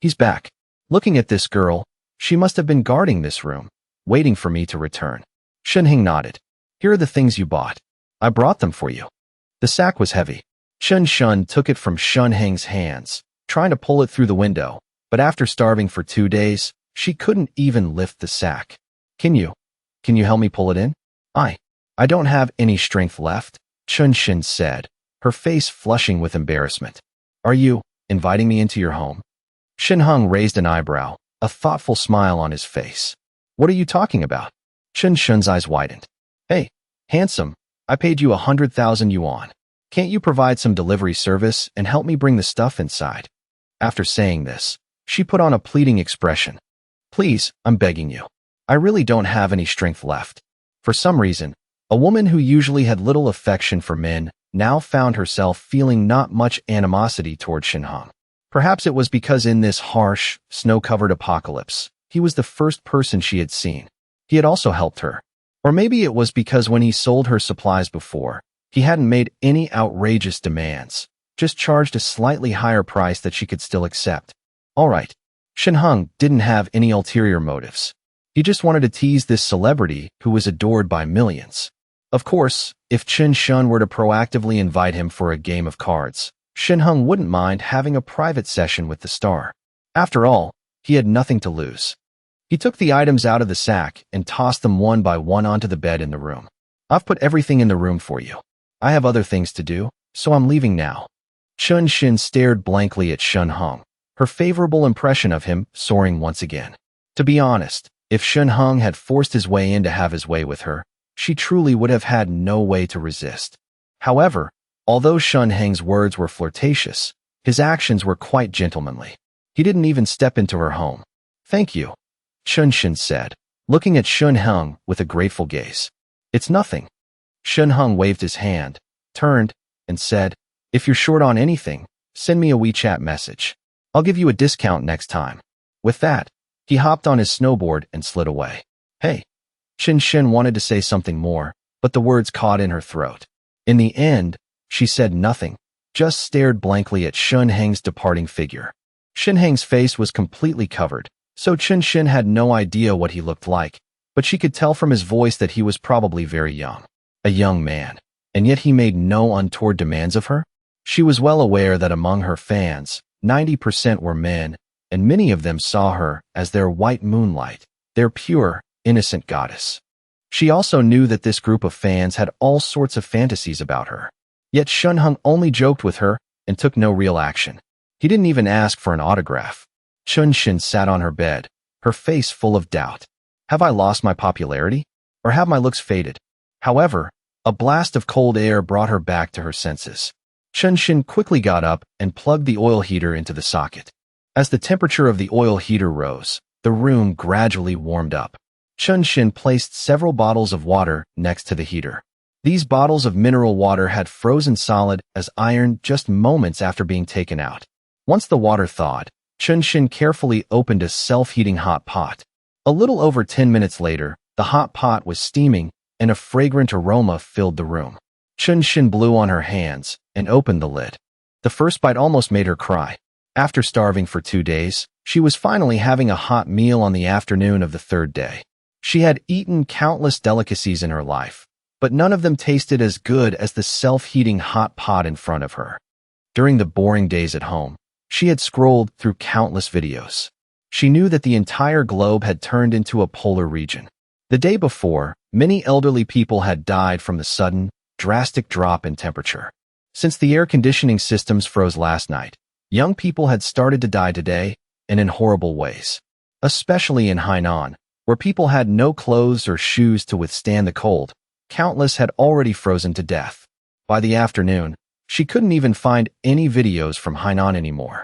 He's back. Looking at this girl, she must have been guarding this room, waiting for me to return. Shunheng nodded. Here are the things you bought. I brought them for you. The sack was heavy. Shun Shun took it from Shunheng's hands, trying to pull it through the window, but after starving for 2 days, she couldn't even lift the sack. Can you help me pull it in? I don't have any strength left, Chun Shin said, her face flushing with embarrassment. Are you inviting me into your home? Shin Hung raised an eyebrow, a thoughtful smile on his face. What are you talking about? Chun Shun's eyes widened. Hey, handsome, I paid you 100,000 yuan. Can't you provide some delivery service and help me bring the stuff inside? After saying this, she put on a pleading expression. Please, I'm begging you. I really don't have any strength left. For some reason, a woman who usually had little affection for men now found herself feeling not much animosity toward Shin Hung. Perhaps it was because in this harsh, snow-covered apocalypse, he was the first person she had seen. He had also helped her. Or maybe it was because when he sold her supplies before, he hadn't made any outrageous demands, just charged a slightly higher price that she could still accept. All right. Shin Hung didn't have any ulterior motives. He just wanted to tease this celebrity who was adored by millions. Of course, if Chen Shun were to proactively invite him for a game of cards, Shin Hung wouldn't mind having a private session with the star. After all, he had nothing to lose. He took the items out of the sack and tossed them one by one onto the bed in the room. I've put everything in the room for you. I have other things to do, so I'm leaving now. Chun Shin stared blankly at Shun Hung, her favorable impression of him soaring once again. To be honest, if Shun Hung had forced his way in to have his way with her, she truly would have had no way to resist. However, although Shun Heng's words were flirtatious, his actions were quite gentlemanly. He didn't even step into her home. Thank you, Chun Shin said, looking at Shun Hung with a grateful gaze. It's nothing. Shun Hung waved his hand, turned, and said, if you're short on anything, send me a WeChat message. I'll give you a discount next time. With that, he hopped on his snowboard and slid away. Hey. Shin Shin wanted to say something more, but the words caught in her throat. In the end, she said nothing, just stared blankly at Shun Heng's departing figure. Shin Heng's face was completely covered, so Chun Shin had no idea what he looked like, but she could tell from his voice that he was probably very young. A young man, and yet he made no untoward demands of her? She was well aware that among her fans, 90% were men, and many of them saw her as their white moonlight, their pure, innocent goddess. She also knew that this group of fans had all sorts of fantasies about her. Yet Shun Hung only joked with her and took no real action. He didn't even ask for an autograph. Chun Shin sat on her bed, her face full of doubt. Have I lost my popularity? Or have my looks faded? However, a blast of cold air brought her back to her senses. Chun Shin quickly got up and plugged the oil heater into the socket. As the temperature of the oil heater rose, the room gradually warmed up. Chun Shin placed several bottles of water next to the heater. These bottles of mineral water had frozen solid as iron just moments after being taken out. Once the water thawed, Chun Shin carefully opened a self-heating hot pot. A little over 10 minutes later, the hot pot was steaming and a fragrant aroma filled the room. Chun Shin blew on her hands and opened the lid. The first bite almost made her cry. After starving for 2 days, she was finally having a hot meal on the afternoon of the 3rd day. She had eaten countless delicacies in her life, but none of them tasted as good as the self-heating hot pot in front of her. During the boring days at home, she had scrolled through countless videos. She knew that the entire globe had turned into a polar region. The day before, many elderly people had died from the sudden, drastic drop in temperature. Since the air conditioning systems froze last night, young people had started to die today, and in horrible ways. Especially in Hainan, where people had no clothes or shoes to withstand the cold, countless had already frozen to death. By the afternoon, she couldn't even find any videos from Hainan anymore.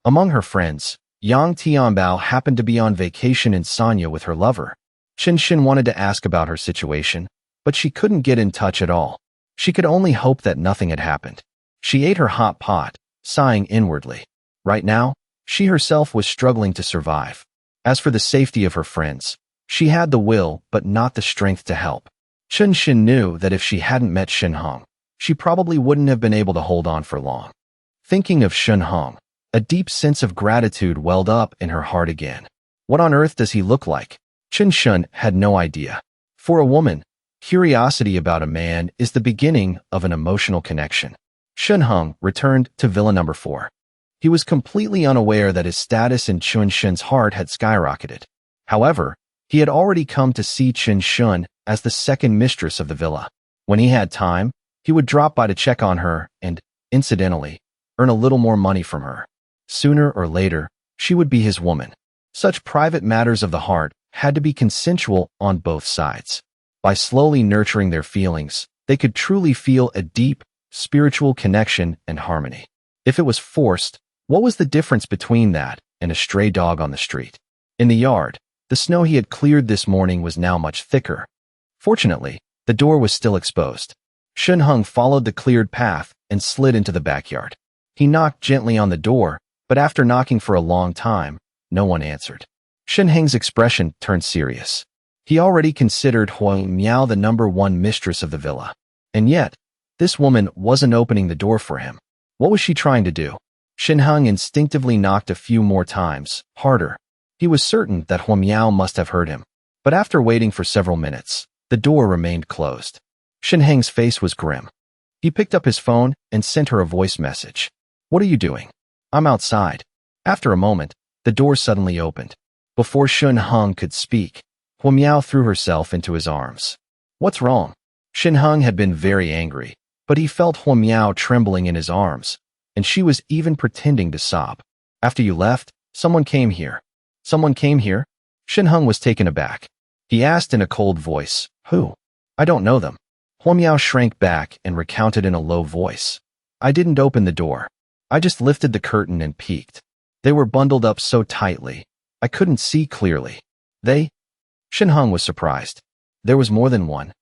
Among her friends, Yang Tianbao happened to be on vacation in Sanya with her lover. Shin Shin wanted to ask about her situation, but she couldn't get in touch at all. She could only hope that nothing had happened. She ate her hot pot, sighing inwardly. Right now, she herself was struggling to survive. As for the safety of her friends, she had the will but not the strength to help. Chun Shin knew that if she hadn't met Shin Hong, she probably wouldn't have been able to hold on for long. Thinking of Shin Hong, A deep sense of gratitude welled up in her heart again. What on earth does he look like? Chen Shun had no idea. For a woman, curiosity about a man is the beginning of an emotional connection. Shun Heng returned to Villa number 4. He was completely unaware that his status in Chen Shun's heart had skyrocketed. However, he had already come to see Chen Shun as the second mistress of the villa. When he had time, he would drop by to check on her and, incidentally, earn a little more money from her. Sooner or later, she would be his woman. Such private matters of the heart had to be consensual on both sides. By slowly nurturing their feelings, they could truly feel a deep, spiritual connection and harmony. If it was forced, what was the difference between that and a stray dog on the street? In the yard, the snow he had cleared this morning was now much thicker. Fortunately, the door was still exposed. Shun Heng followed the cleared path and slid into the backyard. He knocked gently on the door, but after knocking for a long time, no one answered. Shun Heng's expression turned serious. He already considered Huao Miao the number 1 mistress of the villa. And yet, this woman wasn't opening the door for him. What was she trying to do? Shun Heng instinctively knocked a few more times, harder. He was certain that Huao Miao must have heard him. But after waiting for several minutes, the door remained closed. Shun Heng's face was grim. He picked up his phone and sent her a voice message. "What are you doing?" "I'm outside." After a moment, the door suddenly opened. Before Shun Heng could speak, Huao Miao threw herself into his arms. "What's wrong?" Shun Heng had been very angry, but he felt Huao Miao trembling in his arms, and she was even pretending to sob. "After you left, someone came here." "Someone came here?" Shun Heng was taken aback. He asked in a cold voice, "Who?" "I don't know them." Huao Miao shrank back and recounted in a low voice. "I didn't open the door. I just lifted the curtain and peeked. They were bundled up so tightly, I couldn't see clearly." "They?" Shun Heng was surprised. There was more than one.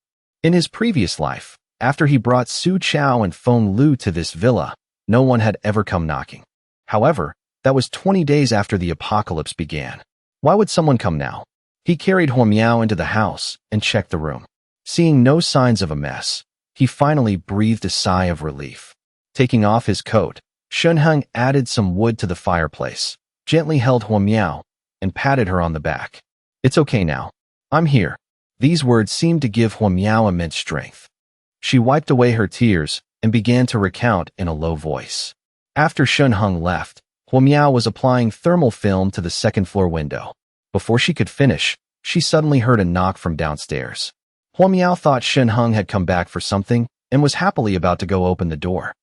In his previous life, after he brought Su Chao and Feng Lu to this villa, no one had ever come knocking. However, that was 20 days after the apocalypse began. Why would someone come now? He carried Huao Miao into the house and checked the room. Seeing no signs of a mess, he finally breathed a sigh of relief. Taking off his coat, Shun Heng added some wood to the fireplace, gently held Huao Miao, and patted her on the back. "It's okay now. I'm here." These words seemed to give Huao Miao immense strength. She wiped away her tears and began to recount in a low voice. After Shun Heng left, Huao Miao was applying thermal film to the second-floor window. Before she could finish, she suddenly heard a knock from downstairs. Huao Miao thought Shun Heng had come back for something and was happily about to go open the door.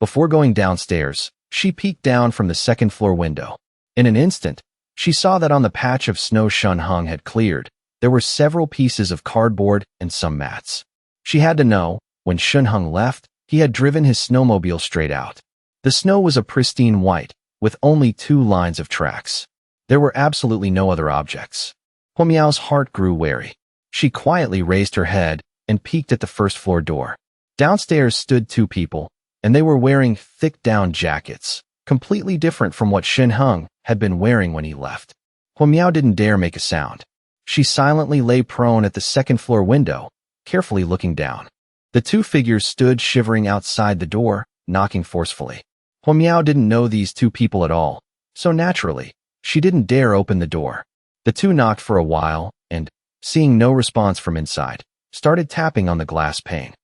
Before going downstairs, she peeked down from the second-floor window. In an instant, she saw that on the patch of snow Shun Heng had cleared, there were several pieces of cardboard and some mats. She had to know, when Shun Heng left, he had driven his snowmobile straight out. The snow was a pristine white, with only 2 lines of tracks. There were absolutely no other objects. Huao Miao's heart grew wary. She quietly raised her head and peeked at the first-floor door. Downstairs stood 2 people, and they were wearing thick down jackets, completely different from what Shun Heng had been wearing when he left. Huao Miao didn't dare make a sound. She silently lay prone at the second-floor window, carefully looking down. The 2 figures stood shivering outside the door, knocking forcefully. Huao Miao didn't know these 2 people at all, so naturally, she didn't dare open the door. The 2 knocked for a while and, seeing no response from inside, started tapping on the glass pane.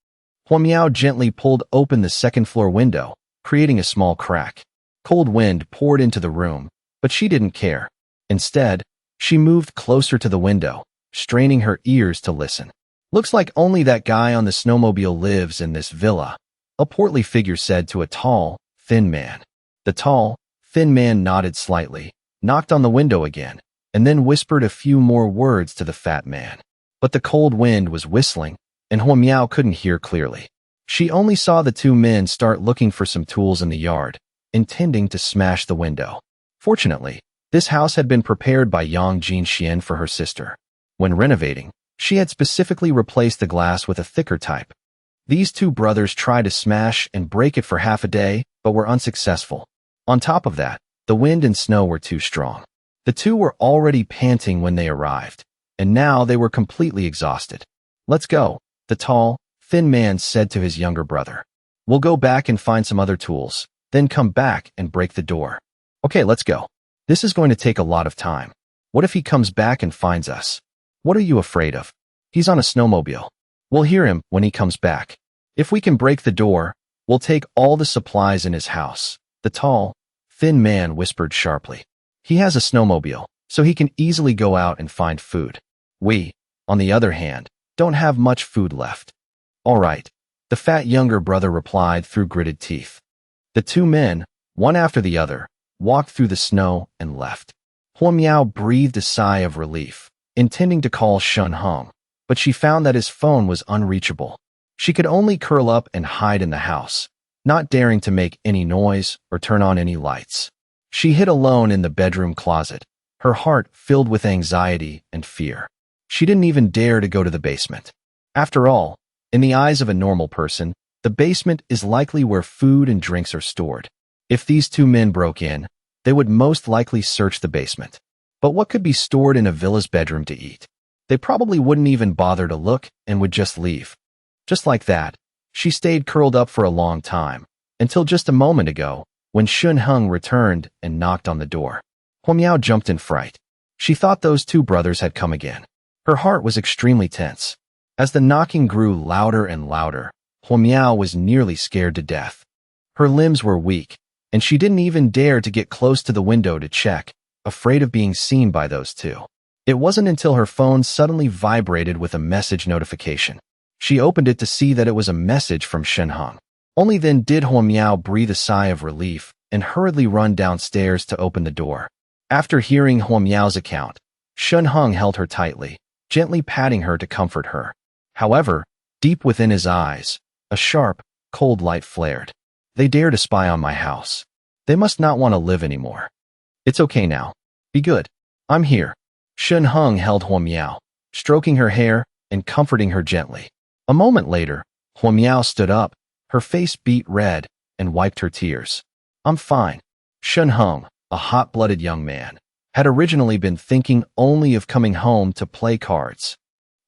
Huao Miao gently pulled open the second-floor window, creating a small crack. Cold wind poured into the room, but she didn't care. Instead, she moved closer to the window, straining her ears to listen. "Looks like only that guy on the snowmobile lives in this villa," a portly figure said to a tall, thin man. The tall, thin man nodded slightly, knocked on the window again, and then whispered a few more words to the fat man. But the cold wind was whistling, and Huao Miao couldn't hear clearly. She only saw the 2 men start looking for some tools in the yard, intending to smash the window. Fortunately, this house had been prepared by Yang Jinxian for her sister. When renovating, she had specifically replaced the glass with a thicker type. These 2 brothers tried to smash and break it for half a day, but were unsuccessful. On top of that, the wind and snow were too strong. The 2 were already panting when they arrived, and now they were completely exhausted. "Let's go," the tall, thin man said to his younger brother. "We'll go back and find some other tools, then come back and break the door." Okay, let's go. This is going to take a lot of time. What if he comes back and finds us? What are you afraid of? He's on a snowmobile. We'll hear him when he comes back. If we can break the door, we'll take all the supplies in his house. The tall, thin man whispered sharply. He has a snowmobile, so he can easily go out and find food. We, on the other hand, don't have much food left. All right, the fat younger brother replied through gritted teeth. The two men, one after the other, walked through the snow and left. Huo Miao breathed a sigh of relief, intending to call Shun Hong, but she found that his phone was unreachable. She could only curl up and hide in the house, not daring to make any noise or turn on any lights. She hid alone in the bedroom closet, her heart filled with anxiety and fear. She didn't even dare to go to the basement. After all, in the eyes of a normal person, the basement is likely where food and drinks are stored. If these two men broke in, they would most likely search the basement. But what could be stored in a villa's bedroom to eat? They probably wouldn't even bother to look and would just leave. Just like that, she stayed curled up for a long time, until just a moment ago, when Shun Hong returned and knocked on the door. Huo Miao jumped in fright. She thought those two brothers had come again. Her heart was extremely tense. As the knocking grew louder and louder, Huo Miao was nearly scared to death. Her limbs were weak, and she didn't even dare to get close to the window to check, afraid of being seen by those two. It wasn't until her phone suddenly vibrated with a message notification. She opened it to see that it was a message from Shun Hong. Only then did Huo Miao breathe a sigh of relief and hurriedly run downstairs to open the door. After hearing Huo Miao's account, Shun Hong held her tightly, gently patting her to comfort her. However, deep within his eyes, a sharp, cold light flared. They dare to spy on my house. They must not want to live anymore. It's okay now. Be good. I'm here. Shun Hong held Huo Miao, stroking her hair and comforting her gently. A moment later, Huo Miao stood up, her face beet red, and wiped her tears. I'm fine. Shun Hong, a hot-blooded young man, had originally been thinking only of coming home to play cards.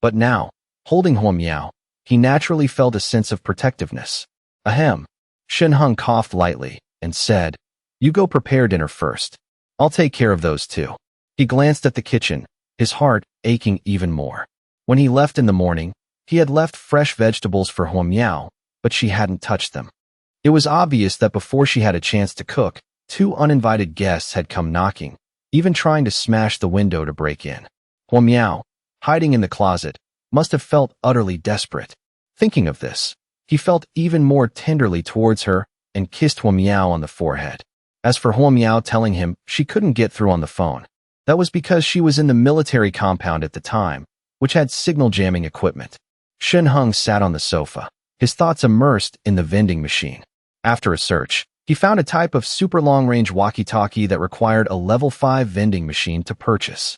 But now, holding Huo Miao, he naturally felt a sense of protectiveness. Ahem. Shun Hong coughed lightly and said, You go prepare dinner first. I'll take care of those two. He glanced at the kitchen, his heart aching even more. When he left in the morning, he had left fresh vegetables for Huo Miao, but she hadn't touched them. It was obvious that before she had a chance to cook, two uninvited guests had come knocking, even trying to smash the window to break in. Huo Miao, hiding in the closet, must have felt utterly desperate. Thinking of this, he felt even more tenderly towards her and kissed Huo Miao on the forehead. As for Huo Miao telling him she couldn't get through on the phone, that was because she was in the military compound at the time, which had signal jamming equipment. Shun Hong sat on the sofa, his thoughts immersed in the vending machine. After a search, he found a type of super long-range walkie-talkie that required a level 5 vending machine to purchase.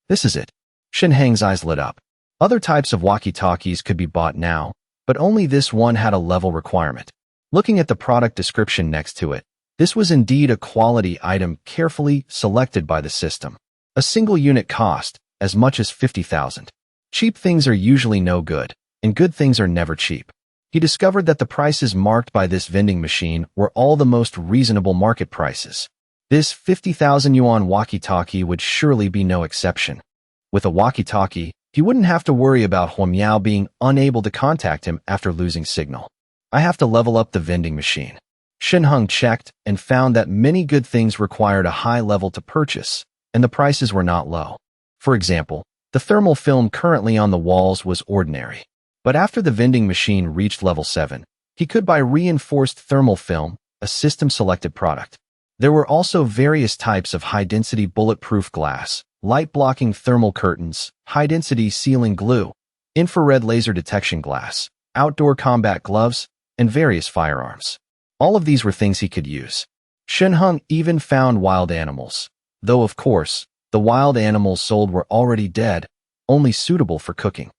This is it. Shun Hong's eyes lit up. Other types of walkie-talkies could be bought now, but only this one had a level requirement. Looking at the product description next to it, this was indeed a quality item carefully selected by the system. A single unit cost as much as 50,000. Cheap things are usually no good, and good things are never cheap. He discovered that the prices marked by this vending machine were all the most reasonable market prices. This 50,000 yuan walkie-talkie would surely be no exception. With a walkie-talkie, he wouldn't have to worry about Huo Miao being unable to contact him after losing signal. I have to level up the vending machine. Shun Hong checked and found that many good things required a high level to purchase, and the prices were not low. For example, the thermal film currently on the walls was ordinary. But after the vending machine reached level 7, he could buy reinforced thermal film, a system-selected product. There were also various types of high-density bulletproof glass, light-blocking thermal curtains, high-density sealing glue, infrared laser detection glass, outdoor combat gloves, and various firearms. All of these were things he could use. Shun Hong even found wild animals, though of course, the wild animals sold were already dead, only suitable for cooking.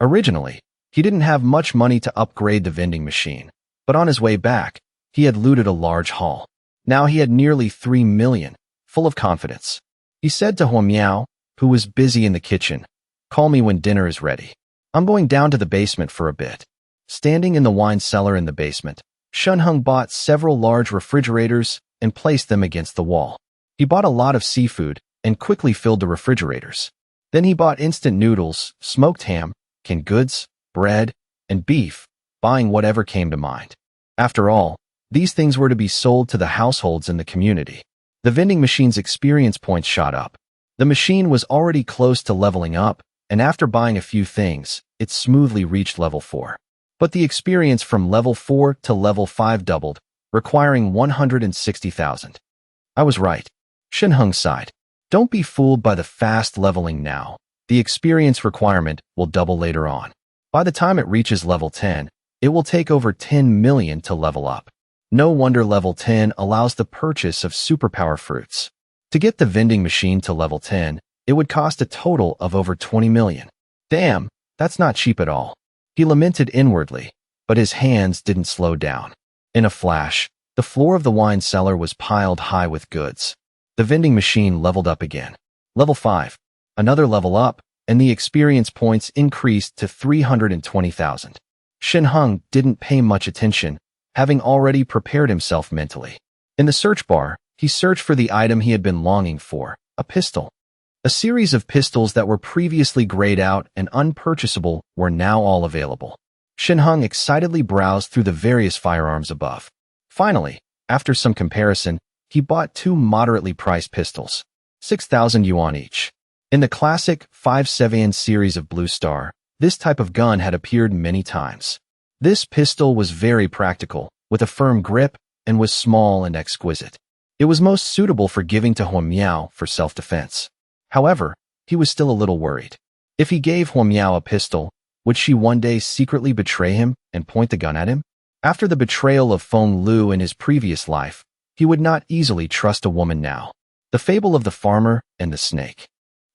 Originally, he didn't have much money to upgrade the vending machine, but on his way back, he had looted a large haul. Now he had nearly 3 million, full of confidence. He said to Huo Miao, who was busy in the kitchen, Call me when dinner is ready. I'm going down to the basement for a bit. Standing in the wine cellar in the basement, Shun Hong bought several large refrigerators and placed them against the wall. He bought a lot of seafood and quickly filled the refrigerators. Then he bought instant noodles, smoked ham, canned goods, bread, and beef, buying whatever came to mind. After all, these things were to be sold to the households in the community. The vending machine's experience points shot up. The machine was already close to leveling up, and after buying a few things, it smoothly reached level 4. But the experience from level 4 to level 5 doubled, requiring 160,000. I was right. Shinhung sighed. Don't be fooled by the fast leveling now. The experience requirement will double later on. By the time it reaches level 10, it will take over 10 million to level up. No wonder level 10 allows the purchase of superpower fruits. To get the vending machine to level 10, it would cost a total of over 20 million. Damn, that's not cheap at all. He lamented inwardly, but his hands didn't slow down. In a flash, the floor of the wine cellar was piled high with goods. The vending machine leveled up again. Level 5. Another level up, and the experience points increased to 320,000. Shinhung didn't pay much attention, having already prepared himself mentally. In the search bar, he searched for the item he had been longing for, a pistol. A series of pistols that were previously grayed out and unpurchasable were now all available. Shinhung excitedly browsed through the various firearms above. Finally, after some comparison, he bought 2 moderately priced pistols, 6,000 yuan each. In the classic 5-7 series of Blue Star, this type of gun had appeared many times. This pistol was very practical, with a firm grip, and was small and exquisite. It was most suitable for giving to Huo Miao for self-defense. However, he was still a little worried. If he gave Huo Miao a pistol, would she one day secretly betray him and point the gun at him? After the betrayal of Feng Lu in his previous life, he would not easily trust a woman now. The fable of the farmer and the snake.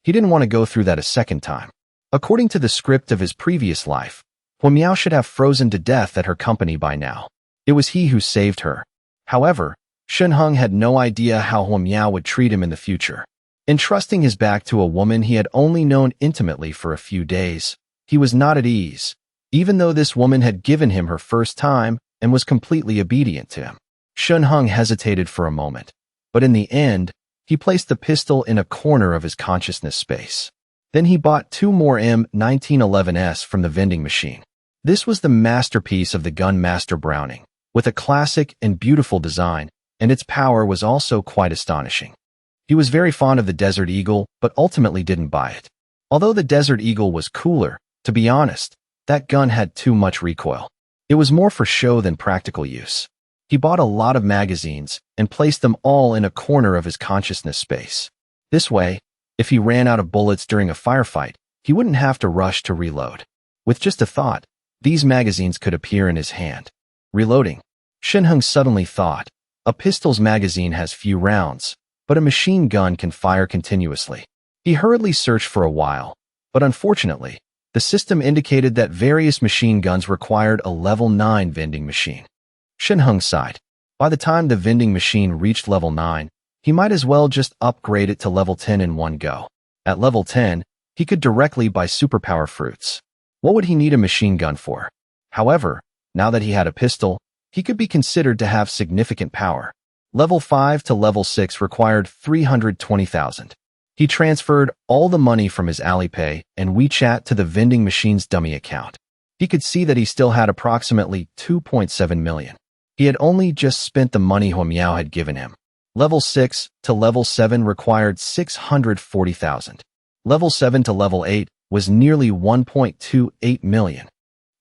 He didn't want to go through that a second time. According to the script of his previous life, Huo Miao should have frozen to death at her company by now. It was he who saved her. However, Shinhung had no idea how Huo Miao would treat him in the future. Entrusting his back to a woman he had only known intimately for a few days, he was not at ease, even though this woman had given him her first time and was completely obedient to him. Shinhung hesitated for a moment, but in the end, he placed the pistol in a corner of his consciousness space. Then he bought 2 more M1911s from the vending machine. This was the masterpiece of the gun master Browning, with a classic and beautiful design, and its power was also quite astonishing. He was very fond of the Desert Eagle, but ultimately didn't buy it. Although the Desert Eagle was cooler, to be honest, that gun had too much recoil. It was more for show than practical use. He bought a lot of magazines and placed them all in a corner of his consciousness space. This way, if he ran out of bullets during a firefight, he wouldn't have to rush to reload. With just a thought, these magazines could appear in his hand. Reloading. Shinhung suddenly thought, a pistol's magazine has few rounds, but a machine gun can fire continuously. He hurriedly searched for a while, but unfortunately, the system indicated that various machine guns required a level 9 vending machine. Shinhung sighed. By the time the vending machine reached level 9, he might as well just upgrade it to level 10 in one go. At level 10, he could directly buy superpower fruits. What would he need a machine gun for? However, now that he had a pistol, he could be considered to have significant power. Level 5 to level 6 required 320,000. He transferred all the money from his Alipay and WeChat to the vending machine's dummy account. He could see that he still had approximately 2.7 million. He had only just spent the money Huo Miao had given him. Level 6 to level 7 required 640,000. Level 7 to level 8 was nearly 1.28 million.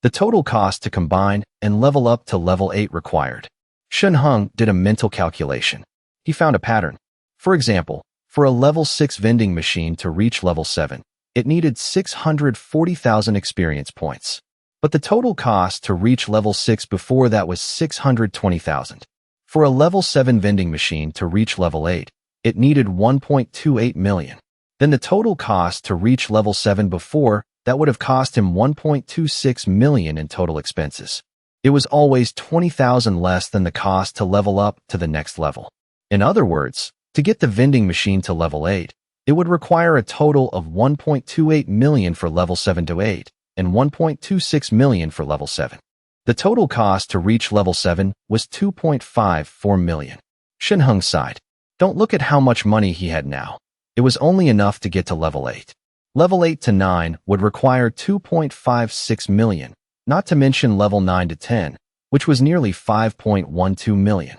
The total cost to combine and level up to level 8 required. Shinhung did a mental calculation. He found a pattern. For example, for a level 6 vending machine to reach level 7, it needed 640,000 experience points. But the total cost to reach level 6 before that was 620,000. For a level 7 vending machine to reach level 8, it needed 1.28 million. Then the total cost to reach level 7 before that would have cost him 1.26 million in total expenses. It was always 20,000 less than the cost to level up to the next level. In other words, to get the vending machine to level 8, it would require a total of 1.28 million for level 7 to 8. And 1.26 million for level 7. The total cost to reach level 7 was 2.54 million. Shinhung sighed. Don't look at how much money he had now. It was only enough to get to level 8. Level 8 to 9 would require 2.56 million, not to mention level 9 to 10, which was nearly 5.12 million.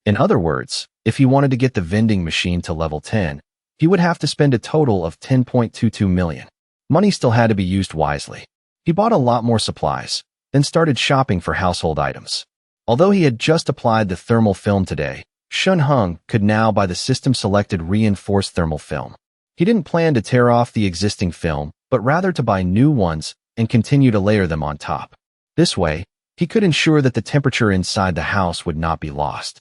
In other words, if he wanted to get the vending machine to level 10, he would have to spend a total of 10.22 million. Money still had to be used wisely. He bought a lot more supplies, then started shopping for household items. Although he had just applied the thermal film today, Shun Hung could now buy the system-selected reinforced thermal film. He didn't plan to tear off the existing film, but rather to buy new ones and continue to layer them on top. This way, he could ensure that the temperature inside the house would not be lost.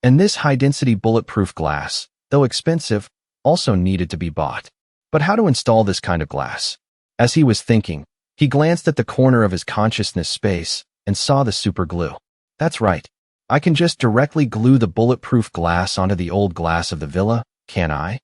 And this high-density bulletproof glass, though expensive, also needed to be bought. But how to install this kind of glass? As he was thinking, he glanced at the corner of his consciousness space and saw the super glue. That's right. I can just directly glue the bulletproof glass onto the old glass of the villa, can I?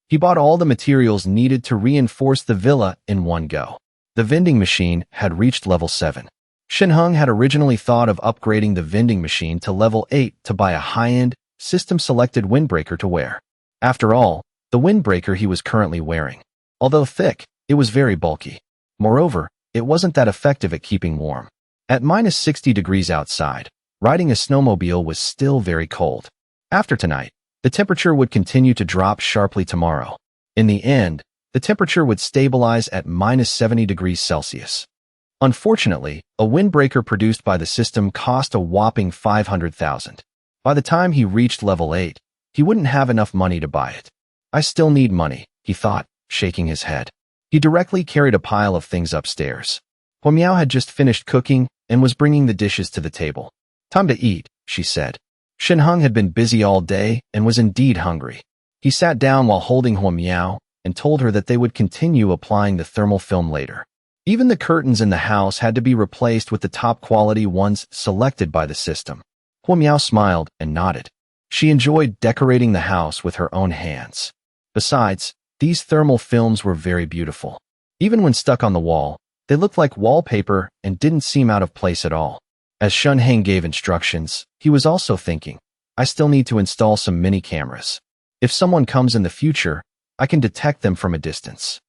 He bought all the materials needed to reinforce the villa in one go. The vending machine had reached level 7. Shin Hung had originally thought of upgrading the vending machine to level 8 to buy a high-end, system-selected windbreaker to wear. After all, the windbreaker he was currently wearing, although thick, it was very bulky. Moreover, it wasn't that effective at keeping warm. At minus 60 degrees outside, riding a snowmobile was still very cold. After tonight, the temperature would continue to drop sharply tomorrow. In the end, the temperature would stabilize at minus 70 degrees Celsius. Unfortunately, a windbreaker produced by the system cost a whopping 500,000. By the time he reached level 8, he wouldn't have enough money to buy it. I still need money, he thought, shaking his head. He directly carried a pile of things upstairs. Huao had just finished cooking and was bringing the dishes to the table. Time to eat, she said. Shin Hung had been busy all day and was indeed hungry. He sat down while holding Huao and told her that they would continue applying the thermal film later. Even the curtains in the house had to be replaced with the top quality ones selected by the system. Huao smiled and nodded. She enjoyed decorating the house with her own hands. Besides, these thermal films were very beautiful. Even when stuck on the wall, they looked like wallpaper and didn't seem out of place at all. As Shun Heng gave instructions, he was also thinking, I still need to install some mini cameras. If someone comes in the future, I can detect them from a distance.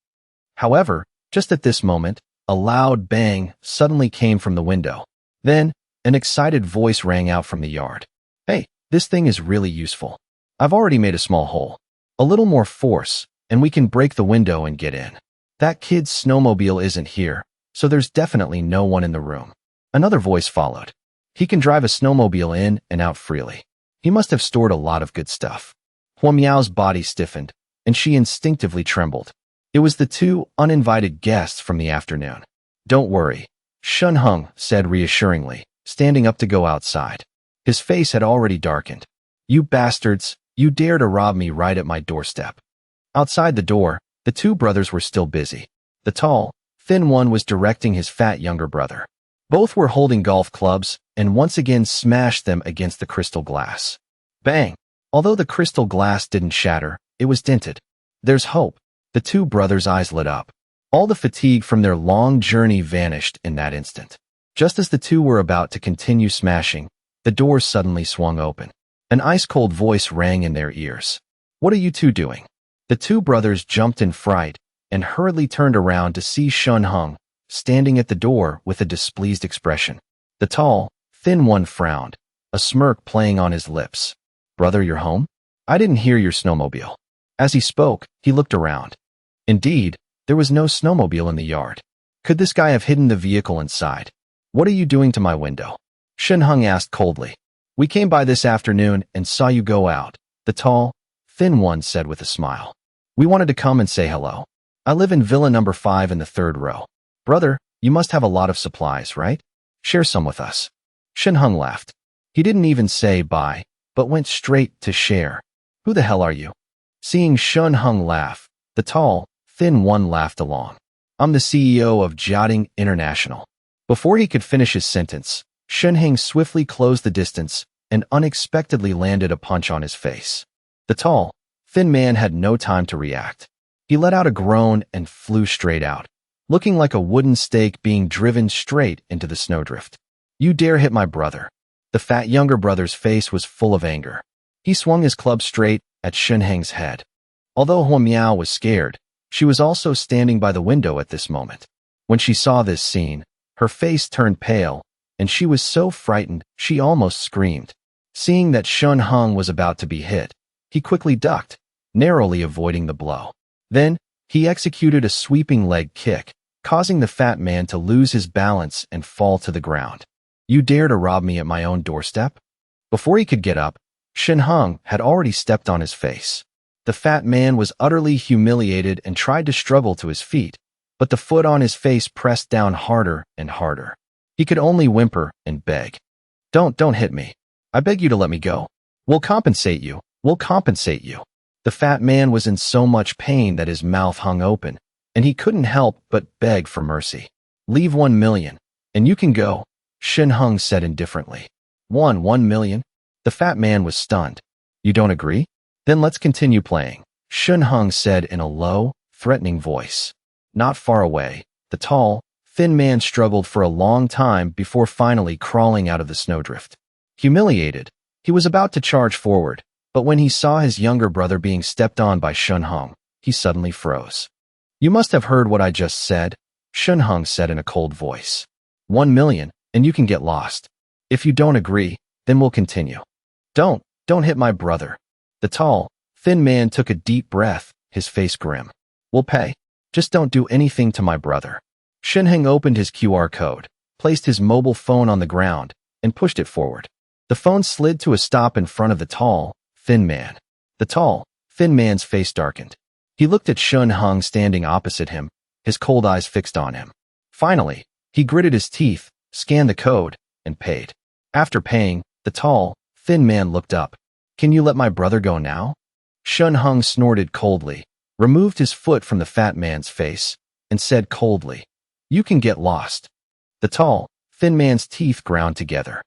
However, just at this moment, a loud bang suddenly came from the window. Then, an excited voice rang out from the yard. Hey, this thing is really useful. I've already made a small hole. A little more force, and we can break the window and get in. That kid's snowmobile isn't here, so there's definitely no one in the room. Another voice followed. He can drive a snowmobile in and out freely. He must have stored a lot of good stuff. Huao's body stiffened, and she instinctively trembled. It was the two uninvited guests from the afternoon. Don't worry, Shun Hung said reassuringly, standing up to go outside. His face had already darkened. You bastards, you dare to rob me right at my doorstep. Outside the door, the two brothers were still busy. The tall, thin one was directing his fat younger brother. Both were holding golf clubs and once again smashed them against the crystal glass. Bang! Although the crystal glass didn't shatter, it was dented. There's hope. The two brothers' eyes lit up. All the fatigue from their long journey vanished in that instant. Just as the two were about to continue smashing, the doors suddenly swung open. An ice-cold voice rang in their ears. What are you two doing? The two brothers jumped in fright and hurriedly turned around to see Shun Hung standing at the door with a displeased expression. The tall, thin one frowned, a smirk playing on his lips. Brother, you're home? I didn't hear your snowmobile. As he spoke, he looked around. Indeed, there was no snowmobile in the yard. Could this guy have hidden the vehicle inside? What are you doing to my window? Shin Hung asked coldly. We came by this afternoon and saw you go out, the tall, thin one said with a smile. We wanted to come and say hello. I live in villa number 5 in the 3rd row. Brother, you must have a lot of supplies, right? Share some with us. Shin Hung laughed. He didn't even say bye, but went straight to share. Who the hell are you? Seeing Shun Hung laugh, the tall, thin one laughed along. I'm the CEO of Jiating International. Before he could finish his sentence, Shun Heng swiftly closed the distance and unexpectedly landed a punch on his face. The tall, thin man had no time to react. He let out a groan and flew straight out, looking like a wooden stake being driven straight into the snowdrift. You dare hit my brother. The fat younger brother's face was full of anger. He swung his club straight at Shunheng's head. Although Huo Miao was scared, she was also standing by the window at this moment. When she saw this scene, her face turned pale, and she was so frightened she almost screamed. Seeing that Shunheng was about to be hit, he quickly ducked, narrowly avoiding the blow. Then, he executed a sweeping leg kick, causing the fat man to lose his balance and fall to the ground. You dare to rob me at my own doorstep? Before he could get up, Shunheng had already stepped on his face. The fat man was utterly humiliated and tried to struggle to his feet, but the foot on his face pressed down harder and harder. He could only whimper and beg. Don't hit me. I beg you to let me go. We'll compensate you. We'll compensate you. The fat man was in so much pain that his mouth hung open, and he couldn't help but beg for mercy. Leave 1 million, and you can go, Shunheng said indifferently. 1 million? The fat man was stunned. You don't agree? Then let's continue playing, Shunheng said in a low, threatening voice. Not far away, the tall, thin man struggled for a long time before finally crawling out of the snowdrift. Humiliated, he was about to charge forward, but when he saw his younger brother being stepped on by Shunheng, he suddenly froze. You must have heard what I just said, Shunheng said in a cold voice. 1 million, and you can get lost. If you don't agree, then we'll continue. Don't hit my brother. The tall, thin man took a deep breath, his face grim. We'll pay. Just don't do anything to my brother. Shunheng opened his QR code, placed his mobile phone on the ground, and pushed it forward. The phone slid to a stop in front of the tall, thin man. The tall, thin man's face darkened. He looked at Shunheng standing opposite him, his cold eyes fixed on him. Finally, he gritted his teeth, scanned the code, and paid. After paying, the tall, thin man looked up. Can you let my brother go now? Shunheng snorted coldly, removed his foot from the fat man's face, and said coldly, You can get lost. The tall, thin man's teeth ground together.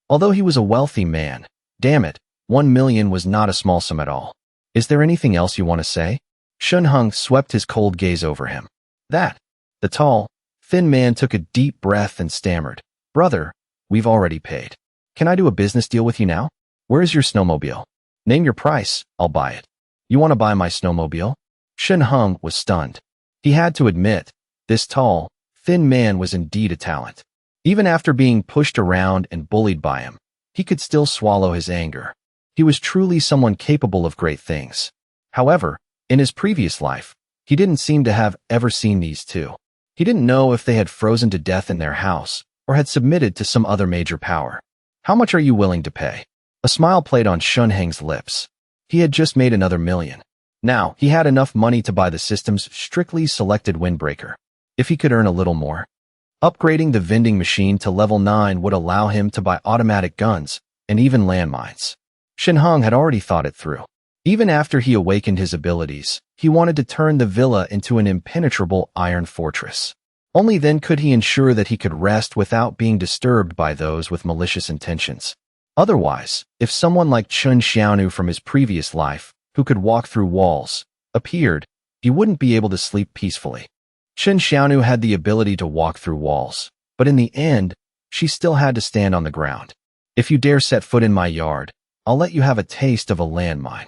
Although he was a wealthy man, damn it, 1 million was not a small sum at all. Is there anything else you want to say? Shunheng swept his cold gaze over him. That. The tall, thin man took a deep breath and stammered. Brother, we've already paid. Can I do a business deal with you now? Where is your snowmobile? Name your price, I'll buy it. You want to buy my snowmobile? Shunheng was stunned. He had to admit, this tall, thin man was indeed a talent. Even after being pushed around and bullied by him, he could still swallow his anger. He was truly someone capable of great things. However, in his previous life, he didn't seem to have ever seen these two. He didn't know if they had frozen to death in their house or had submitted to some other major power. How much are you willing to pay? A smile played on Shunheng's lips. He had just made another million. Now, he had enough money to buy the system's strictly selected windbreaker. If he could earn a little more. Upgrading the vending machine to level 9 would allow him to buy automatic guns and even landmines. Shunheng had already thought it through. Even after he awakened his abilities, he wanted to turn the villa into an impenetrable iron fortress. Only then could he ensure that he could rest without being disturbed by those with malicious intentions. Otherwise, if someone like Chun Xiaonu from his previous life, who could walk through walls, appeared, he wouldn't be able to sleep peacefully. Chun Xiaonu had the ability to walk through walls, but in the end, she still had to stand on the ground. If you dare set foot in my yard, I'll let you have a taste of a landmine.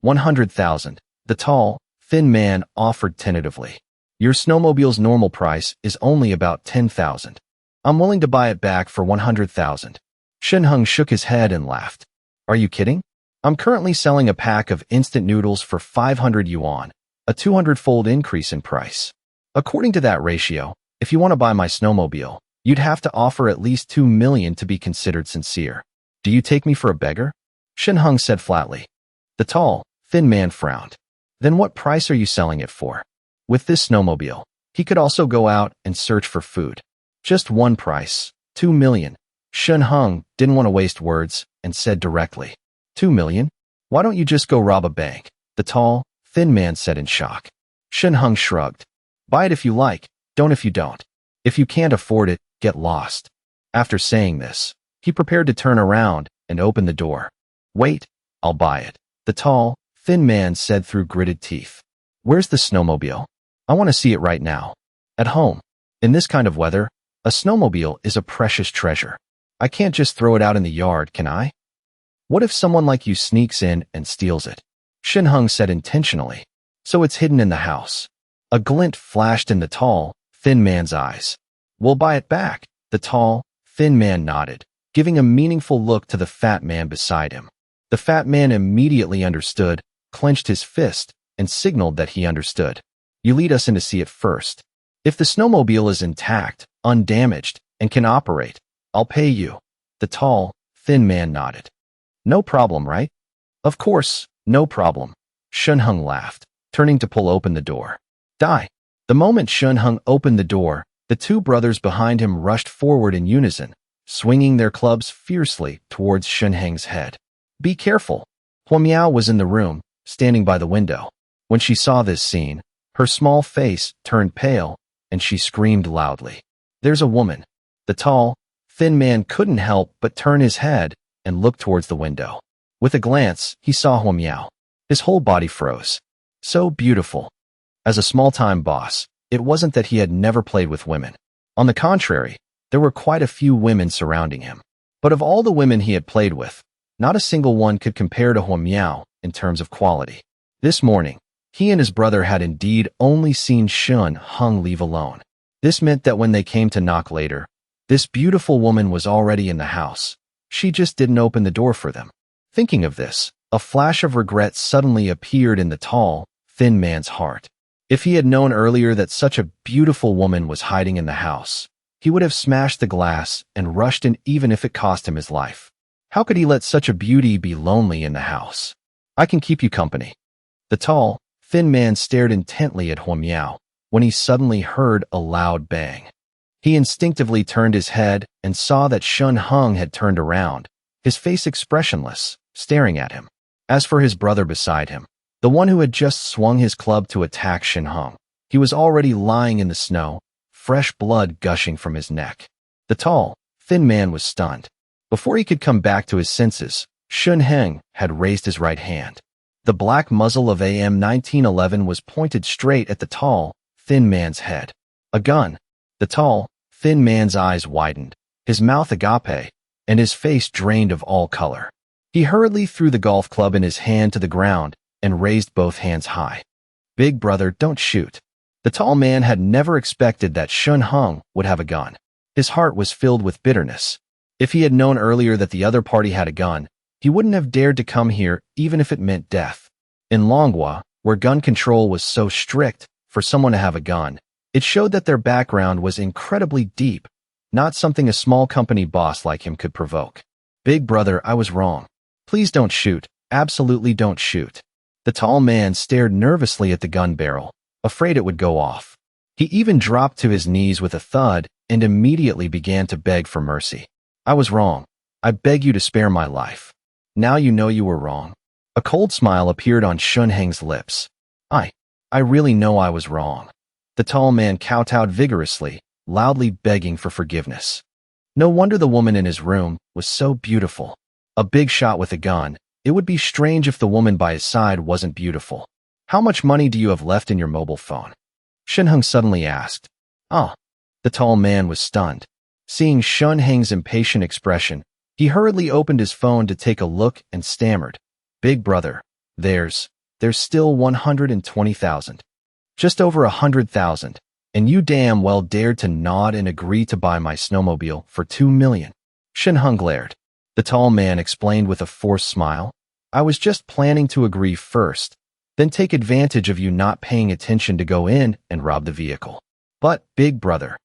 100,000, the tall, thin man offered tentatively. Your snowmobile's normal price is only about 10,000. I'm willing to buy it back for 100,000. Shunheng shook his head and laughed. Are you kidding? I'm currently selling a pack of instant noodles for 500 yuan, a 200-fold increase in price. According to that ratio, if you want to buy my snowmobile, you'd have to offer at least 2 million to be considered sincere. Do you take me for a beggar? Shunheng said flatly. The tall, thin man frowned. Then what price are you selling it for? With this snowmobile, he could also go out and search for food. Just one price, 2 million. Shunheng didn't want to waste words and said directly, 2 million? Why don't you just go rob a bank? The tall, thin man said in shock. Shunheng shrugged. Buy it if you like, don't if you don't. If you can't afford it, get lost. After saying this, he prepared to turn around and open the door. Wait, I'll buy it. The tall, thin man said through gritted teeth. Where's the snowmobile? I want to see it right now. At home. In this kind of weather, a snowmobile is a precious treasure. I can't just throw it out in the yard, can I? What if someone like you sneaks in and steals it? Shin Hung said intentionally. So it's hidden in the house. A glint flashed in the tall, thin man's eyes. We'll buy it back. The tall, thin man nodded, giving a meaningful look to the fat man beside him. The fat man immediately understood, clenched his fist, and signaled that he understood. You lead us in to see it first. If the snowmobile is intact, undamaged, and can operate, I'll pay you. The tall, thin man nodded. No problem, right? Of course, no problem. Shin Hung laughed, turning to pull open the door. Die. The moment Shin Hung opened the door, the two brothers behind him rushed forward in unison, swinging their clubs fiercely towards Shin Hung's head. Be careful. Huao was in the room, standing by the window. When she saw this scene, her small face turned pale, and she screamed loudly. There's a woman. The tall, thin man couldn't help but turn his head and look towards the window. With a glance, he saw Huao. His whole body froze. So beautiful. As a small-time boss, it wasn't that he had never played with women. On the contrary, there were quite a few women surrounding him. But of all the women he had played with, not a single one could compare to Huao in terms of quality. This morning, he and his brother had indeed only seen Shin Hung leave alone. This meant that when they came to knock later, this beautiful woman was already in the house. She just didn't open the door for them. Thinking of this, a flash of regret suddenly appeared in the tall, thin man's heart. If he had known earlier that such a beautiful woman was hiding in the house, he would have smashed the glass and rushed in even if it cost him his life. How could he let such a beauty be lonely in the house? I can keep you company. The tall, thin man stared intently at Huao when he suddenly heard a loud bang. He instinctively turned his head and saw that Shin Hung had turned around, his face expressionless, staring at him. As for his brother beside him, the one who had just swung his club to attack Shin Hung, he was already lying in the snow, fresh blood gushing from his neck. The tall, thin man was stunned. Before he could come back to his senses, Shin Hung had raised his right hand. The black muzzle of AM 1911 was pointed straight at the tall, thin man's head. A gun. The tall, thin man's eyes widened, his mouth agape, and his face drained of all color. He hurriedly threw the golf club in his hand to the ground and raised both hands high. Big brother, don't shoot. The tall man had never expected that Shin Hung would have a gun. His heart was filled with bitterness. If he had known earlier that the other party had a gun, he wouldn't have dared to come here even if it meant death. In Manhwa, where gun control was so strict, for someone to have a gun, it showed that their background was incredibly deep, not something a small company boss like him could provoke. Big brother, I was wrong. Please don't shoot. Absolutely don't shoot. The tall man stared nervously at the gun barrel, afraid it would go off. He even dropped to his knees with a thud and immediately began to beg for mercy. I was wrong. I beg you to spare my life. Now you know you were wrong. A cold smile appeared on Shin Hung's lips. I really know I was wrong. The tall man kowtowed vigorously, loudly begging for forgiveness. No wonder the woman in his room was so beautiful. A big shot with a gun. It would be strange if the woman by his side wasn't beautiful. How much money do you have left in your mobile phone? Shin Hung suddenly asked. Ah. The tall man was stunned. Seeing Shin Hung's impatient expression, he hurriedly opened his phone to take a look and stammered. Big brother, there's still 120,000. Just over 100,000. And you damn well dared to nod and agree to buy my snowmobile for 2 million. Shin Hung glared. The tall man explained with a forced smile. I was just planning to agree first, then take advantage of you not paying attention to go in and rob the vehicle. But, big brother,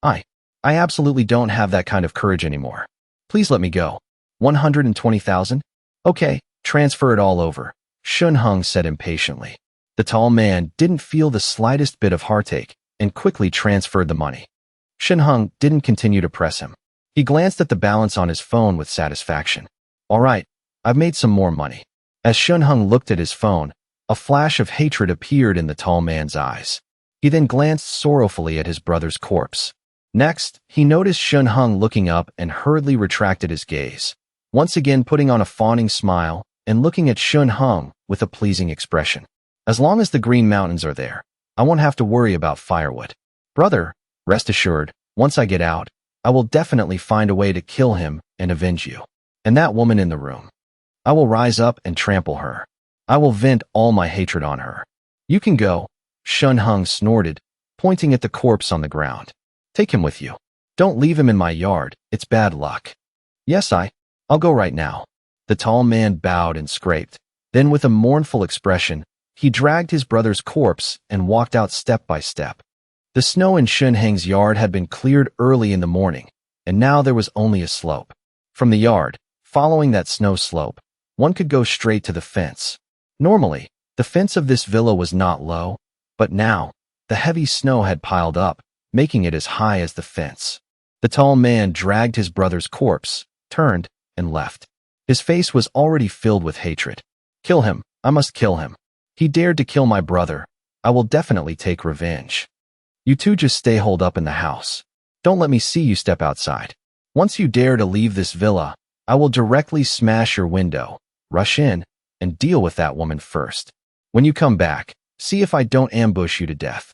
I absolutely don't have that kind of courage anymore. Please let me go. 120,000? Okay, transfer it all over, Shin Hung said impatiently. The tall man didn't feel the slightest bit of heartache and quickly transferred the money. Shin Hung didn't continue to press him. He glanced at the balance on his phone with satisfaction. All right, I've made some more money. As Shin Hung looked at his phone, a flash of hatred appeared in the tall man's eyes. He then glanced sorrowfully at his brother's corpse. Next, he noticed Shin Hung looking up and hurriedly retracted his gaze, once again putting on a fawning smile and looking at Shin Hung with a pleasing expression. As long as the Green Mountains are there, I won't have to worry about firewood. Brother, rest assured, once I get out, I will definitely find a way to kill him and avenge you. And that woman in the room. I will rise up and trample her. I will vent all my hatred on her. You can go, Shun Hung snorted, pointing at the corpse on the ground. Take him with you. Don't leave him in my yard, it's bad luck. Yes, I'll go right now. The tall man bowed and scraped. Then with a mournful expression, he dragged his brother's corpse and walked out step by step. The snow in Shun Heng's yard had been cleared early in the morning, and now there was only a slope. From the yard, following that snow slope, one could go straight to the fence. Normally, the fence of this villa was not low, but now, the heavy snow had piled up, making it as high as the fence. The tall man dragged his brother's corpse, turned, and left. His face was already filled with hatred. Kill him, I must kill him. He dared to kill my brother. I will definitely take revenge. You two just stay holed up in the house. Don't let me see you step outside. Once you dare to leave this villa, I will directly smash your window, rush in, and deal with that woman first. When you come back, see if I don't ambush you to death.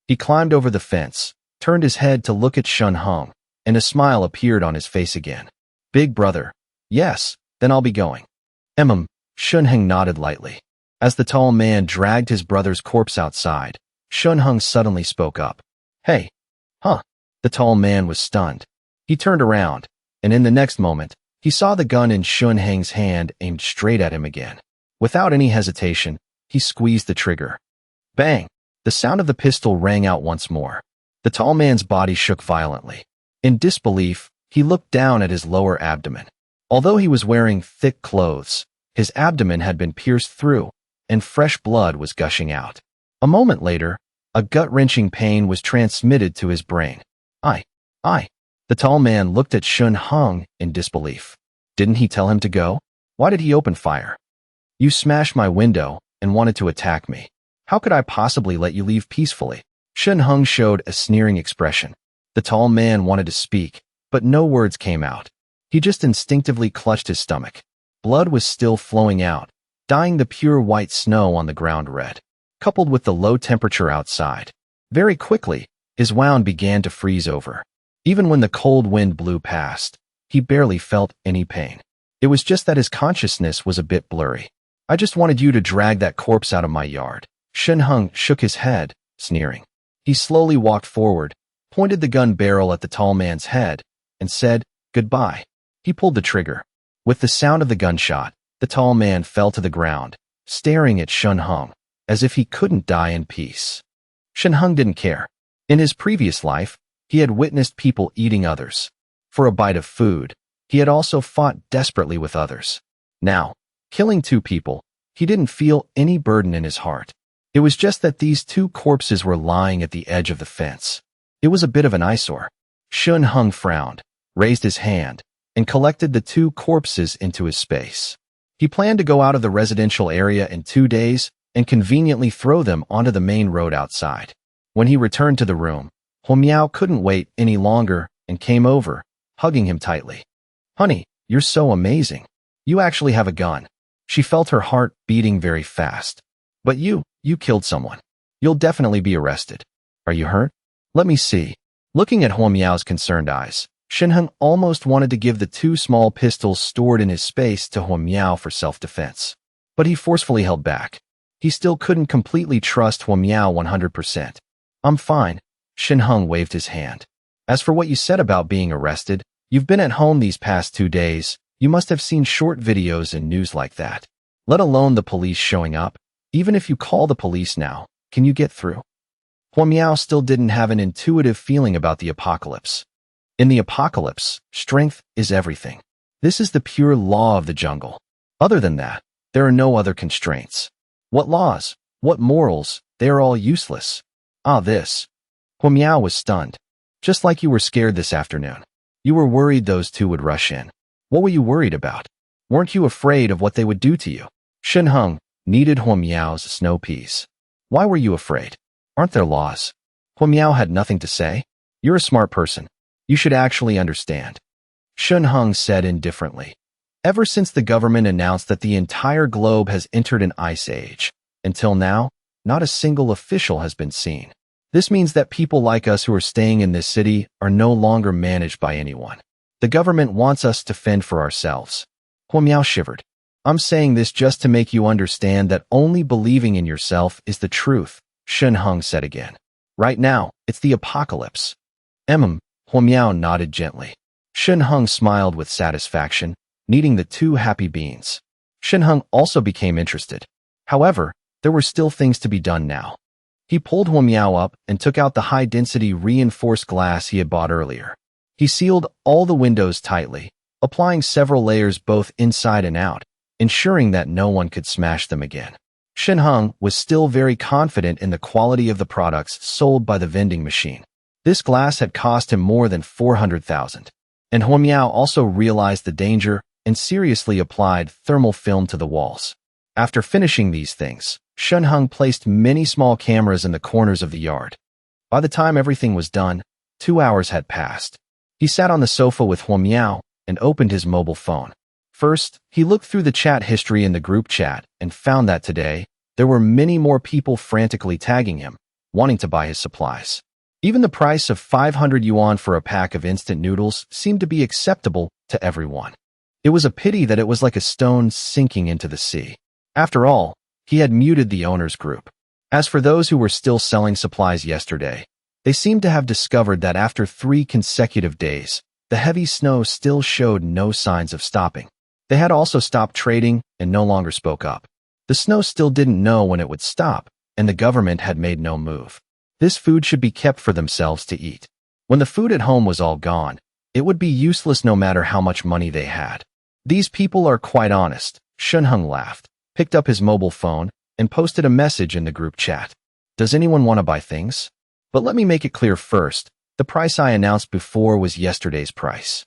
He climbed over the fence, turned his head to look at Shun Hung, and a smile appeared on his face again. Big brother. Yes, then I'll be going. Shun Hung nodded lightly. As the tall man dragged his brother's corpse outside, Shun Hung suddenly spoke up. Hey. Huh. The tall man was stunned. He turned around, and in the next moment, he saw the gun in Shun Heng's hand aimed straight at him again. Without any hesitation, he squeezed the trigger. Bang! The sound of the pistol rang out once more. The tall man's body shook violently. In disbelief, he looked down at his lower abdomen. Although he was wearing thick clothes, his abdomen had been pierced through, and fresh blood was gushing out. A moment later, a gut-wrenching pain was transmitted to his brain. I. The tall man looked at Shun Hung in disbelief. Didn't he tell him to go? Why did he open fire? You smashed my window and wanted to attack me. How could I possibly let you leave peacefully? Shun Hung showed a sneering expression. The tall man wanted to speak, but no words came out. He just instinctively clutched his stomach. Blood was still flowing out, dyeing the pure white snow on the ground red. Coupled with the low temperature outside, very quickly, his wound began to freeze over. Even when the cold wind blew past, he barely felt any pain. It was just that his consciousness was a bit blurry. I just wanted you to drag that corpse out of my yard. Shun Hung shook his head, sneering. He slowly walked forward, pointed the gun barrel at the tall man's head, and said, goodbye. He pulled the trigger. With the sound of the gunshot, the tall man fell to the ground, staring at Shun Hung, as if he couldn't die in peace. Shun Hung didn't care. In his previous life, he had witnessed people eating others. For a bite of food, he had also fought desperately with others. Now, killing two people, he didn't feel any burden in his heart. It was just that these two corpses were lying at the edge of the fence. It was a bit of an eyesore. Shun Hung frowned, raised his hand, and collected the two corpses into his space. He planned to go out of the residential area in 2 days and conveniently throw them onto the main road outside. When he returned to the room, Huao couldn't wait any longer and came over, hugging him tightly. Honey, you're so amazing. You actually have a gun. She felt her heart beating very fast. But you killed someone. You'll definitely be arrested. Are you hurt? Let me see. Looking at Huao's concerned eyes, Shun Hung almost wanted to give the 2 small pistols stored in his space to Huao for self-defense. But he forcefully held back. He still couldn't completely trust Huao 100%. I'm fine. Shun Hung waved his hand. As for what you said about being arrested, you've been at home these past 2 days. You must have seen short videos and news like that. Let alone the police showing up. Even if you call the police now, can you get through? Huao still didn't have an intuitive feeling about the apocalypse. In the apocalypse, strength is everything. This is the pure law of the jungle. Other than that, there are no other constraints. What laws? What morals? They are all useless. This. Huao was stunned. Just like you were scared this afternoon. You were worried those 2 would rush in. What were you worried about? Weren't you afraid of what they would do to you? Shun Hung kneaded Huao's snow peas. Why were you afraid? Aren't there laws? Huao had nothing to say. You're a smart person. You should actually understand. Shun Hung said indifferently. Ever since the government announced that the entire globe has entered an ice age, until now, not a single official has been seen. This means that people like us who are staying in this city are no longer managed by anyone. The government wants us to fend for ourselves. Huao shivered. I'm saying this just to make you understand that only believing in yourself is the truth, Shen Heng said again. Right now, it's the apocalypse. Huao nodded gently. Shen Heng smiled with satisfaction, kneading the two happy beans. Shen Heng also became interested. However, there were still things to be done now. He pulled Huao up and took out the high-density reinforced glass he had bought earlier. He sealed all the windows tightly, applying several layers both inside and out, ensuring that no one could smash them again. Shen Heng was still very confident in the quality of the products sold by the vending machine. This glass had cost him more than 400,000. And Huao also realized the danger and seriously applied thermal film to the walls. After finishing these things, Shen Heng placed many small cameras in the corners of the yard. By the time everything was done, 2 hours had passed. He sat on the sofa with Huao and opened his mobile phone. First, he looked through the chat history in the group chat and found that today, there were many more people frantically tagging him, wanting to buy his supplies. Even the price of 500 yuan for a pack of instant noodles seemed to be acceptable to everyone. It was a pity that it was like a stone sinking into the sea. After all, he had muted the owners group. As for those who were still selling supplies yesterday, they seemed to have discovered that after 3 consecutive days, the heavy snow still showed no signs of stopping. They had also stopped trading and no longer spoke up. The snow still didn't know when it would stop, and the government had made no move. This food should be kept for themselves to eat. When the food at home was all gone, it would be useless no matter how much money they had. These people are quite honest, Shen Heng laughed, picked up his mobile phone, and posted a message in the group chat. Does anyone want to buy things? But let me make it clear first, the price I announced before was yesterday's price.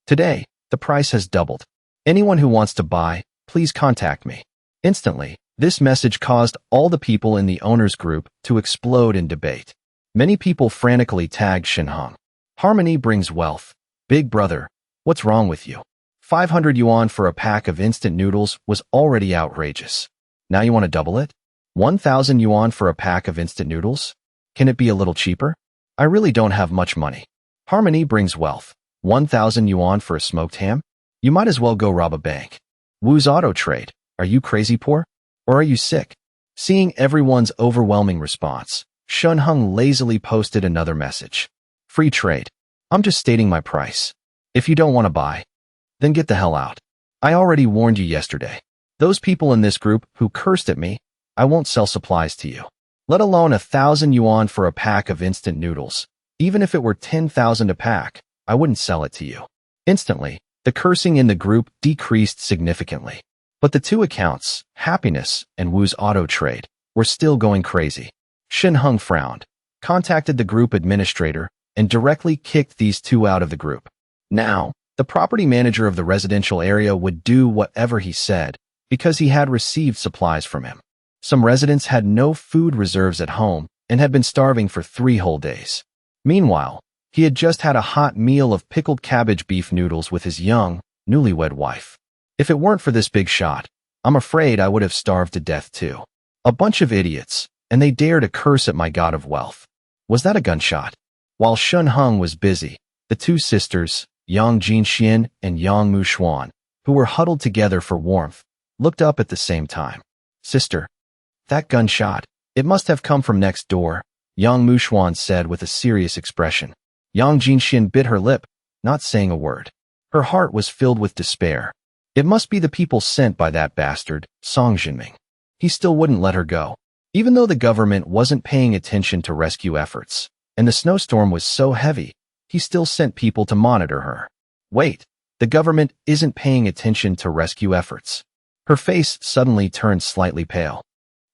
Today, the price has doubled. Anyone who wants to buy, please contact me. Instantly, this message caused all the people in the owners group to explode in debate. Many people frantically tagged Shen Heng. Harmony brings wealth. Big brother, what's wrong with you? 500 yuan for a pack of instant noodles was already outrageous. Now you want to double it? 1,000 yuan for a pack of instant noodles? Can it be a little cheaper? I really don't have much money. Harmony brings wealth. 1,000 yuan for a smoked ham? You might as well go rob a bank. Wu's auto trade. Are you crazy poor? Or are you sick? Seeing everyone's overwhelming response, Shen Heng lazily posted another message. Free trade. I'm just stating my price. If you don't want to buy, then get the hell out. I already warned you yesterday. Those people in this group who cursed at me, I won't sell supplies to you. Let alone 1,000 yuan for a pack of instant noodles. Even if it were 10,000 a pack, I wouldn't sell it to you. Instantly, the cursing in the group decreased significantly. But the two accounts, Happiness and Wu's auto trade, were still going crazy. Shen Heng frowned, contacted the group administrator, and directly kicked these two out of the group. Now, the property manager of the residential area would do whatever he said, because he had received supplies from him. Some residents had no food reserves at home and had been starving for 3 whole days. Meanwhile, he had just had a hot meal of pickled cabbage beef noodles with his young, newlywed wife. If it weren't for this big shot, I'm afraid I would have starved to death too. A bunch of idiots, and they dare to curse at my god of wealth. Was that a gunshot? While Shen Heng was busy, the two sisters, Yang Jinxian and Yang Mushuan, who were huddled together for warmth, looked up at the same time. Sister, that gunshot, it must have come from next door, Yang Mushuan said with a serious expression. Yang Jinxian bit her lip, not saying a word. Her heart was filled with despair. It must be the people sent by that bastard, Song Jinming. He still wouldn't let her go. Even though the government wasn't paying attention to rescue efforts, and the snowstorm was so heavy, he still sent people to monitor her. Wait, the government isn't paying attention to rescue efforts. Her face suddenly turned slightly pale.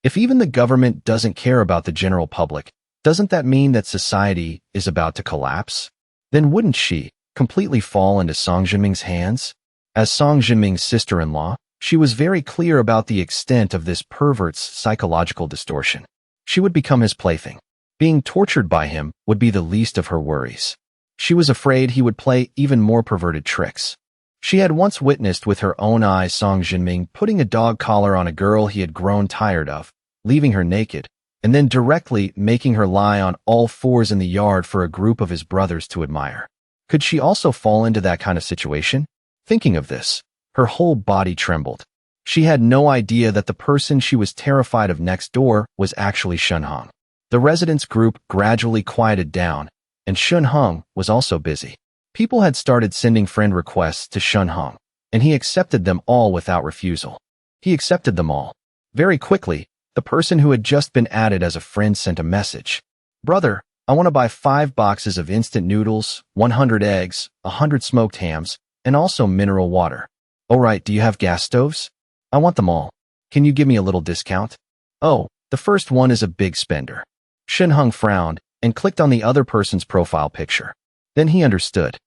If even the government doesn't care about the general public, doesn't that mean that society is about to collapse? Then wouldn't she completely fall into Song Jinming's hands? As Song Jinming's sister-in-law, she was very clear about the extent of this pervert's psychological distortion. She would become his plaything. Being tortured by him would be the least of her worries. She was afraid he would play even more perverted tricks. She had once witnessed with her own eyes Song Jinming putting a dog collar on a girl he had grown tired of, leaving her naked, and then directly making her lie on all fours in the yard for a group of his brothers to admire. Could she also fall into that kind of situation? Thinking of this, her whole body trembled. She had no idea that the person she was terrified of next door was actually Shunhong. The residents group gradually quieted down, and Shunhong was also busy. People had started sending friend requests to Shunhong, and he accepted them all without refusal. He accepted them all. Very quickly, the person who had just been added as a friend sent a message. Brother, I want to buy 5 boxes of instant noodles, 100 eggs, 100 smoked hams, and also mineral water. Alright, do you have gas stoves? I want them all. Can you give me a little discount? Oh, the first one is a big spender. Shunhong frowned and clicked on the other person's profile picture. Then he understood.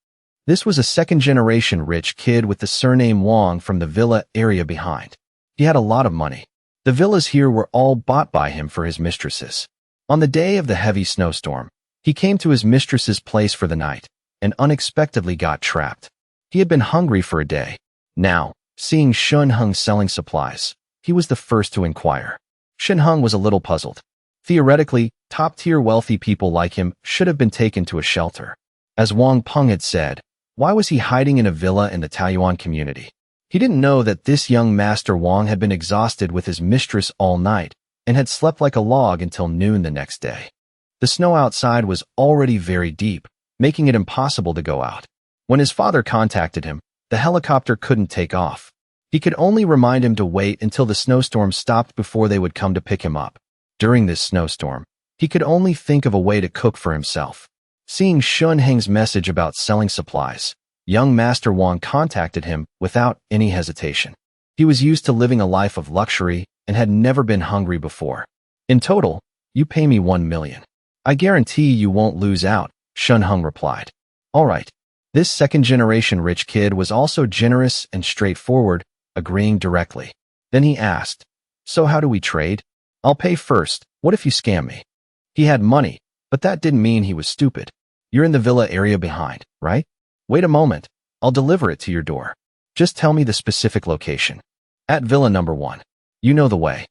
This was a second-generation rich kid with the surname Wong from the villa area behind. He had a lot of money. The villas here were all bought by him for his mistresses. On the day of the heavy snowstorm, he came to his mistress's place for the night and unexpectedly got trapped. He had been hungry for a day. Now, seeing Shunhong selling supplies, he was the first to inquire. Shunhong was a little puzzled. Theoretically, top-tier wealthy people like him should have been taken to a shelter. As Wong Peng had said, why was he hiding in a villa in the Taiyuan community? He didn't know that this young Master Wong had been exhausted with his mistress all night and had slept like a log until noon the next day. The snow outside was already very deep, making it impossible to go out. When his father contacted him, the helicopter couldn't take off. He could only remind him to wait until the snowstorm stopped before they would come to pick him up. During this snowstorm, he could only think of a way to cook for himself. Seeing Shunhong's message about selling supplies, young Master Wong contacted him without any hesitation. He was used to living a life of luxury and had never been hungry before. In total, you pay me 1 million. I guarantee you won't lose out, Shunhong replied. All right. This second-generation rich kid was also generous and straightforward, agreeing directly. Then he asked, so how do we trade? I'll pay first. What if you scam me? He had money, but that didn't mean he was stupid. You're in the villa area behind, right? Wait a moment. I'll deliver it to your door. Just tell me the specific location. At villa number 1. You know the way.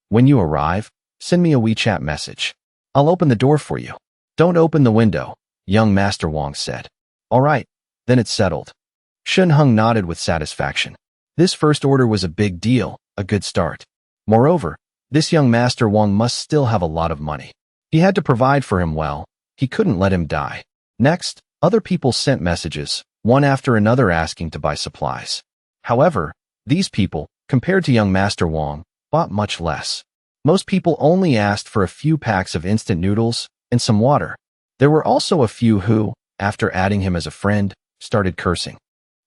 When you arrive, send me a WeChat message. I'll open the door for you. Don't open the window, young Master Wong said. All right, then it's settled. Shunhong nodded with satisfaction. This first order was a big deal, a good start. Moreover, this young Master Wong must still have a lot of money. He had to provide for him well. He couldn't let him die. Next, other people sent messages, one after another asking to buy supplies. However, these people, compared to young Master Wong, bought much less. Most people only asked for a few packs of instant noodles and some water. There were also a few who, after adding him as a friend, started cursing.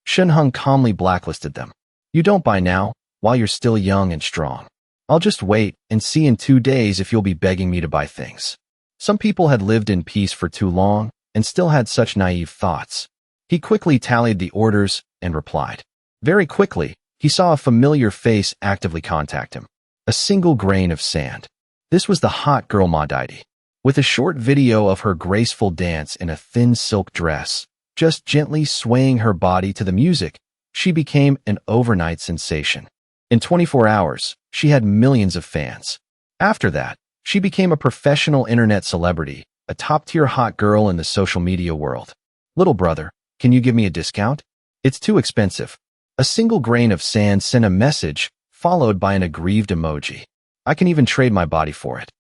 Shunhong calmly blacklisted them. You don't buy now, while you're still young and strong. I'll just wait and see in 2 days if you'll be begging me to buy things. Some people had lived in peace for too long and still had such naive thoughts. He quickly tallied the orders and replied. Very quickly, he saw a familiar face actively contact him. A single grain of sand. This was the hot girl Madaidi. With a short video of her graceful dance in a thin silk dress, just gently swaying her body to the music, she became an overnight sensation. In 24 hours, she had millions of fans. After that, she became a professional internet celebrity, a top-tier hot girl in the social media world. Little brother, can you give me a discount? It's too expensive. A single grain of sand sent a message, followed by an aggrieved emoji. I can even trade my body for it.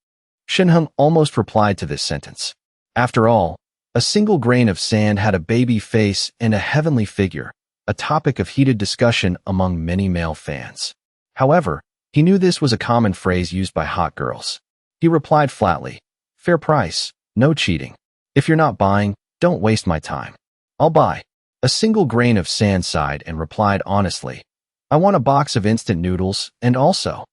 Shunhong almost replied to this sentence. After all, a single grain of sand had a baby face and a heavenly figure, a topic of heated discussion among many male fans. However, he knew this was a common phrase used by hot girls. He replied flatly, fair price, no cheating. If you're not buying, don't waste my time. I'll buy. A single grain of sand sighed and replied honestly, I want a box of instant noodles, and also.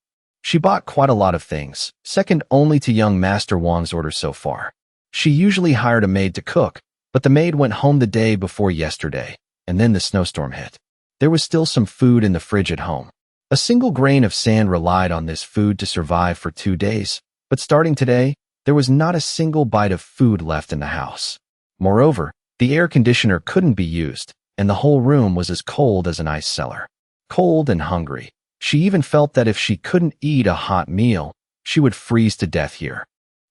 She bought quite a lot of things, second only to young Master Wong's order so far. She usually hired a maid to cook, but the maid went home the day before yesterday, and then the snowstorm hit. There was still some food in the fridge at home. A single grain of sand relied on this food to survive for 2 days, but starting today, there was not a single bite of food left in the house. Moreover, the air conditioner couldn't be used, and the whole room was as cold as an ice cellar. Cold and hungry. She even felt that if she couldn't eat a hot meal, she would freeze to death here.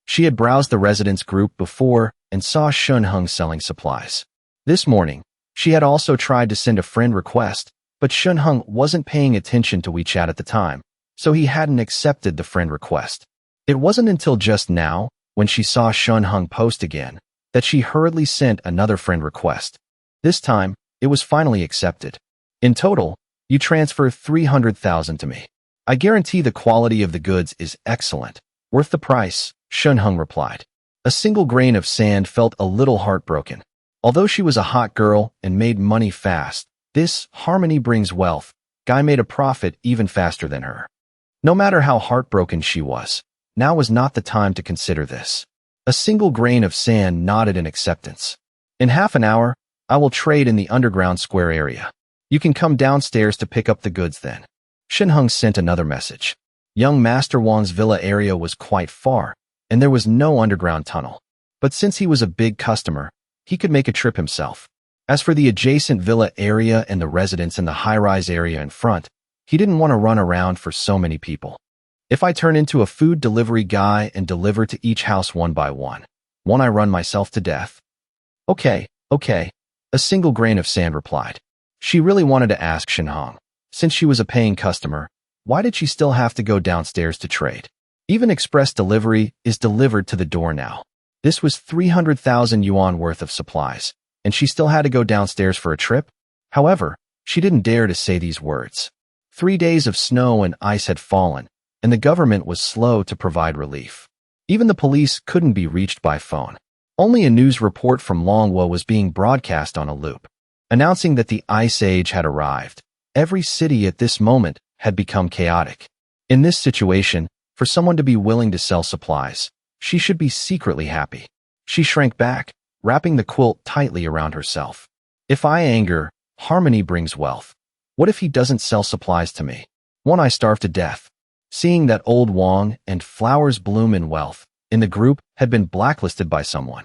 She had browsed the residence group before and saw Shunhong selling supplies. This morning, she had also tried to send a friend request, But Shunhung wasn't paying attention to WeChat at the time, so he hadn't accepted the friend request. It wasn't until just now, when she saw Shunhung post again, that she hurriedly sent another friend request. This time, it was finally accepted. In total, you transfer 300,000 to me. I guarantee the quality of the goods is excellent. Worth the price, Shunhung replied. A single grain of sand felt a little heartbroken. Although she was a hot girl and made money fast, this harmony brings wealth guy made a profit even faster than her. No matter how heartbroken she was, now was not the time to consider this. A single grain of sand nodded in acceptance. In half an hour, I will trade in the underground square area. You can come downstairs to pick up the goods then. Shunhung sent another message. Young Master Wong's villa area was quite far, and there was no underground tunnel. But since he was a big customer, he could make a trip himself. As for the adjacent villa area and the residence in the high-rise area in front, he didn't want to run around for so many people. If I turn into a food delivery guy and deliver to each house one by one, won't I run myself to death? Okay, a single grain of sand replied. She really wanted to ask Shunhung, since she was a paying customer, why did she still have to go downstairs to trade? Even express delivery is delivered to the door now. This was 300,000 yuan worth of supplies, and she still had to go downstairs for a trip? However, she didn't dare to say these words. 3 days of snow and ice had fallen, and the government was slow to provide relief. Even the police couldn't be reached by phone. Only a news report from Manhwa was being broadcast on a loop, announcing that the Ice Age had arrived. Every city at this moment had become chaotic. In this situation, for someone to be willing to sell supplies, she should be secretly happy. She shrank back, wrapping the quilt tightly around herself. If I anger, harmony brings wealth. What if he doesn't sell supplies to me? Won't I starve to death? Seeing that old Wong and flowers bloom in wealth in the group had been blacklisted by someone.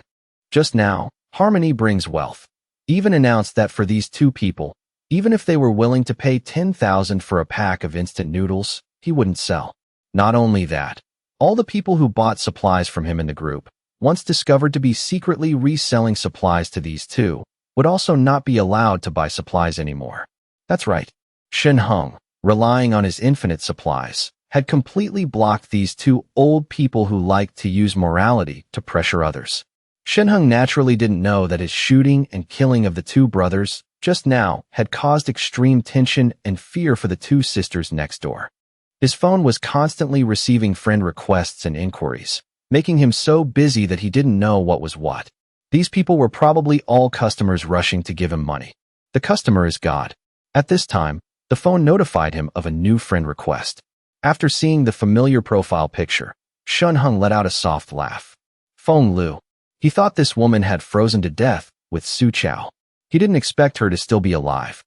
Just now, harmony brings wealth. Even announced that for these two people, even if they were willing to pay 10,000 for a pack of instant noodles, he wouldn't sell. Not only that, all the people who bought supplies from him in the group, once discovered to be secretly reselling supplies to these two, would also not be allowed to buy supplies anymore. That's right. Shunhung, relying on his infinite supplies, had completely blocked these two old people who liked to use morality to pressure others. Shunhung naturally didn't know that his shooting and killing of the two brothers just now had caused extreme tension and fear for the two sisters next door. His phone was constantly receiving friend requests and inquiries, making him so busy that he didn't know what was what. These people were probably all customers rushing to give him money. The customer is God. At this time, the phone notified him of a new friend request. After seeing the familiar profile picture, Shunhung let out a soft laugh. Feng Lu. He thought this woman had frozen to death with Su Chao. He didn't expect her to still be alive.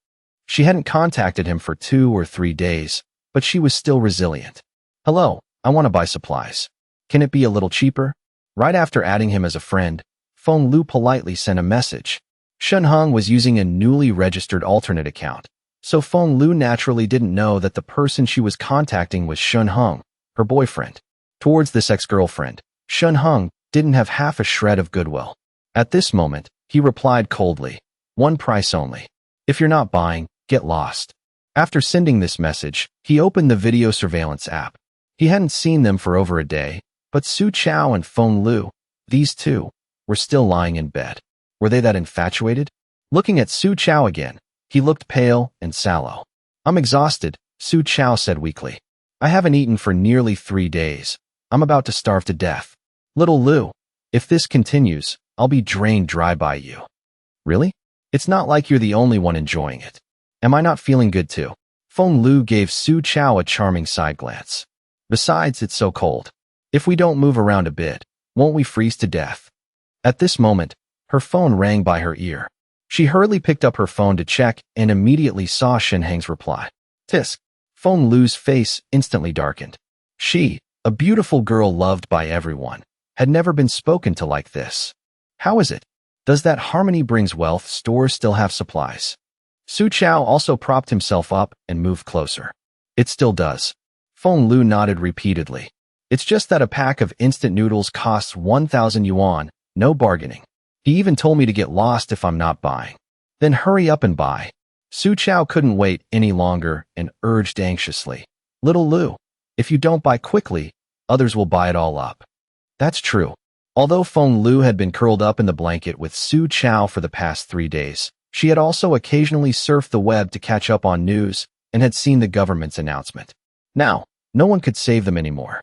She hadn't contacted him for 2 or 3 days, but she was still resilient. Hello, I want to buy supplies. Can it be a little cheaper? Right after adding him as a friend, Feng Lu politely sent a message. Shunhung was using a newly registered alternate account, so Feng Lu naturally didn't know that the person she was contacting was Shunhung, her boyfriend. Towards this ex-girlfriend, Shunhung didn't have half a shred of goodwill. At this moment, he replied coldly, 1 price only. If you're not buying, get lost. After sending this message, he opened the video surveillance app. He hadn't seen them for over a day, but Su Chao and Feng Lu, these two, were still lying in bed. Were they that infatuated? Looking at Su Chao again, he looked pale and sallow. I'm exhausted, Su Chao said weakly. I haven't eaten for nearly 3 days. I'm about to starve to death. Little Lu, if this continues, I'll be drained dry by you. Really? It's not like you're the only one enjoying it. Am I not feeling good too? Feng Lu gave Su Chao a charming side glance. Besides, it's so cold. If we don't move around a bit, won't we freeze to death? At this moment, her phone rang by her ear. She hurriedly picked up her phone to check and immediately saw Shunhung's reply. Tisk. Feng Lu's face instantly darkened. She, a beautiful girl loved by everyone, had never been spoken to like this. How is it? Does that Harmony Brings Wealth store still have supplies? Su Chao also propped himself up and moved closer. It still does. Feng Lu nodded repeatedly. It's just that a pack of instant noodles costs 1,000 yuan, no bargaining. He even told me to get lost if I'm not buying. Then hurry up and buy. Su Chao couldn't wait any longer and urged anxiously. Little Lu, if you don't buy quickly, others will buy it all up. That's true. Although Feng Lu had been curled up in the blanket with Su Chao for the past 3 days, she had also occasionally surfed the web to catch up on news and had seen the government's announcement. Now, no one could save them anymore.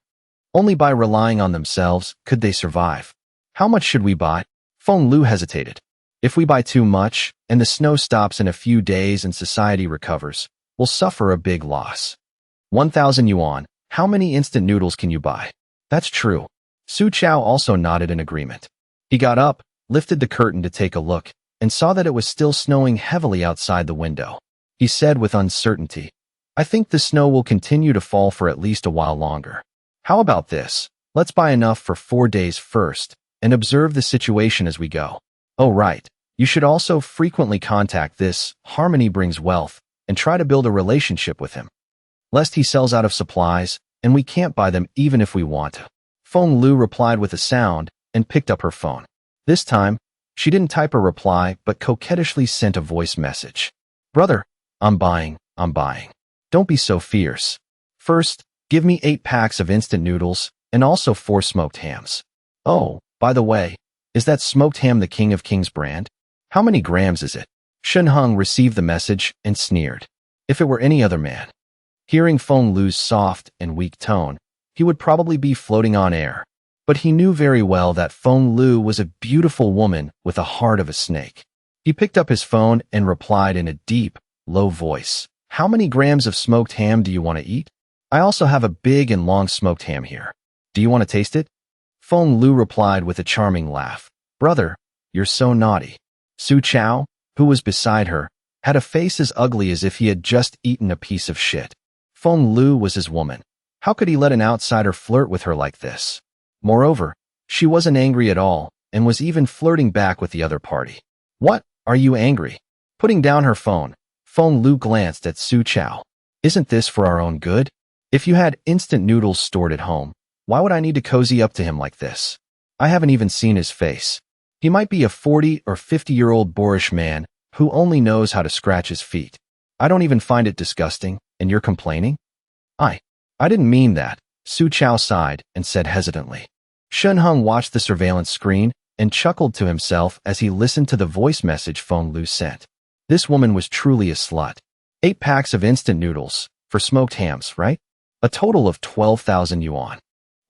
Only by relying on themselves could they survive. How much should we buy? Feng Lu hesitated. If we buy too much, and the snow stops in a few days and society recovers, we'll suffer a big loss. 1,000 yuan, how many instant noodles can you buy? That's true. Su Chao also nodded in agreement. He got up, lifted the curtain to take a look, and saw that it was still snowing heavily outside the window. He said with uncertainty, I think the snow will continue to fall for at least a while longer. How about this? Let's buy enough for 4 days first, and observe the situation as we go. Oh right, you should also frequently contact this Harmony Brings Wealth and try to build a relationship with him. Lest he sells out of supplies, and we can't buy them even if we want to. Feng Lu replied with a sound and picked up her phone. This time, she didn't type a reply but coquettishly sent a voice message. Brother, I'm buying. Don't be so fierce. First, give me 8 packs of instant noodles and also 4 smoked hams. Oh, by the way, is that smoked ham the King of Kings brand? How many grams is it? Shen Heng received the message and sneered. If it were any other man. Hearing Feng Lu's soft and weak tone, he would probably be floating on air. But he knew very well that Feng Lu was a beautiful woman with a heart of a snake. He picked up his phone and replied in a deep, low voice. How many grams of smoked ham do you want to eat? I also have a big and long smoked ham here. Do you want to taste it? Feng Lu replied with a charming laugh. Brother, you're so naughty. Su Chao, who was beside her, had a face as ugly as if he had just eaten a piece of shit. Feng Lu was his woman. How could he let an outsider flirt with her like this? Moreover, she wasn't angry at all and was even flirting back with the other party. What? Are you angry? Putting down her phone, Feng Lu glanced at Su Chao. Isn't this for our own good? If you had instant noodles stored at home, why would I need to cozy up to him like this? I haven't even seen his face. He might be a 40 or 50-year-old boorish man who only knows how to scratch his feet. I don't even find it disgusting, and you're complaining? I didn't mean that, Su Chao sighed and said hesitantly. Shen Heng watched the surveillance screen and chuckled to himself as he listened to the voice message Feng Lu sent. This woman was truly a slut. 8 packs of instant noodles, for smoked hams, right? A total of 12,000 yuan.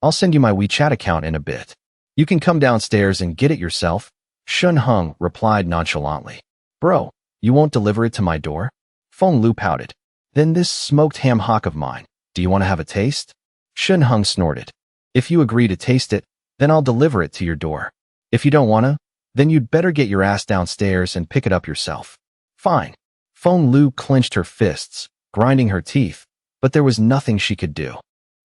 I'll send you my WeChat account in a bit. You can come downstairs and get it yourself, Shen Heng replied nonchalantly. Bro, you won't deliver it to my door? Feng Lu pouted. Then this smoked ham hock of mine, do you want to have a taste? Shen Heng snorted. If you agree to taste it, then I'll deliver it to your door. If you don't want to, then you'd better get your ass downstairs and pick it up yourself. Fine. Feng Lu clenched her fists, grinding her teeth, but there was nothing she could do.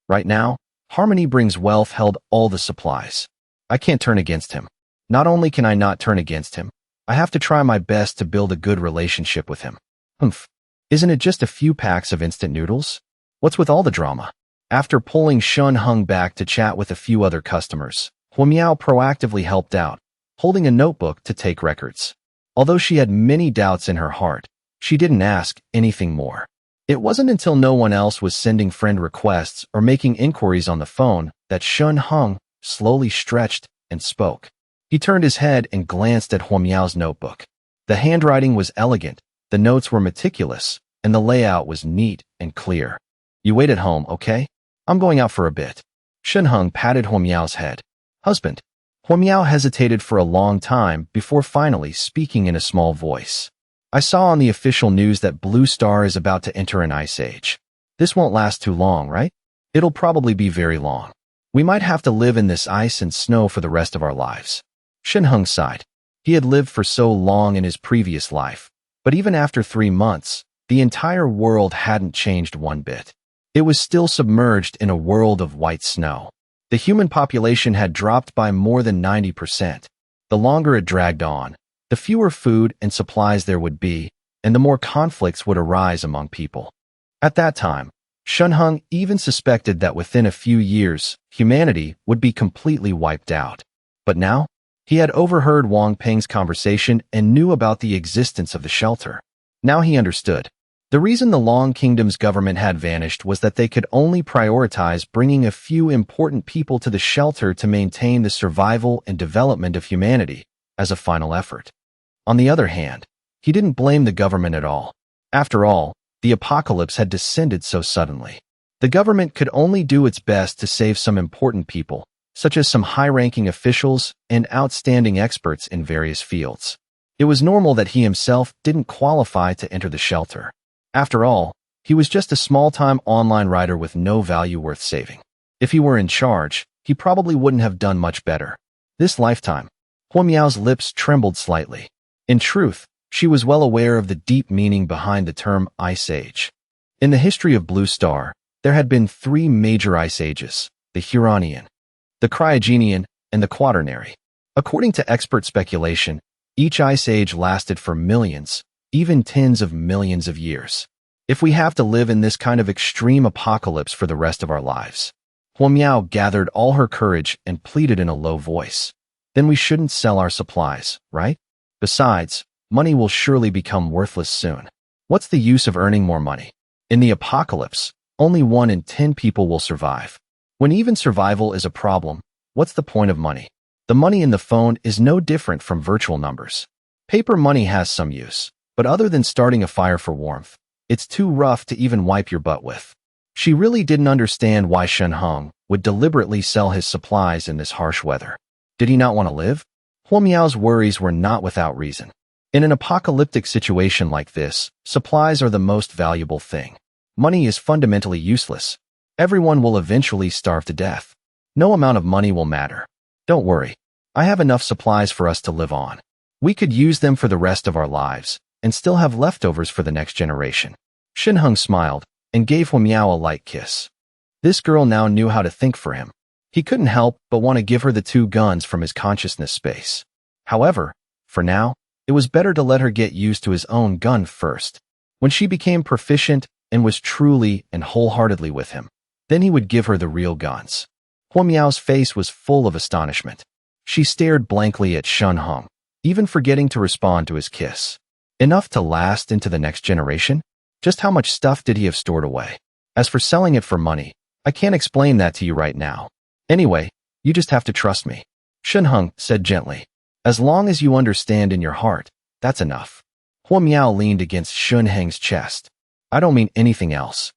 Right now, Harmony Brings Wealth held all the supplies. I can't turn against him. Not only can I not turn against him, I have to try my best to build a good relationship with him. Humph. Isn't it just a few packs of instant noodles? What's with all the drama? After pulling Shen Heng back to chat with a few other customers, Huao proactively helped out, holding a notebook to take records. Although she had many doubts in her heart, she didn't ask anything more. It wasn't until no one else was sending friend requests or making inquiries on the phone that Shen Heng slowly stretched and spoke. He turned his head and glanced at Huao's notebook. The handwriting was elegant, the notes were meticulous, and the layout was neat and clear. You wait at home, okay? I'm going out for a bit. Shen Heng patted Huao's head. Husband. Huao hesitated for a long time before finally speaking in a small voice. I saw on the official news that Blue Star is about to enter an ice age. This won't last too long, right? It'll probably be very long. We might have to live in this ice and snow for the rest of our lives. Shen Heng sighed. He had lived for so long in his previous life, but even after 3 months, the entire world hadn't changed one bit. It was still submerged in a world of white snow. The human population had dropped by more than 90%. The longer it dragged on, the fewer food and supplies there would be, and the more conflicts would arise among people. At that time, Shen Heng even suspected that within a few years, humanity would be completely wiped out. But now, he had overheard Wong Peng's conversation and knew about the existence of the shelter. Now he understood. The reason the Long Kingdom's government had vanished was that they could only prioritize bringing a few important people to the shelter to maintain the survival and development of humanity as a final effort. On the other hand, he didn't blame the government at all. After all, the apocalypse had descended so suddenly. The government could only do its best to save some important people, such as some high-ranking officials and outstanding experts in various fields. It was normal that he himself didn't qualify to enter the shelter. After all, he was just a small-time online writer with no value worth saving. If he were in charge, he probably wouldn't have done much better. This lifetime, Huo Miao's lips trembled slightly. In truth, she was well aware of the deep meaning behind the term Ice Age. In the history of Blue Star, there had been 3 major Ice Ages: the Huronian, the Cryogenian, and the Quaternary. According to expert speculation, each Ice Age lasted for millions, even tens of millions of years. If we have to live in this kind of extreme apocalypse for the rest of our lives, Huo Miao gathered all her courage and pleaded in a low voice, then we shouldn't sell our supplies, right? Besides, money will surely become worthless soon. What's the use of earning more money? In the apocalypse, only 1 in 10 people will survive. When even survival is a problem, what's the point of money? The money in the phone is no different from virtual numbers. Paper money has some use, but other than starting a fire for warmth, it's too rough to even wipe your butt with. She really didn't understand why Shen Hong would deliberately sell his supplies in this harsh weather. Did he not want to live? Huo Miao's worries were not without reason. In an apocalyptic situation like this, supplies are the most valuable thing. Money is fundamentally useless. Everyone will eventually starve to death. No amount of money will matter. Don't worry. I have enough supplies for us to live on. We could use them for the rest of our lives and still have leftovers for the next generation. Shen Hong smiled and gave Huo Miao a light kiss. This girl now knew how to think for him. He couldn't help but want to give her the 2 guns from his consciousness space. However, for now, it was better to let her get used to his own gun first. When she became proficient and was truly and wholeheartedly with him, then he would give her the real guns. Huo Miao's face was full of astonishment. She stared blankly at Shen Hong, even forgetting to respond to his kiss. Enough to last into the next generation? Just how much stuff did he have stored away? As for selling it for money, I can't explain that to you right now. Anyway, you just have to trust me. Shen Hong said gently. As long as you understand in your heart, that's enough. Huo Miao leaned against Shen Hong's chest. I don't mean anything else.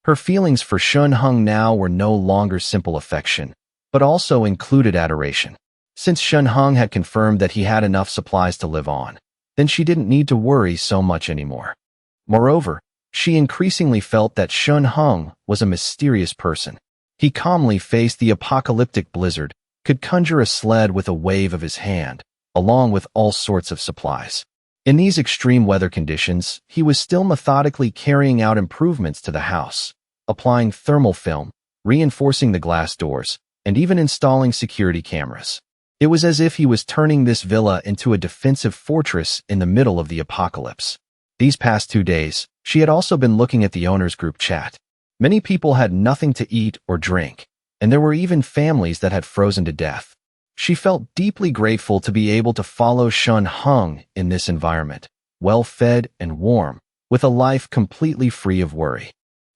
Her feelings for Shen Hong now were no longer simple affection, but also included adoration. Since Shen Hong had confirmed that he had enough supplies to live on, then she didn't need to worry so much anymore. Moreover, she increasingly felt that Shen Hong was a mysterious person. He calmly faced the apocalyptic blizzard, could conjure a sled with a wave of his hand, along with all sorts of supplies. In these extreme weather conditions, he was still methodically carrying out improvements to the house, applying thermal film, reinforcing the glass doors, and even installing security cameras. It was as if he was turning this villa into a defensive fortress in the middle of the apocalypse. These past 2 days, she had also been looking at the owners' group chat. Many people had nothing to eat or drink, and there were even families that had frozen to death. She felt deeply grateful to be able to follow Shen Hong in this environment, well-fed and warm, with a life completely free of worry.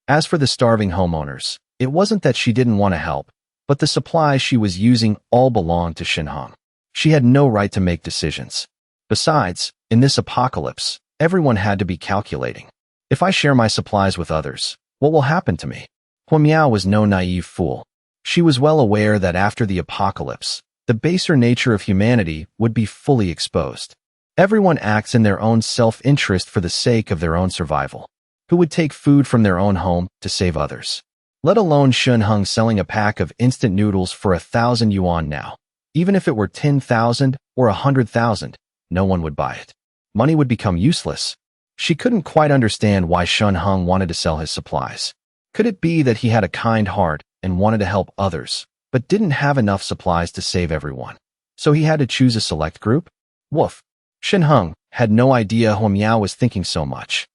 As for the starving homeowners, it wasn't that she didn't want to help, but the supplies she was using all belonged to Shen Hong. She had no right to make decisions. Besides, in this apocalypse, everyone had to be calculating. If I share my supplies with others, what will happen to me? Huo Miao was no naive fool. She was well aware that after the apocalypse, the baser nature of humanity would be fully exposed. Everyone acts in their own self-interest for the sake of their own survival. Who would take food from their own home to save others? Let alone Shen Hong selling a pack of instant noodles for 1,000 yuan now. Even if it were 10,000 or 100,000, no one would buy it. Money would become useless. She couldn't quite understand why Shen Hong wanted to sell his supplies. Could it be that he had a kind heart and wanted to help others, but didn't have enough supplies to save everyone? So he had to choose a select group? Woof. Shen Hong had no idea Huo Miao was thinking so much.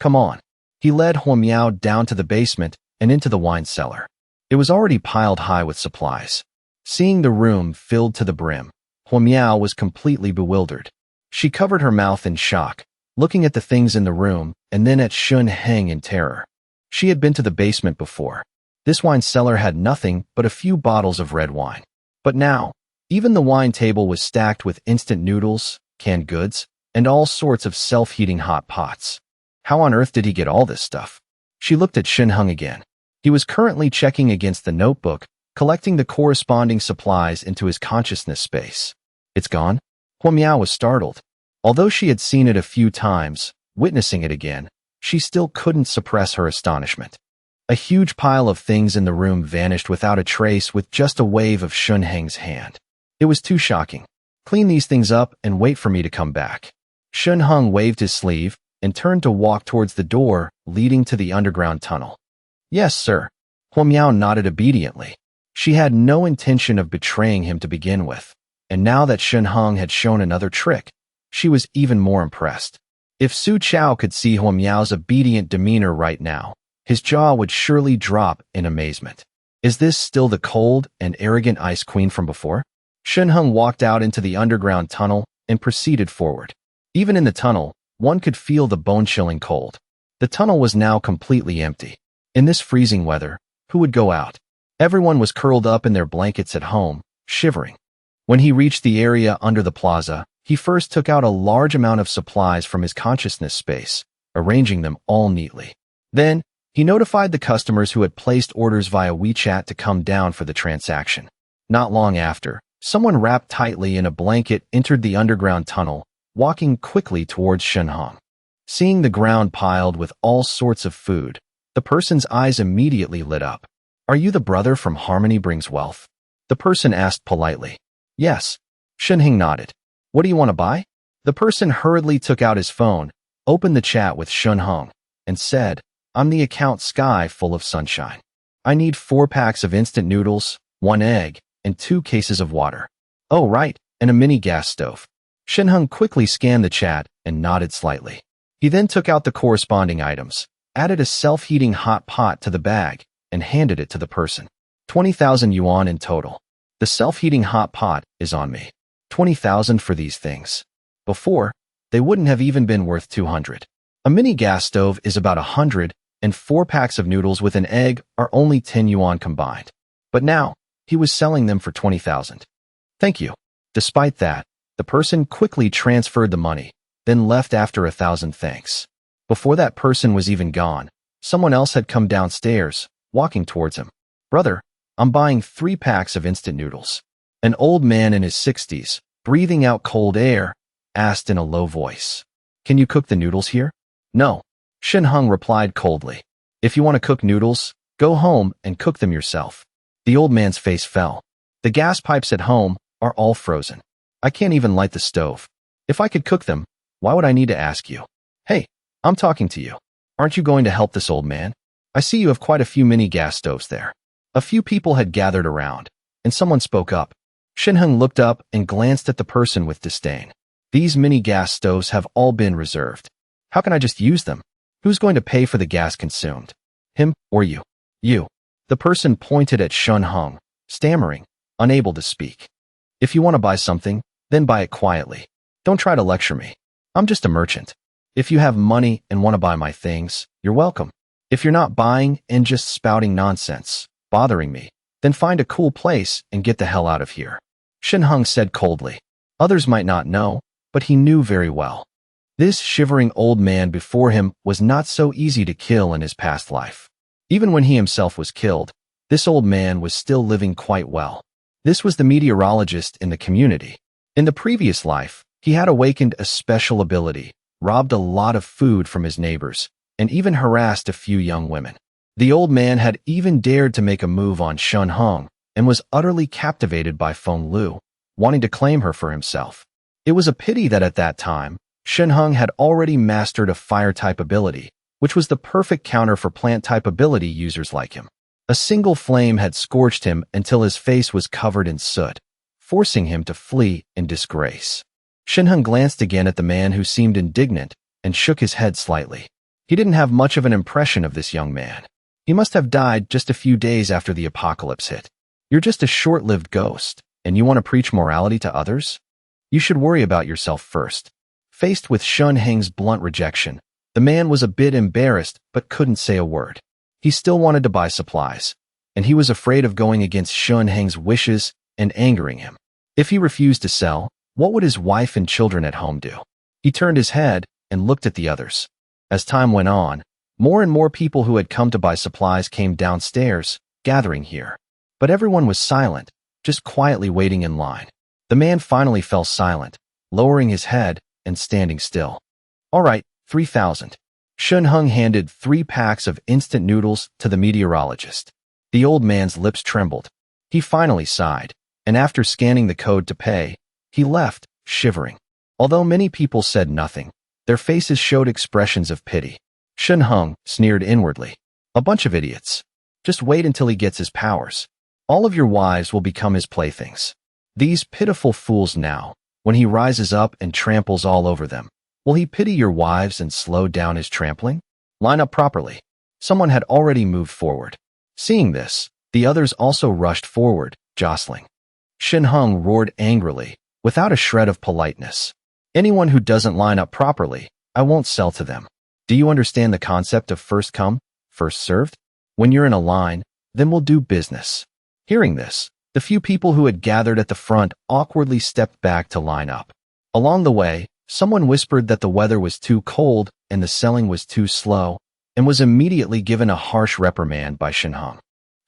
Come on. He led Huo Miao down to the basement and into the wine cellar. It was already piled high with supplies. Seeing the room filled to the brim, Huo Miao was completely bewildered. She covered her mouth in shock, looking at the things in the room and then at Shun Heng in terror. She had been to the basement before. This wine cellar had nothing but a few bottles of red wine. But now, even the wine table was stacked with instant noodles, canned goods, and all sorts of self-heating hot pots. How on earth did he get all this stuff? She looked at Shun Heng again. He was currently checking against the notebook, collecting the corresponding supplies into his consciousness space. It's gone? Huao was startled. Although she had seen it a few times, witnessing it again, she still couldn't suppress her astonishment. A huge pile of things in the room vanished without a trace with just a wave of Shun Heng's hand. It was too shocking. Clean these things up and wait for me to come back. Shun Heng waved his sleeve and turned to walk towards the door leading to the underground tunnel. Yes, sir. Huao nodded obediently. She had no intention of betraying him to begin with, and now that Shun Heng had shown another trick, she was even more impressed. If Su Chao could see Huao's obedient demeanor right now, his jaw would surely drop in amazement. Is this still the cold and arrogant Ice Queen from before? Shun Heng walked out into the underground tunnel and proceeded forward. Even in the tunnel, one could feel the bone-chilling cold. The tunnel was now completely empty. In this freezing weather, who would go out? Everyone was curled up in their blankets at home, shivering. When he reached the area under the plaza, he first took out a large amount of supplies from his consciousness space, arranging them all neatly. Then, he notified the customers who had placed orders via WeChat to come down for the transaction. Not long after, someone wrapped tightly in a blanket entered the underground tunnel, walking quickly towards Shun Heng. Seeing the ground piled with all sorts of food, the person's eyes immediately lit up. Are you the brother from Harmony Brings Wealth? The person asked politely. Yes. Shun Heng nodded. What do you want to buy? The person hurriedly took out his phone, opened the chat with Shun Heng, and said, I'm the account Sky full of sunshine. I need 4 packs of instant noodles, 1 egg, and 2 cases of water. Oh, right, and a mini gas stove. Shun Heng quickly scanned the chat and nodded slightly. He then took out the corresponding items, added a self-heating hot pot to the bag, and handed it to the person. 20,000 yuan in total. The self-heating hot pot is on me. 20,000 for these things. Before, they wouldn't have even been worth 200. A mini gas stove is about 100, and 4 packs of noodles with an egg are only 10 yuan combined. But now, he was selling them for 20,000. Thank you. Despite that, the person quickly transferred the money, then left after 1,000 thanks. Before that person was even gone, someone else had come downstairs, walking towards him. Brother, I'm buying 3 packs of instant noodles. An old man in his 60s, breathing out cold air, asked in a low voice. Can you cook the noodles here? No. Shun Heng replied coldly. If you want to cook noodles, go home and cook them yourself. The old man's face fell. The gas pipes at home are all frozen. I can't even light the stove. If I could cook them, why would I need to ask you? Hey, I'm talking to you. Aren't you going to help this old man? I see you have quite a few mini gas stoves there. A few people had gathered around, and someone spoke up. Shun Heng looked up and glanced at the person with disdain. These mini gas stoves have all been reserved. How can I just use them? Who's going to pay for the gas consumed? Him or you? You. The person pointed at Shun Heng, stammering, unable to speak. If you want to buy something, then buy it quietly. Don't try to lecture me. I'm just a merchant. If you have money and want to buy my things, you're welcome. If you're not buying and just spouting nonsense, bothering me, then find a cool place and get the hell out of here. Shun Heng said coldly. Others might not know, but he knew very well. This shivering old man before him was not so easy to kill in his past life. Even when he himself was killed, this old man was still living quite well. This was the meteorologist in the community. In the previous life, he had awakened a special ability, robbed a lot of food from his neighbors, and even harassed a few young women. The old man had even dared to make a move on Shun Heng and was utterly captivated by Feng Lu, wanting to claim her for himself. It was a pity that at that time, Shun Heng had already mastered a fire-type ability, which was the perfect counter for plant-type ability users like him. A single flame had scorched him until his face was covered in soot, forcing him to flee in disgrace. Shun Heng glanced again at the man who seemed indignant and shook his head slightly. He didn't have much of an impression of this young man. He must have died just a few days after the apocalypse hit. You're just a short-lived ghost, and you want to preach morality to others? You should worry about yourself first. Faced with Shun Heng's blunt rejection, the man was a bit embarrassed but couldn't say a word. He still wanted to buy supplies, and he was afraid of going against Shun Heng's wishes and angering him. If he refused to sell, what would his wife and children at home do? He turned his head and looked at the others. As time went on, more and more people who had come to buy supplies came downstairs, gathering here. But everyone was silent, just quietly waiting in line. The man finally fell silent, lowering his head and standing still. All right, 3,000. Shun Heng handed 3 packs of instant noodles to the meteorologist. The old man's lips trembled. He finally sighed, and after scanning the code to pay, he left, shivering. Although many people said nothing, their faces showed expressions of pity. Shun Heng sneered inwardly. A bunch of idiots. Just wait until he gets his powers. All of your wives will become his playthings. These pitiful fools now, when he rises up and tramples all over them, will he pity your wives and slow down his trampling? Line up properly. Someone had already moved forward. Seeing this, the others also rushed forward, jostling. Shun Heng roared angrily, without a shred of politeness. Anyone who doesn't line up properly, I won't sell to them. Do you understand the concept of first come, first served? When you're in a line, then we'll do business. Hearing this, the few people who had gathered at the front awkwardly stepped back to line up. Along the way, someone whispered that the weather was too cold and the selling was too slow, and was immediately given a harsh reprimand by Shun Heng.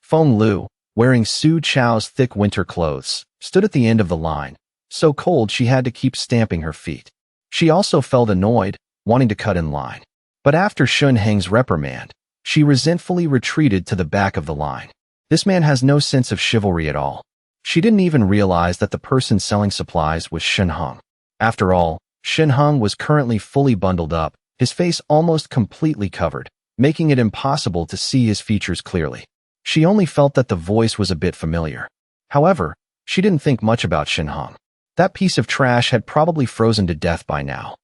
Feng Lu, wearing Su Chao's thick winter clothes, stood at the end of the line, so cold she had to keep stamping her feet. She also felt annoyed, wanting to cut in line. But after Shun Heng's reprimand, she resentfully retreated to the back of the line. This man has no sense of chivalry at all. She didn't even realize that the person selling supplies was Shun Heng. After all, Shun Heng was currently fully bundled up, his face almost completely covered, making it impossible to see his features clearly. She only felt that the voice was a bit familiar. However, she didn't think much about Shun Heng. That piece of trash had probably frozen to death by now.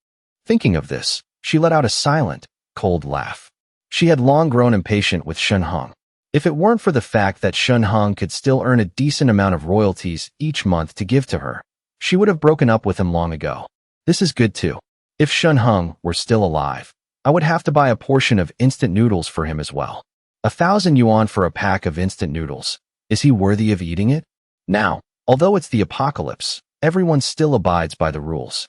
Thinking of this, she let out a silent, cold laugh. She had long grown impatient with Shun Heng. If it weren't for the fact that Shun Heng could still earn a decent amount of royalties each month to give to her, she would have broken up with him long ago. This is good too. If Shun Heng were still alive, I would have to buy a portion of instant noodles for him as well. 1,000 yuan for a pack of instant noodles. Is he worthy of eating it? Now, although it's the apocalypse, everyone still abides by the rules.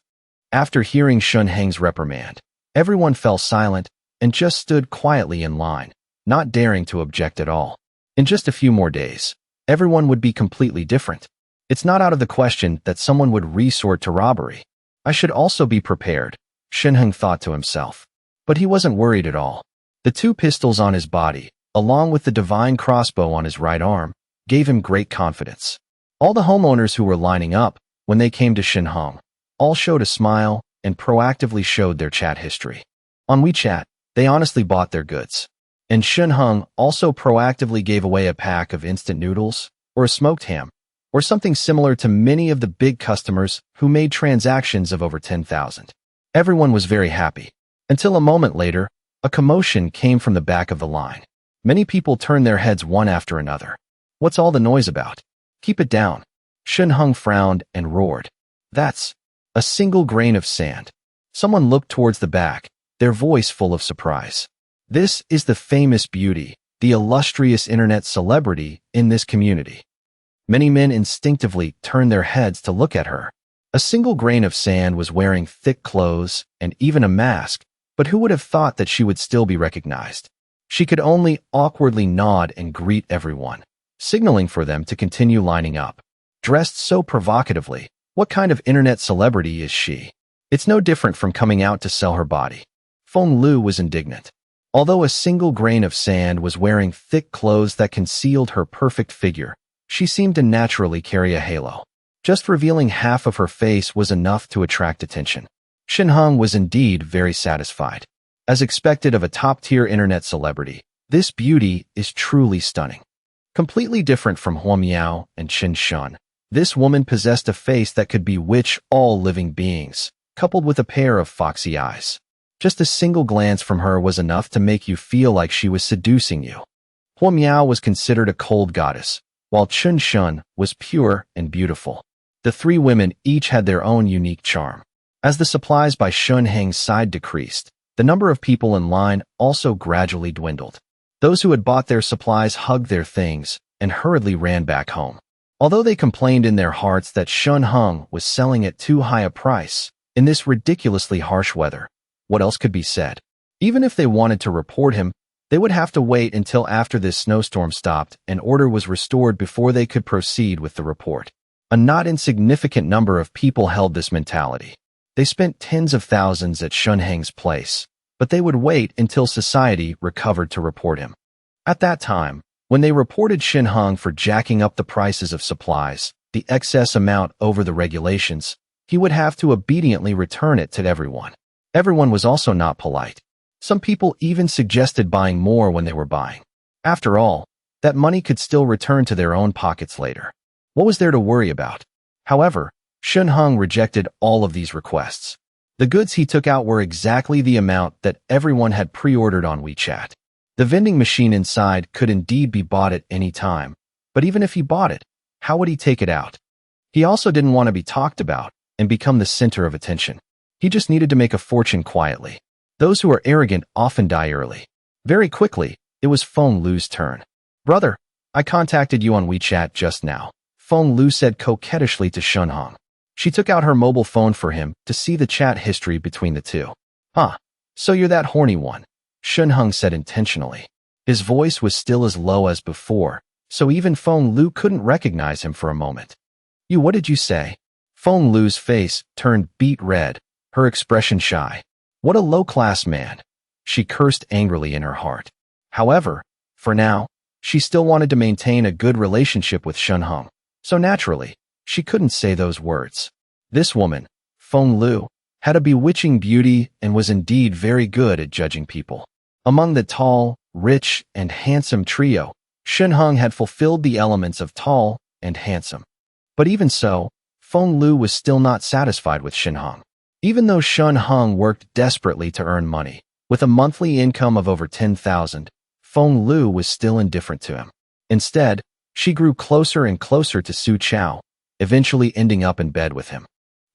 After hearing Shun Heng's reprimand, everyone fell silent and just stood quietly in line, not daring to object at all. In just a few more days, everyone would be completely different. It's not out of the question that someone would resort to robbery. I should also be prepared, Shun Heng thought to himself. But he wasn't worried at all. The 2 pistols on his body, along with the divine crossbow on his right arm, gave him great confidence. All the homeowners who were lining up, when they came to Shun Heng, all showed a smile and proactively showed their chat history. On WeChat, they honestly bought their goods. And Shun Heng also proactively gave away a pack of instant noodles, or a smoked ham, or something similar to many of the big customers who made transactions of over 10,000. Everyone was very happy. Until a moment later, a commotion came from the back of the line. Many people turned their heads one after another. What's all the noise about? Keep it down. Shun Heng frowned and roared. That's a single grain of sand. Someone looked towards the back, their voice full of surprise. This is the famous beauty, the illustrious internet celebrity in this community. Many men instinctively turned their heads to look at her. A single grain of sand was wearing thick clothes and even a mask, but who would have thought that she would still be recognized? She could only awkwardly nod and greet everyone, signaling for them to continue lining up. Dressed so provocatively, what kind of internet celebrity is she? It's no different from coming out to sell her body. Feng Lu was indignant. Although a single grain of sand was wearing thick clothes that concealed her perfect figure, she seemed to naturally carry a halo. Just revealing half of her face was enough to attract attention. Shun Heng was indeed very satisfied. As expected of a top-tier internet celebrity, this beauty is truly stunning. Completely different from Huao and Qin Shun, this woman possessed a face that could bewitch all living beings, coupled with a pair of foxy eyes. Just a single glance from her was enough to make you feel like she was seducing you. Huao was considered a cold goddess, while Qin Shun was pure and beautiful. The 3 women each had their own unique charm. As the supplies by Shun Heng's side decreased, the number of people in line also gradually dwindled. Those who had bought their supplies hugged their things and hurriedly ran back home. Although they complained in their hearts that Shun Heng was selling at too high a price in this ridiculously harsh weather, what else could be said? Even if they wanted to report him, they would have to wait until after this snowstorm stopped and order was restored before they could proceed with the report. A not insignificant number of people held this mentality. They spent tens of thousands at Shun Heng's place, but they would wait until society recovered to report him. At that time, when they reported Shin Heng for jacking up the prices of supplies, the excess amount over the regulations, he would have to obediently return it to everyone. Everyone was also not polite. Some people even suggested buying more when they were buying. After all, that money could still return to their own pockets later. What was there to worry about? However, Shun Heng rejected all of these requests. The goods he took out were exactly the amount that everyone had pre-ordered on WeChat. The vending machine inside could indeed be bought at any time, but even if he bought it, how would he take it out? He also didn't want to be talked about and become the center of attention. He just needed to make a fortune quietly. Those who are arrogant often die early. Very quickly, it was Feng Lu's turn. "Brother, I contacted you on WeChat just now," Feng Lu said coquettishly to Shun Heng. She took out her mobile phone for him to see the chat history between the two. "Huh, so you're that horny one," Shun Heng said intentionally. His voice was still as low as before, so even Feng Lu couldn't recognize him for a moment. What did you say?" Feng Lu's face turned beet red, her expression shy. What a low-class man. She cursed angrily in her heart. However, for now, she still wanted to maintain a good relationship with Shun Heng, so naturally, she couldn't say those words. This woman, Feng Lu, had a bewitching beauty and was indeed very good at judging people. Among the tall, rich, and handsome trio, Shun Heng had fulfilled the elements of tall and handsome. But even so, Feng Lu was still not satisfied with Shun Heng. Even though Shun Heng worked desperately to earn money, with a monthly income of over 10,000, Feng Lu was still indifferent to him. Instead, she grew closer and closer to Su Chao, eventually ending up in bed with him.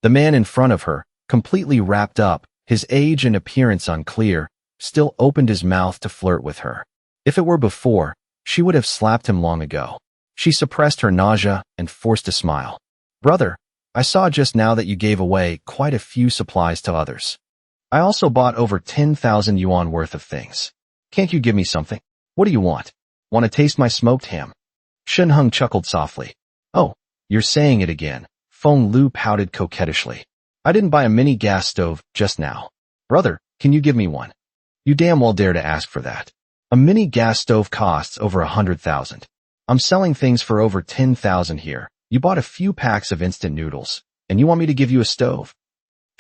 The man in front of her, completely wrapped up, his age and appearance unclear, still opened his mouth to flirt with her. If it were before, she would have slapped him long ago. She suppressed her nausea and forced a smile. "Brother, I saw just now that you gave away quite a few supplies to others. I also bought over 10,000 yuan worth of things. Can't you give me something? What do you want? Want to taste my smoked ham?" Shun Heng chuckled softly. "Oh, you're saying it again," Feng Lu pouted coquettishly. "I didn't buy a mini gas stove just now. Brother, can you give me one? You damn well dare to ask for that. A mini gas stove costs over 100,000. I'm selling things for over 10,000 here. You bought a few packs of instant noodles, and you want me to give you a stove?"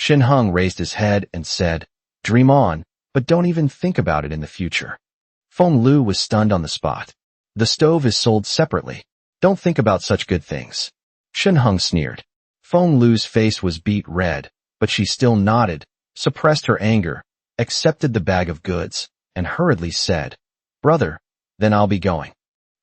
Shun Heng raised his head and said, "Dream on, but don't even think about it in the future." Feng Lu was stunned on the spot. "The stove is sold separately. Don't think about such good things." Shun Heng sneered. Feng Lu's face was beet red, but she still nodded, suppressed her anger, accepted the bag of goods, and hurriedly said, "Brother, then I'll be going."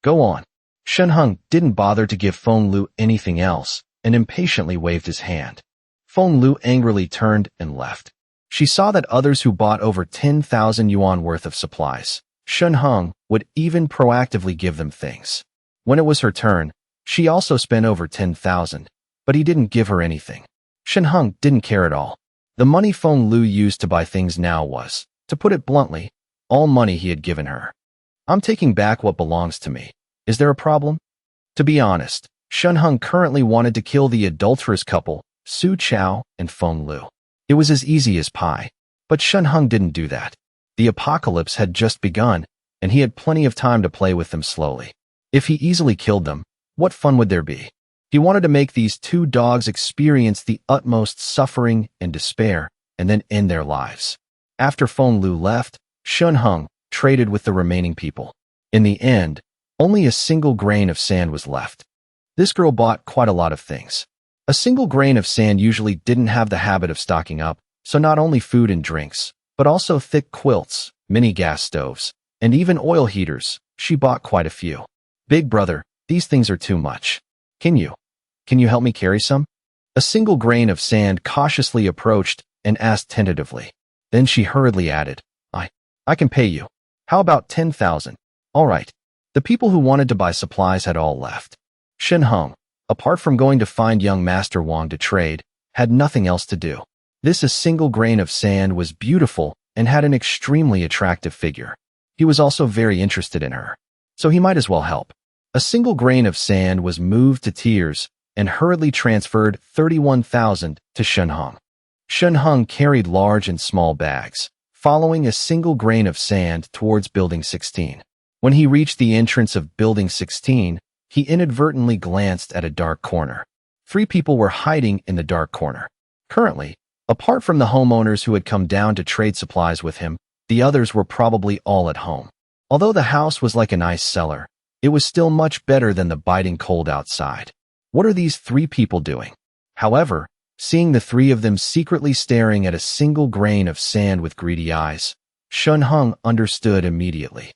"Go on." Shun Heng didn't bother to give Feng Lu anything else and impatiently waved his hand. Feng Lu angrily turned and left. She saw that others who bought over 10,000 yuan worth of supplies, Shun Heng would even proactively give them things. When it was her turn, she also spent over 10,000, but he didn't give her anything. Shun Heng didn't care at all. The money Feng Lu used to buy things now was, to put it bluntly, all money he had given her. "I'm taking back what belongs to me. Is there a problem?" To be honest, Shun Heng currently wanted to kill the adulterous couple, Su Chao and Feng Lu. It was as easy as pie, but Shun Heng didn't do that. The apocalypse had just begun, and he had plenty of time to play with them slowly. If he easily killed them, what fun would there be? He wanted to make these two dogs experience the utmost suffering and despair, and then end their lives. After Feng Lu left, Shun Heng traded with the remaining people. In the end, only a single grain of sand was left. This girl bought quite a lot of things. A single grain of sand usually didn't have the habit of stocking up, so not only food and drinks, but also thick quilts, mini gas stoves, and even oil heaters. She bought quite a few. "Big brother, these things are too much. Can you help me carry some?" A single grain of sand cautiously approached and asked tentatively. Then she hurriedly added, I can pay you. How about 10,000? All right. The people who wanted to buy supplies had all left. Shen Hong, apart from going to find young Master Wong to trade, had nothing else to do. This a single grain of sand was beautiful and had an extremely attractive figure. He was also very interested in her, so he might as well help. A single grain of sand was moved to tears and hurriedly transferred 31,000 to Shen Hong. Shen Hong carried large and small bags, following a single grain of sand towards Building 16. When he reached the entrance of Building 16, he inadvertently glanced at a dark corner. 3 people were hiding in the dark corner. Currently, apart from the homeowners who had come down to trade supplies with him, the others were probably all at home. Although the house was like an ice cellar, it was still much better than the biting cold outside. What are these 3 people doing? However, seeing the 3 of them secretly staring at a single grain of sand with greedy eyes, Shen Hong understood immediately.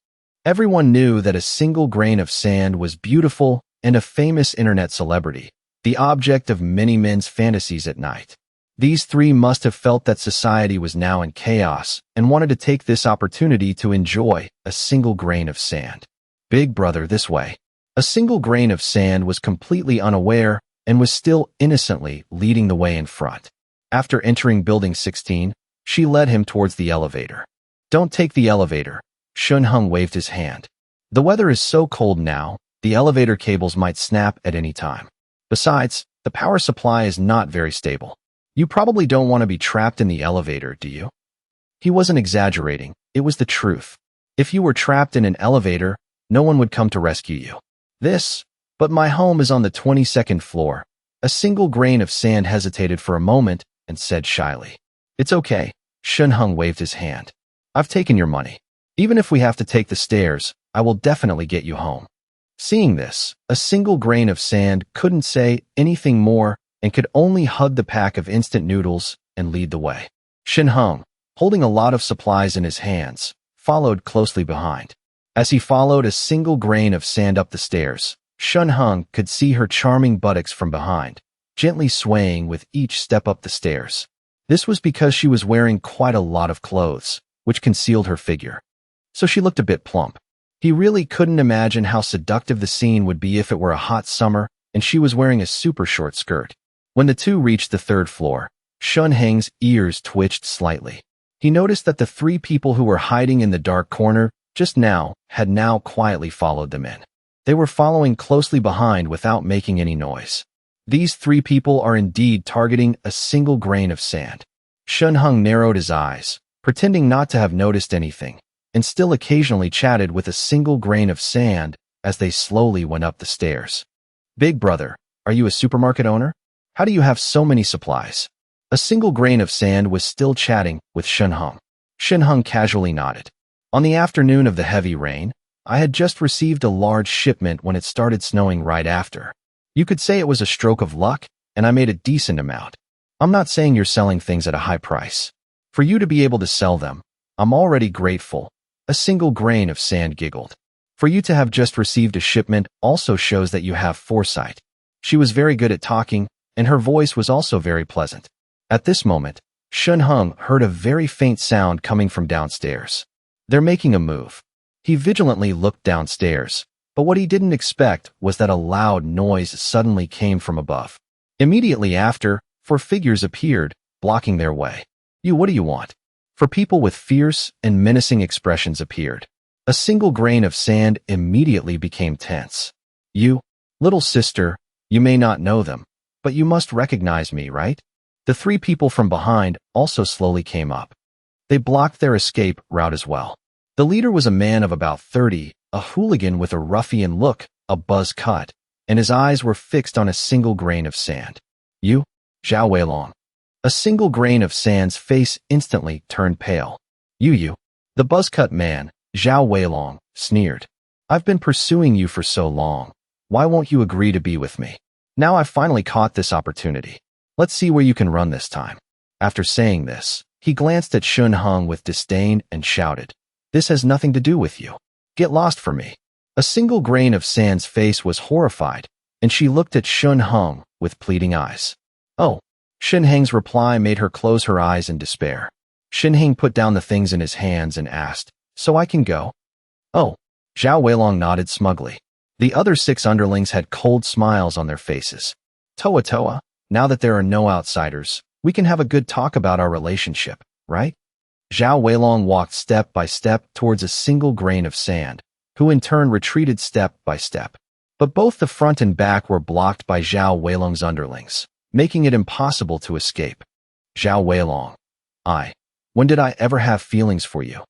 Everyone knew that a single grain of sand was beautiful and a famous internet celebrity, the object of many men's fantasies at night. These 3 must have felt that society was now in chaos and wanted to take this opportunity to enjoy a single grain of sand. Big brother, this way. A single grain of sand was completely unaware and was still innocently leading the way in front. After entering Building 16, she led him towards the elevator. Don't take the elevator. Shen Hong waved his hand. The weather is so cold now, the elevator cables might snap at any time. Besides, the power supply is not very stable. You probably don't want to be trapped in the elevator, do you? He wasn't exaggerating, it was the truth. If you were trapped in an elevator, no one would come to rescue you. But my home is on the 22nd floor. A single grain of sand hesitated for a moment and said shyly. It's okay. Shen Hong waved his hand. I've taken your money. Even if we have to take the stairs, I will definitely get you home. Seeing this, a single grain of sand couldn't say anything more and could only hug the pack of instant noodles and lead the way. Shen Hong, holding a lot of supplies in his hands, followed closely behind. As he followed a single grain of sand up the stairs, Shen Hong could see her charming buttocks from behind, gently swaying with each step up the stairs. This was because she was wearing quite a lot of clothes, which concealed her figure. So she looked a bit plump. He really couldn't imagine how seductive the scene would be if it were a hot summer and she was wearing a super short skirt. When the 2 reached the 3rd floor, Shen Hong's ears twitched slightly. He noticed that the 3 people who were hiding in the dark corner just now had now quietly followed them in. They were following closely behind without making any noise. These 3 people are indeed targeting a single grain of sand. Shen Hong narrowed his eyes, pretending not to have noticed anything, and still occasionally chatted with a single grain of sand as they slowly went up the stairs. Big brother, are you a supermarket owner? How do you have so many supplies? A single grain of sand was still chatting with Shen Hong. Shen Hong casually nodded. On the afternoon of the heavy rain, I had just received a large shipment when it started snowing right after. You could say it was a stroke of luck, and I made a decent amount. I'm not saying you're selling things at a high price. For you to be able to sell them, I'm already grateful. A single grain of sand giggled. For you to have just received a shipment also shows that you have foresight. She was very good at talking, and her voice was also very pleasant. At this moment, Shen Hong heard a very faint sound coming from downstairs. They're making a move. He vigilantly looked downstairs, but what he didn't expect was that a loud noise suddenly came from above. Immediately after, 4 figures appeared, blocking their way. What do you want? 4 people with fierce and menacing expressions appeared. A single grain of sand immediately became tense. You, little sister, you may not know them, but you must recognize me, right? The 3 people from behind also slowly came up. They blocked their escape route as well. The leader was a man of about 30, a hooligan with a ruffian look, a buzz cut, and his eyes were fixed on a single grain of sand. You, Zhao Weilong. A single grain of sand's face instantly turned pale. You. The buzz-cut man, Zhao Weilong, sneered. I've been pursuing you for so long. Why won't you agree to be with me? Now I've finally caught this opportunity. Let's see where you can run this time. After saying this, he glanced at Shen Hong with disdain and shouted, This has nothing to do with you. Get lost from me. A single grain of sand's face was horrified, and she looked at Shen Hong with pleading eyes. Oh. Shinheng's reply made her close her eyes in despair. Shinheng put down the things in his hands and asked, "So I can go?" "Oh." Zhao Weilong nodded smugly. The other 6 underlings had cold smiles on their faces. "Toa Toa, now that there are no outsiders, we can have a good talk about our relationship, right?" Zhao Weilong walked step by step towards a single grain of sand, who in turn retreated step by step. But both the front and back were blocked by Zhao Weilong's underlings, making it impossible to escape. "Zhao Weilong, when did I ever have feelings for you?"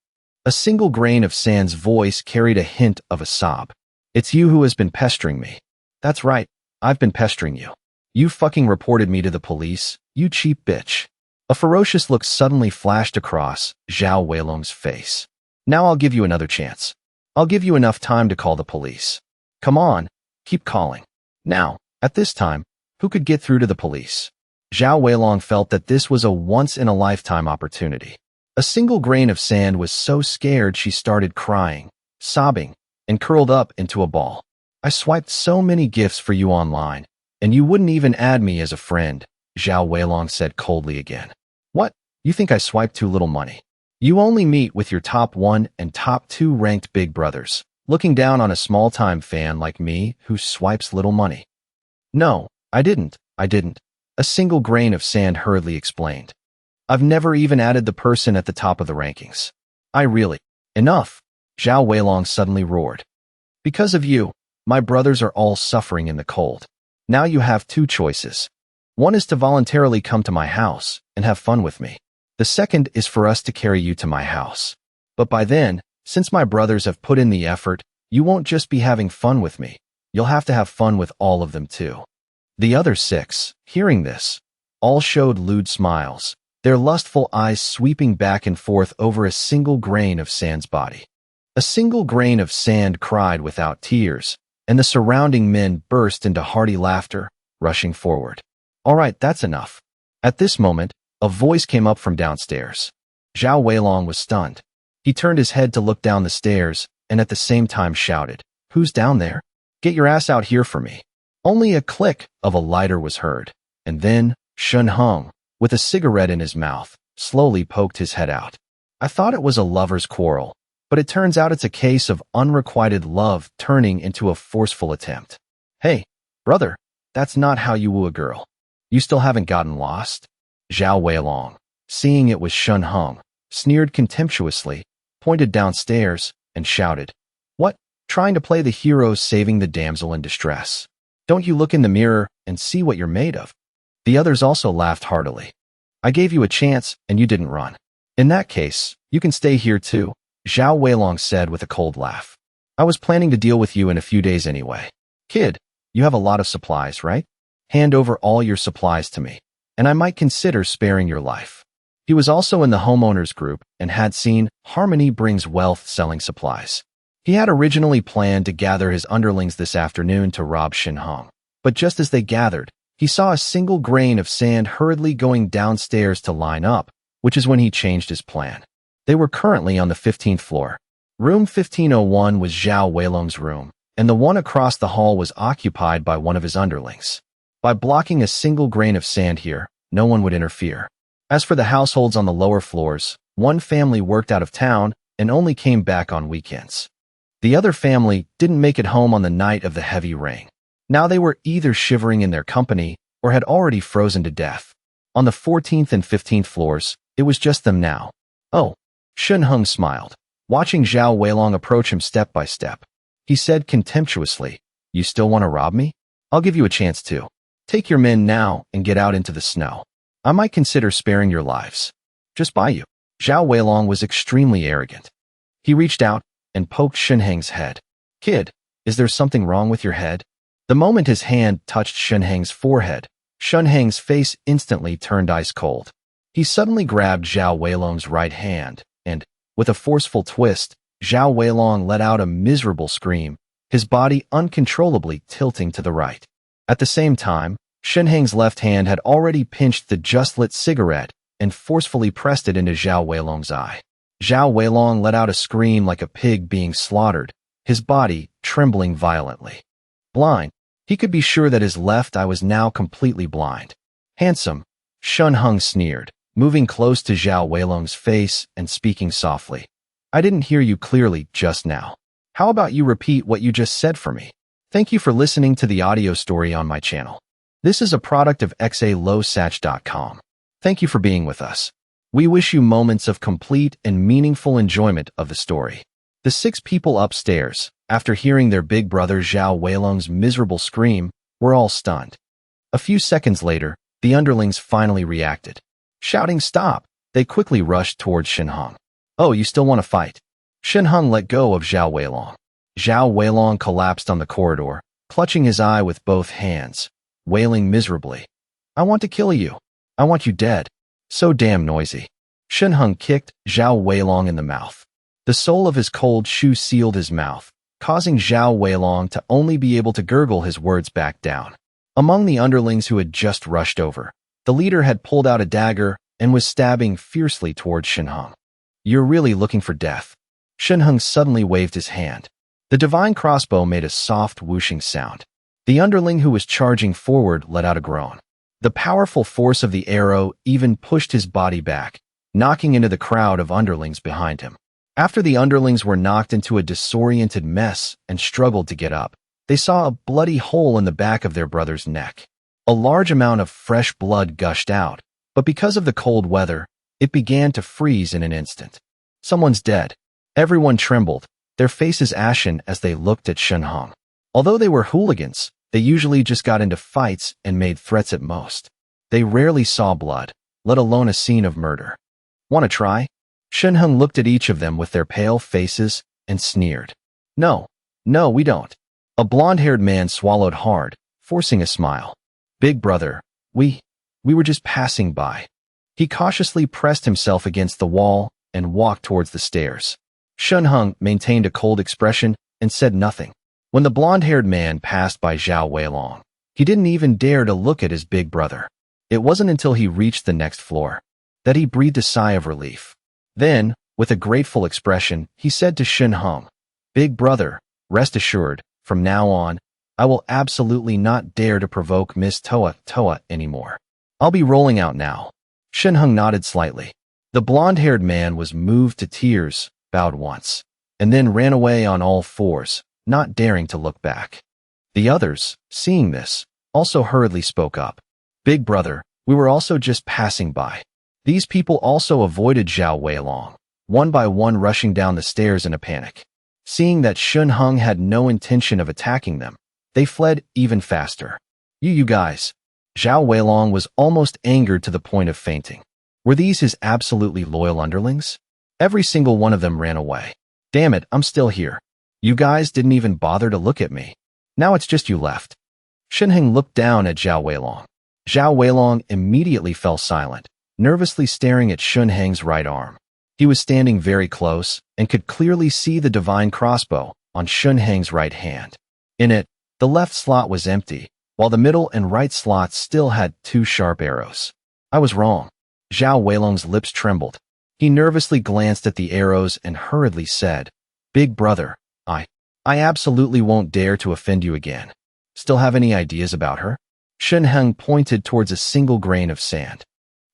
A single grain of sand's voice carried a hint of a sob. "It's you who has been pestering me." "That's right, I've been pestering you. You fucking reported me to the police, you cheap bitch." A ferocious look suddenly flashed across Zhao Weilong's face. "Now I'll give you another chance. I'll give you enough time to call the police. Come on, keep calling. Now, at this time, who could get through to the police?" Zhao Weilong felt that this was a once-in-a-lifetime opportunity. A single grain of sand was so scared she started crying, sobbing, and curled up into a ball. "I swiped so many gifts for you online, and you wouldn't even add me as a friend," Zhao Weilong said coldly again. "What? You think I swiped too little money? You only meet with your top 1 and top 2 ranked big brothers, looking down on a small-time fan like me who swipes little money." "No, I didn't. A single grain of sand hurriedly explained. "I've never even added the person at the top of the rankings. Enough!" Zhao Weilong suddenly roared. "Because of you, my brothers are all suffering in the cold. Now you have 2 choices. One is to voluntarily come to my house and have fun with me. The second is for us to carry you to my house. But by then, since my brothers have put in the effort, you won't just be having fun with me. You'll have to have fun with all of them too." The other 6, hearing this, all showed lewd smiles, their lustful eyes sweeping back and forth over a single grain of sand's body. A single grain of sand cried without tears, and the surrounding men burst into hearty laughter, rushing forward. "All right, that's enough." At this moment, a voice came up from downstairs. Zhao Weilong was stunned. He turned his head to look down the stairs and at the same time shouted, "Who's down there? Get your ass out here for me." Only a click of a lighter was heard, and then Shun Hung, with a cigarette in his mouth, slowly poked his head out. "I thought it was a lover's quarrel, but it turns out it's a case of unrequited love turning into a forceful attempt. Hey, brother, that's not how you woo a girl. You still haven't gotten lost?" Zhao Weilong, seeing it was Shun Hung, sneered contemptuously, pointed downstairs, and shouted, "What? Trying to play the hero saving the damsel in distress? Don't you look in the mirror and see what you're made of?" The others also laughed heartily. "I gave you a chance and you didn't run. In that case, you can stay here too," Zhao Weilong said with a cold laugh. "I was planning to deal with you in a few days anyway. Kid, you have a lot of supplies, right? Hand over all your supplies to me, and I might consider sparing your life." He was also in the homeowners group and had seen Harmony brings wealth selling supplies. He had originally planned to gather his underlings this afternoon to rob Shin Hong, but just as they gathered, he saw a single grain of sand hurriedly going downstairs to line up, which is when he changed his plan. They were currently on the 15th floor. Room 1501 was Zhao Weilong's room, and the one across the hall was occupied by one of his underlings. By blocking a single grain of sand here, no one would interfere. As for the households on the lower floors, one family worked out of town and only came back on weekends. The other family didn't make it home on the night of the heavy rain. Now they were either shivering in their company or had already frozen to death. On the 14th and 15th floors, it was just them now. "Oh," Shun Hung smiled, watching Zhao Weilong approach him step by step. He said contemptuously, "You still want to rob me? I'll give you a chance too. Take your men now and get out into the snow. I might consider sparing your lives. Just by you." Zhao Weilong was extremely arrogant. He reached out and poked Shinheng's head. "Kid, is there something wrong with your head?" The moment his hand touched Shinheng's forehead, Shinheng's face instantly turned ice cold. He suddenly grabbed Zhao Weilong's right hand, and, with a forceful twist, Zhao Weilong let out a miserable scream, his body uncontrollably tilting to the right. At the same time, Shinheng's left hand had already pinched the just-lit cigarette and forcefully pressed it into Zhao Weilong's eye. Zhao Weilong let out a scream like a pig being slaughtered, his body trembling violently. Blind, he could be sure that his left eye was now completely blind. Handsome, Shun Hung sneered, moving close to Zhao Weilong's face and speaking softly. I didn't hear you clearly just now. How about you repeat what you just said for me? Thank you for listening to the audio story on my channel. This is a product of xalosach.com. Thank you for being with us. We wish you moments of complete and meaningful enjoyment of the story. The 6 people upstairs, after hearing their big brother Zhao Weilong's miserable scream, were all stunned. A few seconds later, the underlings finally reacted. Shouting stop, they quickly rushed towards Shen Hung. Oh, you still want to fight? Shen Hung let go of Zhao Weilong. Zhao Weilong collapsed on the corridor, clutching his eye with both hands, wailing miserably. I want to kill you. I want you dead. So damn noisy. Shen Hung kicked Zhao Weilong in the mouth. The sole of his cold shoe sealed his mouth, causing Zhao Weilong to only be able to gurgle his words back down. Among the underlings who had just rushed over, the leader had pulled out a dagger and was stabbing fiercely towards Shen Hung. You're really looking for death. Shen Hung suddenly waved his hand. The divine crossbow made a soft whooshing sound. The underling who was charging forward let out a groan. The powerful force of the arrow even pushed his body back, knocking into the crowd of underlings behind him. After the underlings were knocked into a disoriented mess and struggled to get up, they saw a bloody hole in the back of their brother's neck. A large amount of fresh blood gushed out, but because of the cold weather, it began to freeze in an instant. Someone's dead. Everyone trembled, their faces ashen as they looked at Shen Hung. Although they were hooligans, they usually just got into fights and made threats at most. They rarely saw blood, let alone a scene of murder. Want to try? Shen Hung looked at each of them with their pale faces and sneered. No, we don't. A blonde-haired man swallowed hard, forcing a smile. Big brother, we were just passing by. He cautiously pressed himself against the wall and walked towards the stairs. Shen Hung maintained a cold expression and said nothing. When the blonde-haired man passed by Zhao Weilong, he didn't even dare to look at his big brother. It wasn't until he reached the next floor that he breathed a sigh of relief. Then, with a grateful expression, he said to Shen Hung, Big brother, rest assured, from now on, I will absolutely not dare to provoke Miss Toa anymore. I'll be rolling out now. Shen Hung nodded slightly. The blonde-haired man was moved to tears, bowed once, and then ran away on all fours, not daring to look back. The others, seeing this, also hurriedly spoke up. Big brother, we were also just passing by. These people also avoided Zhao Weilong, one by one rushing down the stairs in a panic. Seeing that Shen Hung had no intention of attacking them, they fled even faster. You guys. Zhao Weilong was almost angered to the point of fainting. Were these his absolutely loyal underlings? Every single one of them ran away. Damn it, I'm still here. You guys didn't even bother to look at me. Now it's just you left. Shen Hung looked down at Zhao Weilong. Zhao Weilong immediately fell silent, nervously staring at Shen Hung's right arm. He was standing very close and could clearly see the divine crossbow on Shen Hung's right hand. In it, the left slot was empty, while the middle and right slots still had 2 sharp arrows. I was wrong. Zhao Weilong's lips trembled. He nervously glanced at the arrows and hurriedly said, Big brother, I absolutely won't dare to offend you again. Still have any ideas about her? Shen Hung pointed towards a single grain of sand.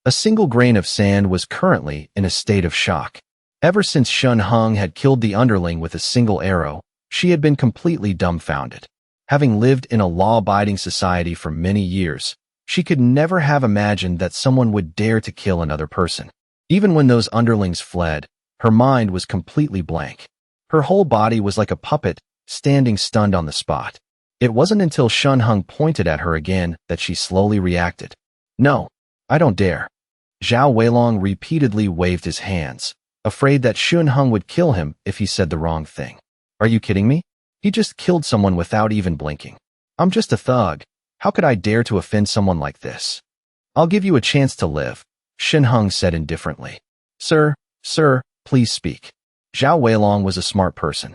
A single grain of sand was currently in a state of shock. Ever since Shen Hung had killed the underling with a single arrow, she had been completely dumbfounded. Having lived in a law-abiding society for many years, she could never have imagined that someone would dare to kill another person. Even when those underlings fled, her mind was completely blank. Her whole body was like a puppet, standing stunned on the spot. It wasn't until Shen Hung pointed at her again that she slowly reacted. No, I don't dare. Zhao Weilong repeatedly waved his hands, afraid that Shen Hung would kill him if he said the wrong thing. Are you kidding me? He just killed someone without even blinking. I'm just a thug. How could I dare to offend someone like this? I'll give you a chance to live, Shen Hung said indifferently. Sir, please speak. Zhao Weilong was a smart person.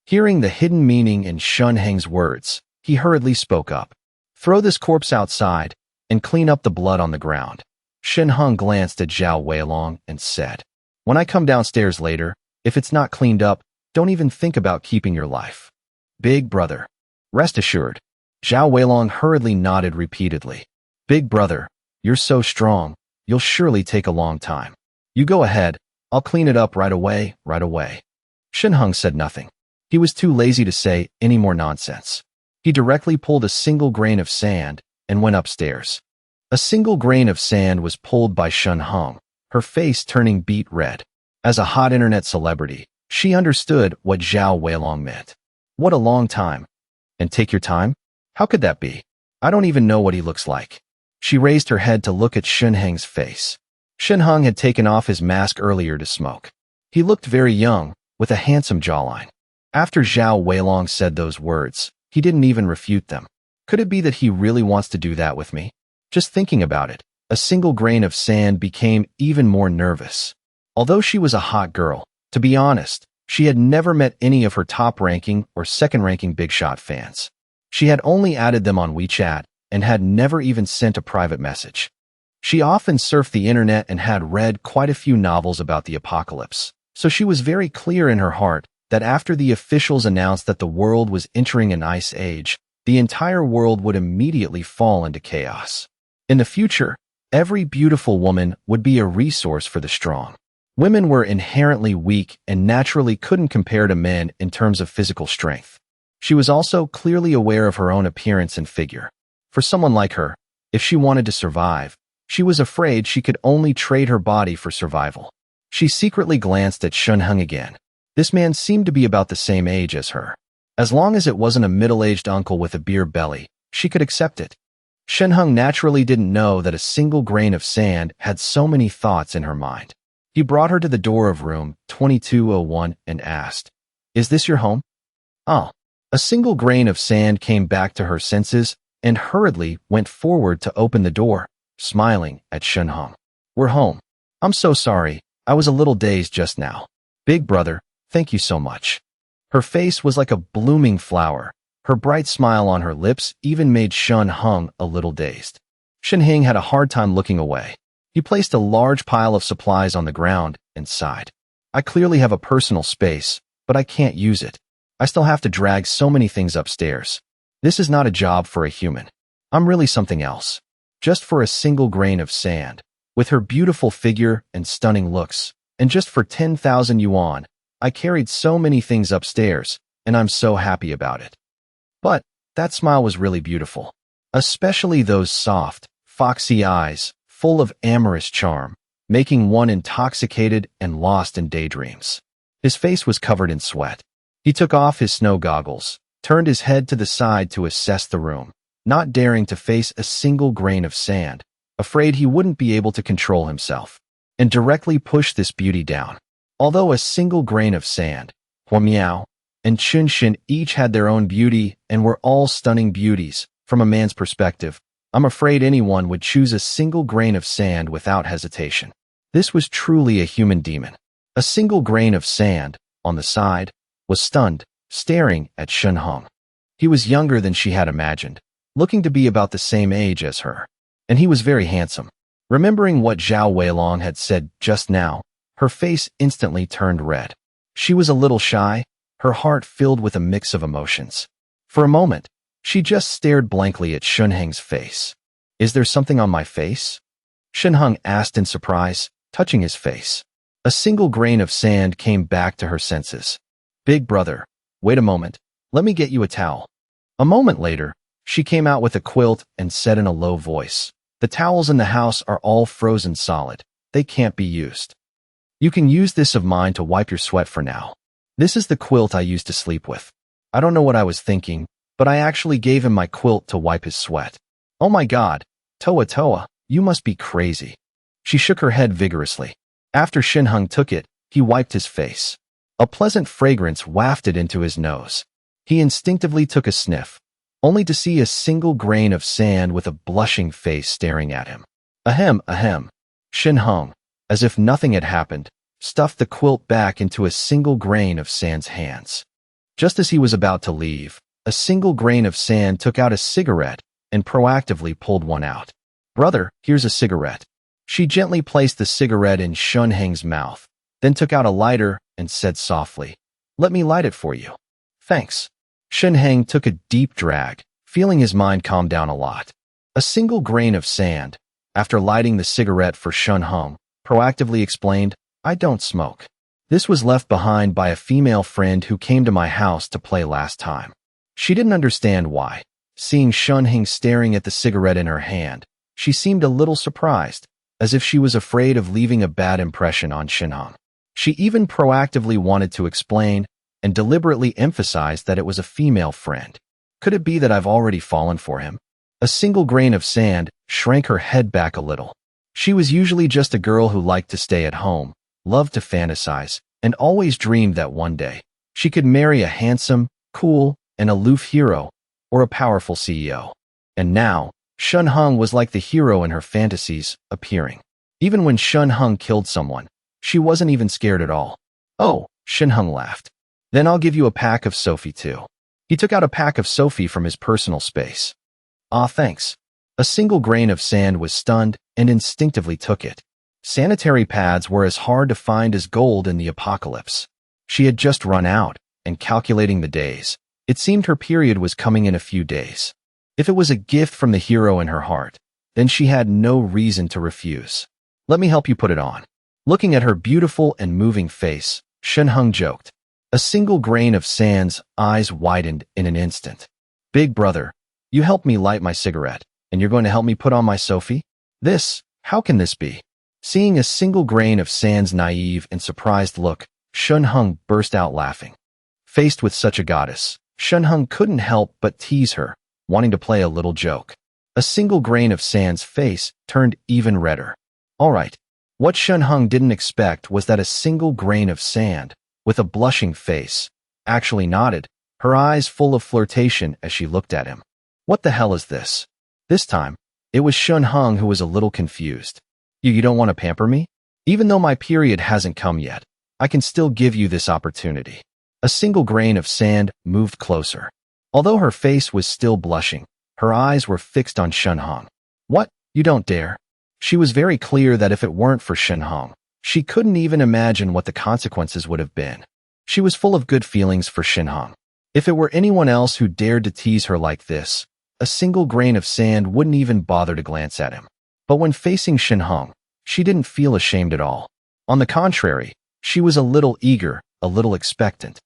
Hearing the hidden meaning in Shen Hung's words, he hurriedly spoke up. Throw this corpse outside and clean up the blood on the ground. Shen Hung glanced at Zhao Weilong and said, When I come downstairs later, if it's not cleaned up, don't even think about keeping your life. Big brother. Rest assured. Zhao Weilong hurriedly nodded repeatedly. Big brother, You're so strong, you'll surely take a long time. You go ahead, I'll clean it up right away, right away. Shinhung said nothing. He was too lazy to say any more nonsense. He directly pulled a single grain of sand and went upstairs. A single grain of sand was pulled by Shinhung, her face turning beet red. As a hot internet celebrity, she understood what Zhao Weilong meant. What a long time. And take your time? How could that be? I don't even know what he looks like. She raised her head to look at Shinhung's face. Shinhung had taken off his mask earlier to smoke. He looked very young, with a handsome jawline. After Zhao Weilong said those words, he didn't even refute them. Could it be that he really wants to do that with me? Just thinking about it, a single grain of sand became even more nervous. Although she was a hot girl, to be honest, she had never met any of her top-ranking or second-ranking Big Shot fans. She had only added them on WeChat and had never even sent a private message. She often surfed the internet and had read quite a few novels about the apocalypse, so she was very clear in her heart that after the officials announced that the world was entering an ice age, the entire world would immediately fall into chaos. In the future, every beautiful woman would be a resource for the strong. Women were inherently weak and naturally couldn't compare to men in terms of physical strength. She was also clearly aware of her own appearance and figure. For someone like her, if she wanted to survive, she was afraid she could only trade her body for survival. She secretly glanced at Shinhung again. This man seemed to be about the same age as her. As long as it wasn't a middle-aged uncle with a beer belly, she could accept it. Shinhung naturally didn't know that a single grain of sand had so many thoughts in her mind. He brought her to the door of room 2201 and asked, "Is this your home?" "Oh." A single grain of sand came back to her senses and hurriedly went forward to open the door, smiling at Shinhung. "We're home. I'm so sorry, I was a little dazed just now. Big brother, thank you so much." Her face was like a blooming flower. Her bright smile on her lips even made Shinhung a little dazed. Shinhung had a hard time looking away. He placed a large pile of supplies on the ground and sighed. "I clearly have a personal space, but I can't use it. I still have to drag so many things upstairs. This is not a job for a human. I'm really something else. Just for a single grain of sand, with her beautiful figure and stunning looks, and just for 10,000 yuan, I carried so many things upstairs, and I'm so happy about it." But that smile was really beautiful, especially those soft, foxy eyes, full of amorous charm, making one intoxicated and lost in daydreams. His face was covered in sweat. He took off his snow goggles, turned his head to the side to assess the room, not daring to face a single grain of sand, afraid he wouldn't be able to control himself, and directly pushed this beauty down. Although a single grain of sand, Huao and Chunshin each had their own beauty and were all stunning beauties, from a man's perspective, I'm afraid anyone would choose a single grain of sand without hesitation. This was truly a human demon. A single grain of sand, on the side, was stunned, staring at Shinhung. He was younger than she had imagined, looking to be about the same age as her. And he was very handsome. Remembering what Zhao Weilong had said just now, her face instantly turned red. She was a little shy, her heart filled with a mix of emotions. For a moment, she just stared blankly at Shinhung's face. "Is there something on my face?" Shinhung asked in surprise, touching his face. A single grain of sand came back to her senses. "Big brother, wait a moment, let me get you a towel." A moment later, she came out with a quilt and said in a low voice, "The towels in the house are all frozen solid. They can't be used. You can use this of mine to wipe your sweat for now. This is the quilt I used to sleep with." I don't know what I was thinking, but I actually gave him my quilt to wipe his sweat. "Oh my God, Toa, you must be crazy." She shook her head vigorously. After Shinhung took it, he wiped his face. A pleasant fragrance wafted into his nose. He instinctively took a sniff, only to see a single grain of sand with a blushing face staring at him. Ahem. Shinhung, as if nothing had happened, stuffed the quilt back into a single grain of sand's hands. Just as he was about to leave, a single grain of sand took out a cigarette and proactively pulled one out. "Brother, here's a cigarette." She gently placed the cigarette in Shinhung's mouth, then took out a lighter and said softly, "Let me light it for you." "Thanks." Shinhung took a deep drag, feeling his mind calm down a lot. A single grain of sand, After lighting the cigarette for Shun Hung, proactively explained, I don't smoke. This was left behind by a female friend who came to my house to play last time. She didn't understand why. Seeing Shun Hing staring at the cigarette in her hand, she seemed a little surprised, as if she was afraid of leaving a bad impression on Shin Hung. She even proactively wanted to explain and deliberately emphasized that it was a female friend. Could it be that I've already fallen for him? A single grain of sand shrank her head back a little. She was usually just a girl who liked to stay at home, loved to fantasize, and always dreamed that one day she could marry a handsome, cool, and aloof hero or a powerful CEO. And now, Shun Hung was like the hero in her fantasies, appearing. Even when Shun Hung killed someone, she wasn't even scared at all. Oh, Shun Hung laughed. Then I'll give you a pack of Sophie too. He took out a pack of Sophie from his personal space. Ah, thanks. A single grain of sand was stunned and instinctively took it. Sanitary pads were as hard to find as gold in the apocalypse. She had just run out, and calculating the days, it seemed her period was coming in a few days. If it was a gift from the hero in her heart, then she had no reason to refuse. Let me help you put it on. Looking at her beautiful and moving face, Shun Hung joked. A single grain of sand's eyes widened in an instant. Big brother, you helped me light my cigarette, and you're going to help me put on my Sophie? How can this be? Seeing a single grain of sand's naive and surprised look, Shun Hung burst out laughing. Faced with such a goddess, Shun Hung couldn't help but tease her, wanting to play a little joke. A single grain of sand's face turned even redder. All right. What Shun Hung didn't expect was that a single grain of sand, with a blushing face, actually nodded, her eyes full of flirtation as she looked at him. What the hell is this? This time, it was Shun Hung who was a little confused. You don't want to pamper me? Even though my period hasn't come yet, I can still give you this opportunity. A single grain of sand moved closer. Although her face was still blushing, her eyes were fixed on Shun Hung. What? You don't dare? She was very clear that if it weren't for Shun Hung, she couldn't even imagine what the consequences would have been. She was full of good feelings for Shun Hung. If it were anyone else who dared to tease her like this, a single grain of sand wouldn't even bother to glance at him. But when facing Shun Hung, she didn't feel ashamed at all. On the contrary, she was a little eager, a little expectant.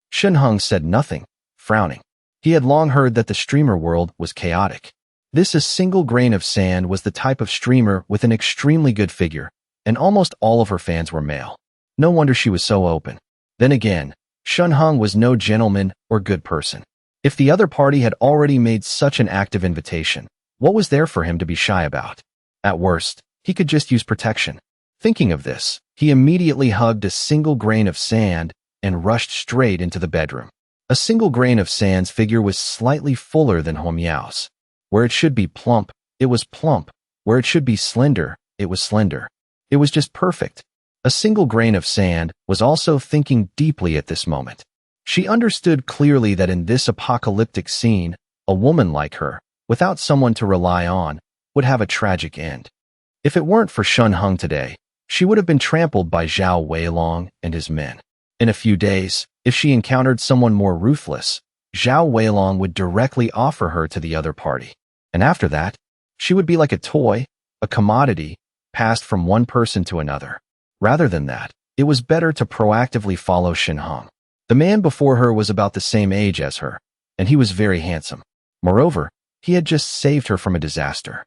Shun Hung said nothing, frowning. He had long heard that the streamer world was chaotic. This a single grain of sand was the type of streamer with an extremely good figure, and almost all of her fans were male. No wonder she was so open. Then again, Shun Hung was no gentleman or good person. If the other party had already made such an active invitation, what was there for him to be shy about? At worst, he could just use protection. Thinking of this, he immediately hugged a single grain of sand and rushed straight into the bedroom. A single grain of sand's figure was slightly fuller than Huao's. Where it should be plump, it was plump. Where it should be slender, it was slender. It was just perfect. A single grain of sand was also thinking deeply at this moment. She understood clearly that in this apocalyptic scene, a woman like her, without someone to rely on, would have a tragic end. If it weren't for Shun Hung today, she would have been trampled by Zhao Weilong and his men. In a few days, if she encountered someone more ruthless, Zhao Weilong would directly offer her to the other party. And after that, she would be like a toy, a commodity, passed from one person to another. Rather than that, it was better to proactively follow Shun Hung. The man before her was about the same age as her, and he was very handsome. Moreover, he had just saved her from a disaster.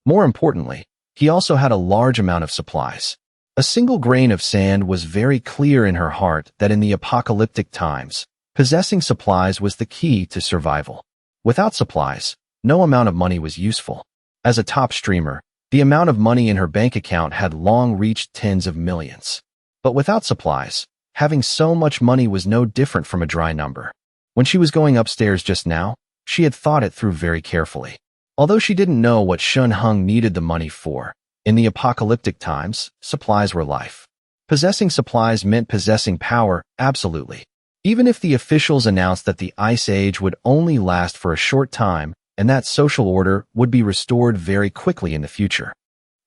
More importantly, he also had a large amount of supplies. A single grain of sand was very clear in her heart that in the apocalyptic times, possessing supplies was the key to survival. Without supplies, no amount of money was useful. As a top streamer, the amount of money in her bank account had long reached tens of millions. But without supplies, having so much money was no different from a dry number. When she was going upstairs just now, she had thought it through very carefully. Although she didn't know what Shun Hung needed the money for, in the apocalyptic times, supplies were life. Possessing supplies meant possessing power, absolutely. Even if the officials announced that the Ice Age would only last for a short time and that social order would be restored very quickly in the future.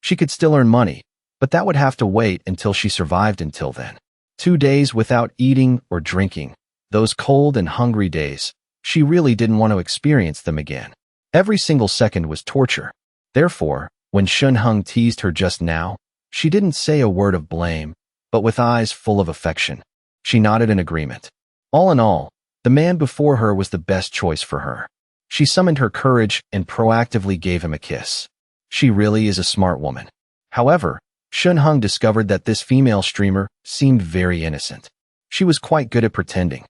She could still earn money, but that would have to wait until she survived until then. 2 days without eating or drinking, those cold and hungry days, she really didn't want to experience them again. Every single second was torture. Therefore, When Shun Hung teased her just now, she didn't say a word of blame, but with eyes full of affection, she nodded in agreement. All in all, the man before her was the best choice for her. She summoned her courage and proactively gave him a kiss. She really is a smart woman. However, Shun Hung discovered that this female streamer seemed very innocent. She was quite good at pretending.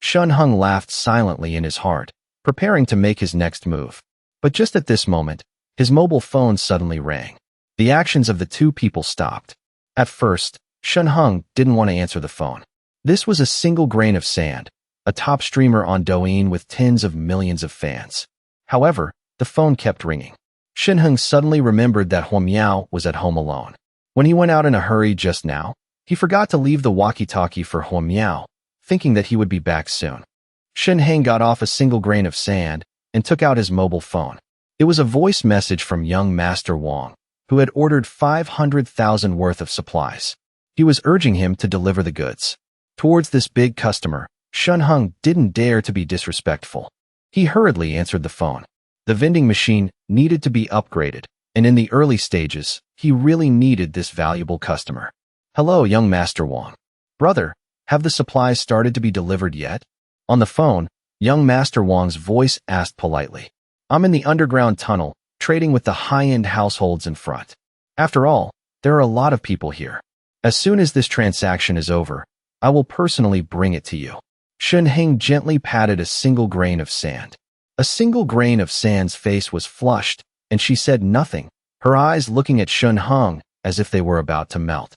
Shun Hung laughed silently in his heart, preparing to make his next move. But just at this moment, his mobile phone suddenly rang. The actions of the two people stopped. At first, Shun Hung didn't want to answer the phone. This was a single grain of sand, a top streamer on Douyin with tens of millions of fans. However, the phone kept ringing. Shun Hung suddenly remembered that Huao was at home alone. When he went out in a hurry just now, he forgot to leave the walkie-talkie for Huao, thinking that he would be back soon. Shun Hung got off a single grain of sand and took out his mobile phone. It was a voice message from young Master Wong, who had ordered 500,000 worth of supplies. He was urging him to deliver the goods. Towards this big customer, Shun Hung didn't dare to be disrespectful. He hurriedly answered the phone. The vending machine needed to be upgraded, and in the early stages, he really needed this valuable customer. Hello, young Master Wong. Brother, have the supplies started to be delivered yet? On the phone, young Master Wong's voice asked politely. I'm in the underground tunnel, trading with the high-end households in front. After all, there are a lot of people here. As soon as this transaction is over, I will personally bring it to you. Shun Hung gently patted a single grain of sand. A single grain of sand's face was flushed, and she said nothing, her eyes looking at Shun Hung as if they were about to melt.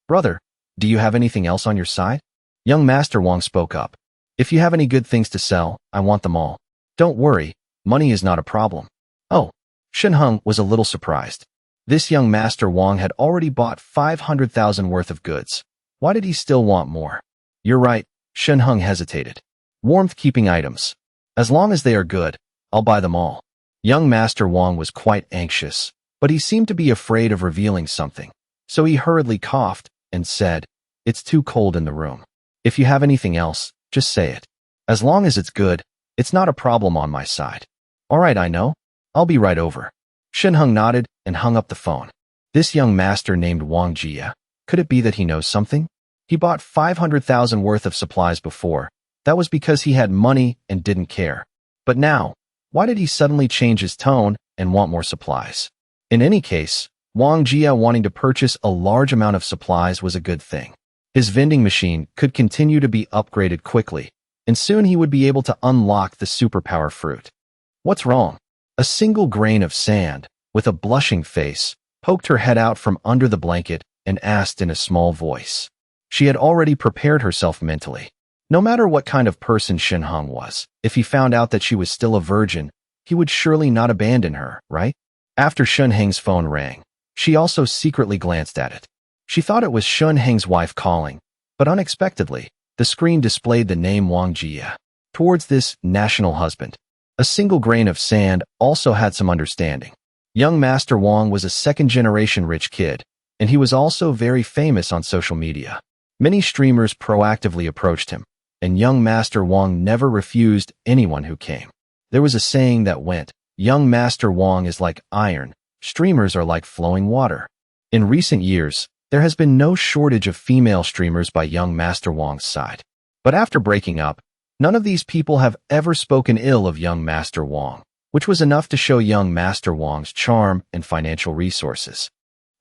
Brother, do you have anything else on your side? Young Master Wong spoke up. If you have any good things to sell, I want them all. Don't worry, money is not a problem. Oh, Shun Hung was a little surprised. This young Master Wong had already bought 500,000 worth of goods. Why did he still want more? You're right, Shun Hung hesitated. Warmth-keeping items. As long as they are good, I'll buy them all. Young Master Wong was quite anxious, but he seemed to be afraid of revealing something, so he hurriedly coughed and said, It's too cold in the room. If you have anything else, just say it. As long as it's good, it's not a problem on my side. All right, I know. I'll be right over. Shun Hung nodded and hung up the phone. This young master named Wang Jia, could it be that he knows something? He bought 500,000 worth of supplies before. That was because he had money and didn't care. But now, why did he suddenly change his tone and want more supplies? In any case, Wang Jia wanting to purchase a large amount of supplies was a good thing. His vending machine could continue to be upgraded quickly, and soon he would be able to unlock the superpower fruit. What's wrong? A single grain of sand, with a blushing face, poked her head out from under the blanket and asked in a small voice. She had already prepared herself mentally. No matter what kind of person Shun Hung was, if he found out that she was still a virgin, he would surely not abandon her, right? After Shun Hung's phone rang, she also secretly glanced at it. She thought it was Shun Hung's wife calling, but unexpectedly, the screen displayed the name Wang Jia. Towards this national husband, a single grain of sand also had some understanding. Young Master Wong was a second-generation rich kid, and he was also very famous on social media. Many streamers proactively approached him, and young Master Wong never refused anyone who came. There was a saying that went, young Master Wong is like iron, streamers are like flowing water. In recent years, there has been no shortage of female streamers by young Master Wong's side. But after breaking up, none of these people have ever spoken ill of young Master Wong, which was enough to show young Master Wong's charm and financial resources.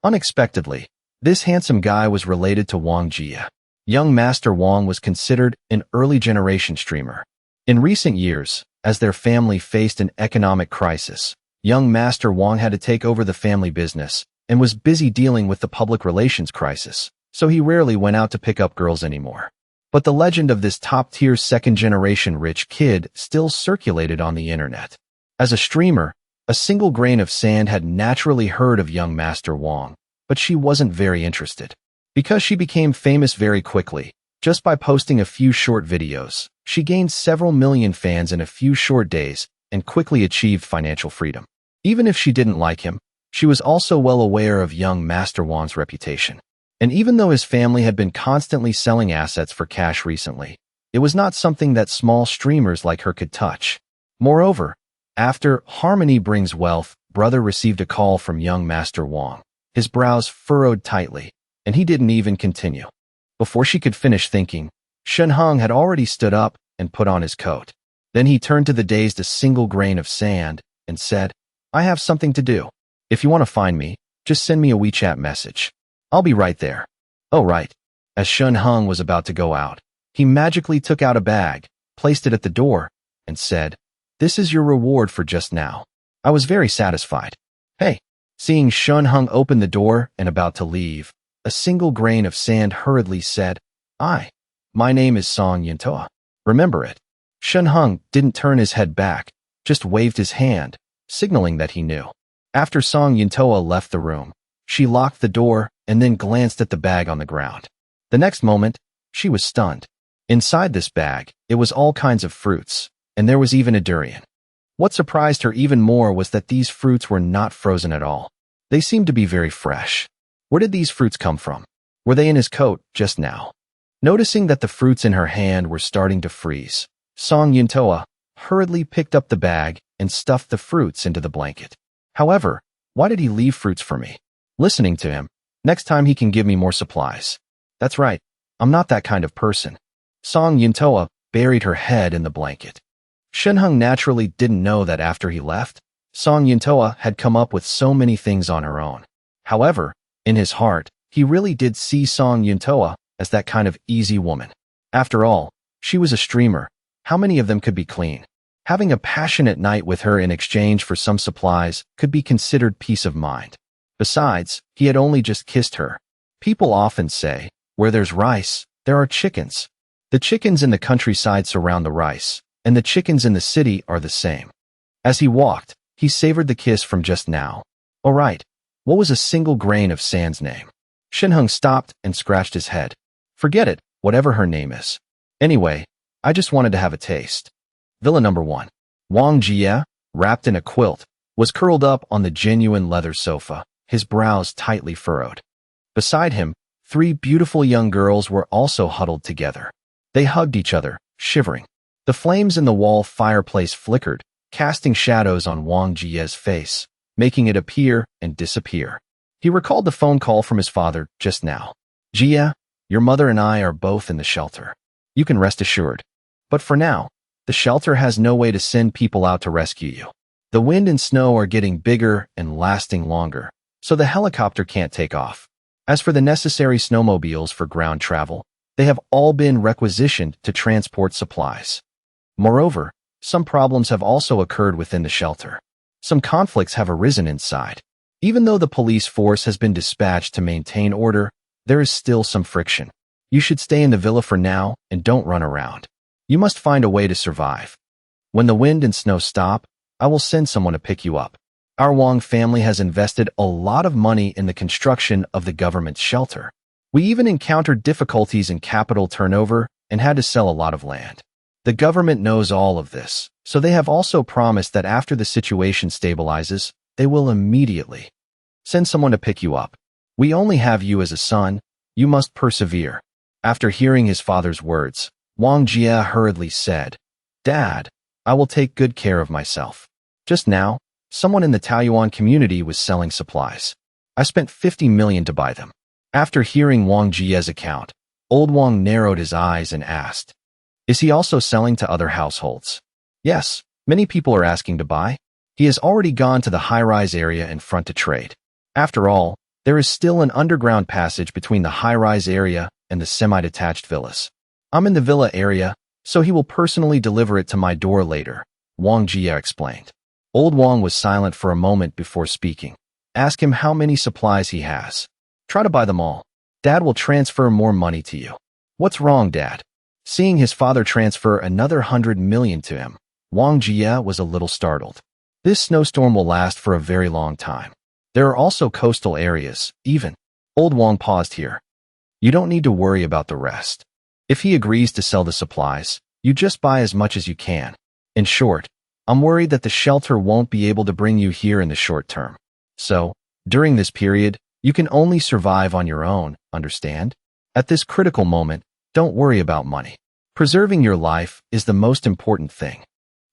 Unexpectedly, this handsome guy was related to Wang Jia. Young Master Wong was considered an early-generation streamer. In recent years, as their family faced an economic crisis, young Master Wong had to take over the family business and was busy dealing with the public relations crisis, so he rarely went out to pick up girls anymore. But the legend of this top-tier second-generation rich kid still circulated on the internet. As a streamer, a single grain of sand had naturally heard of young Master Wong, but she wasn't very interested. Because she became famous very quickly, just by posting a few short videos, she gained several million fans in a few short days and quickly achieved financial freedom. Even if she didn't like him, she was also well aware of young Master Wong's reputation. And even though his family had been constantly selling assets for cash recently, it was not something that small streamers like her could touch. Moreover, after harmony brings wealth, brother received a call from young Master Wong. His brows furrowed tightly, and he didn't even continue. Before she could finish thinking, Shen Hong had already stood up and put on his coat. Then he turned to the dazed a single grain of sand and said, "I have something to do. If you want to find me, just send me a WeChat message. I'll be right there." "Oh, right." As Shen Hong was about to go out, he magically took out a bag, placed it at the door, and said, "This is your reward for just now." I was very satisfied. "Hey." Seeing Shen Hong open the door and about to leave, a single grain of sand hurriedly said, My name is Song Yintoa. Remember it." Shen Hong didn't turn his head back, just waved his hand, signaling that he knew. After Song Yintoa left the room, she locked the door and then glanced at the bag on the ground. The next moment, she was stunned. Inside this bag, it was all kinds of fruits, and there was even a durian. What surprised her even more was that these fruits were not frozen at all. They seemed to be very fresh. Where did these fruits come from? Were they in his coat just now? Noticing that the fruits in her hand were starting to freeze, Song Yintoa hurriedly picked up the bag and stuffed the fruits into the blanket. However, why did he leave fruits for me? Listening to him, next time he can give me more supplies. That's right, I'm not that kind of person. Song Yintoa buried her head in the blanket. Shen Hong naturally didn't know that after he left, Song Yintoa had come up with so many things on her own. However, in his heart, he really did see Song Yintoa as that kind of easy woman. After all, she was a streamer. How many of them could be clean? Having a passionate night with her in exchange for some supplies could be considered peace of mind. Besides, he had only just kissed her. People often say, where there's rice, there are chickens. The chickens in the countryside surround the rice, and the chickens in the city are the same. As he walked, he savored the kiss from just now. All right, what was a single grain of sand's name? Shen Hong stopped and scratched his head. Forget it, whatever her name is. Anyway, I just wanted to have a taste. Villa number 1. Wang Jie, wrapped in a quilt, was curled up on the genuine leather sofa, his brows tightly furrowed. Beside him, 3 beautiful young girls were also huddled together. They hugged each other, shivering. The flames in the wall fireplace flickered, casting shadows on Wang Jie's face, making it appear and disappear. He recalled the phone call from his father just now. "Jie, your mother and I are both in the shelter. You can rest assured. But for now, the shelter has no way to send people out to rescue you. The wind and snow are getting bigger and lasting longer, so the helicopter can't take off. As for the necessary snowmobiles for ground travel, they have all been requisitioned to transport supplies. Moreover, some problems have also occurred within the shelter. Some conflicts have arisen inside. Even though the police force has been dispatched to maintain order, there is still some friction. You should stay in the villa for now and don't run around. You must find a way to survive. When the wind and snow stop, I will send someone to pick you up. Our Wong family has invested a lot of money in the construction of the government's shelter. We even encountered difficulties in capital turnover and had to sell a lot of land. The government knows all of this, so they have also promised that after the situation stabilizes, they will immediately send someone to pick you up. We only have you as a son. You must persevere." After hearing his father's words, Wang Jie hurriedly said, "Dad, I will take good care of myself. Just now, someone in the Taoyuan community was selling supplies. I spent 50 million to buy them." After hearing Wang Jie's account, old Wang narrowed his eyes and asked, "Is he also selling to other households?" "Yes, many people are asking to buy. He has already gone to the high-rise area in front to trade. After all, there is still an underground passage between the high-rise area and the semi-detached villas. I'm in the villa area, so he will personally deliver it to my door later," Wang Jie explained. Old Wang was silent for a moment before speaking. "Ask him how many supplies he has. Try to buy them all. Dad will transfer more money to you." "What's wrong, Dad?" Seeing his father transfer another 100 million to him, Wang Jie was a little startled. This snowstorm will last for a very long time. There are also coastal areas, even. Old Wang paused here. "You don't need to worry about the rest. If he agrees to sell the supplies, you just buy as much as you can. In short, I'm worried that the shelter won't be able to bring you here in the short term. So, during this period, you can only survive on your own, understand? At this critical moment, don't worry about money. Preserving your life is the most important thing.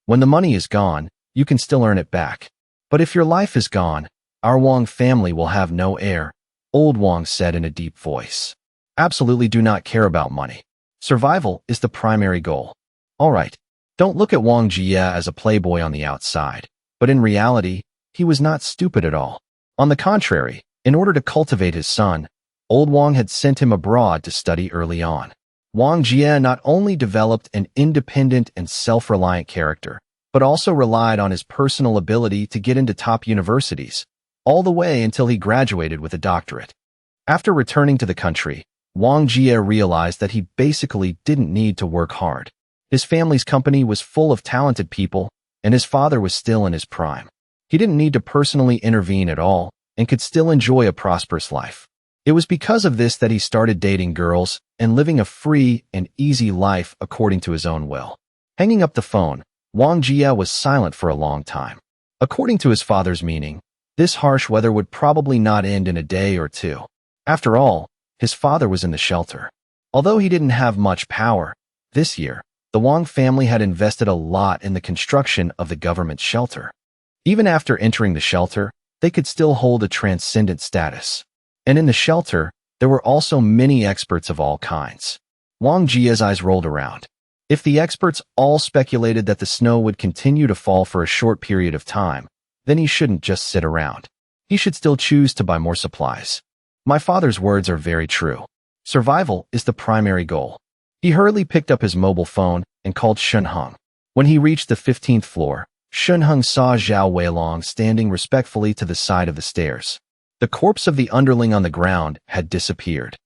When the money is gone, you can still earn it back. But if your life is gone, our Wong family will have no heir, old Wong said in a deep voice. Absolutely do not care about money. Survival is the primary goal. All right. Don't look at Wang Jie as a playboy on the outside, but in reality, he was not stupid at all. On the contrary, in order to cultivate his son, old Wong had sent him abroad to study early on. Wang Jie not only developed an independent and self-reliant character, but also relied on his personal ability to get into top universities, all the way until he graduated with a doctorate. After returning to the country, Wang Jie realized that he basically didn't need to work hard. His family's company was full of talented people, and his father was still in his prime. He didn't need to personally intervene at all and could still enjoy a prosperous life. It was because of this that he started dating girls and living a free and easy life according to his own will. Hanging up the phone, Wang Jie was silent for a long time. According to his father's meaning, this harsh weather would probably not end in a day or two. After all, his father was in the shelter. Although he didn't have much power, this year, the Wong family had invested a lot in the construction of the government shelter. Even after entering the shelter, they could still hold a transcendent status. And in the shelter, there were also many experts of all kinds. Wang Jie's eyes rolled around. If the experts all speculated that the snow would continue to fall for a short period of time, then he shouldn't just sit around. He should still choose to buy more supplies. My father's words are very true. Survival is the primary goal. He hurriedly picked up his mobile phone and called Shun Heng. When he reached the 15th floor, Shun Heng saw Zhao Weilong standing respectfully to the side of the stairs. The corpse of the underling on the ground had disappeared.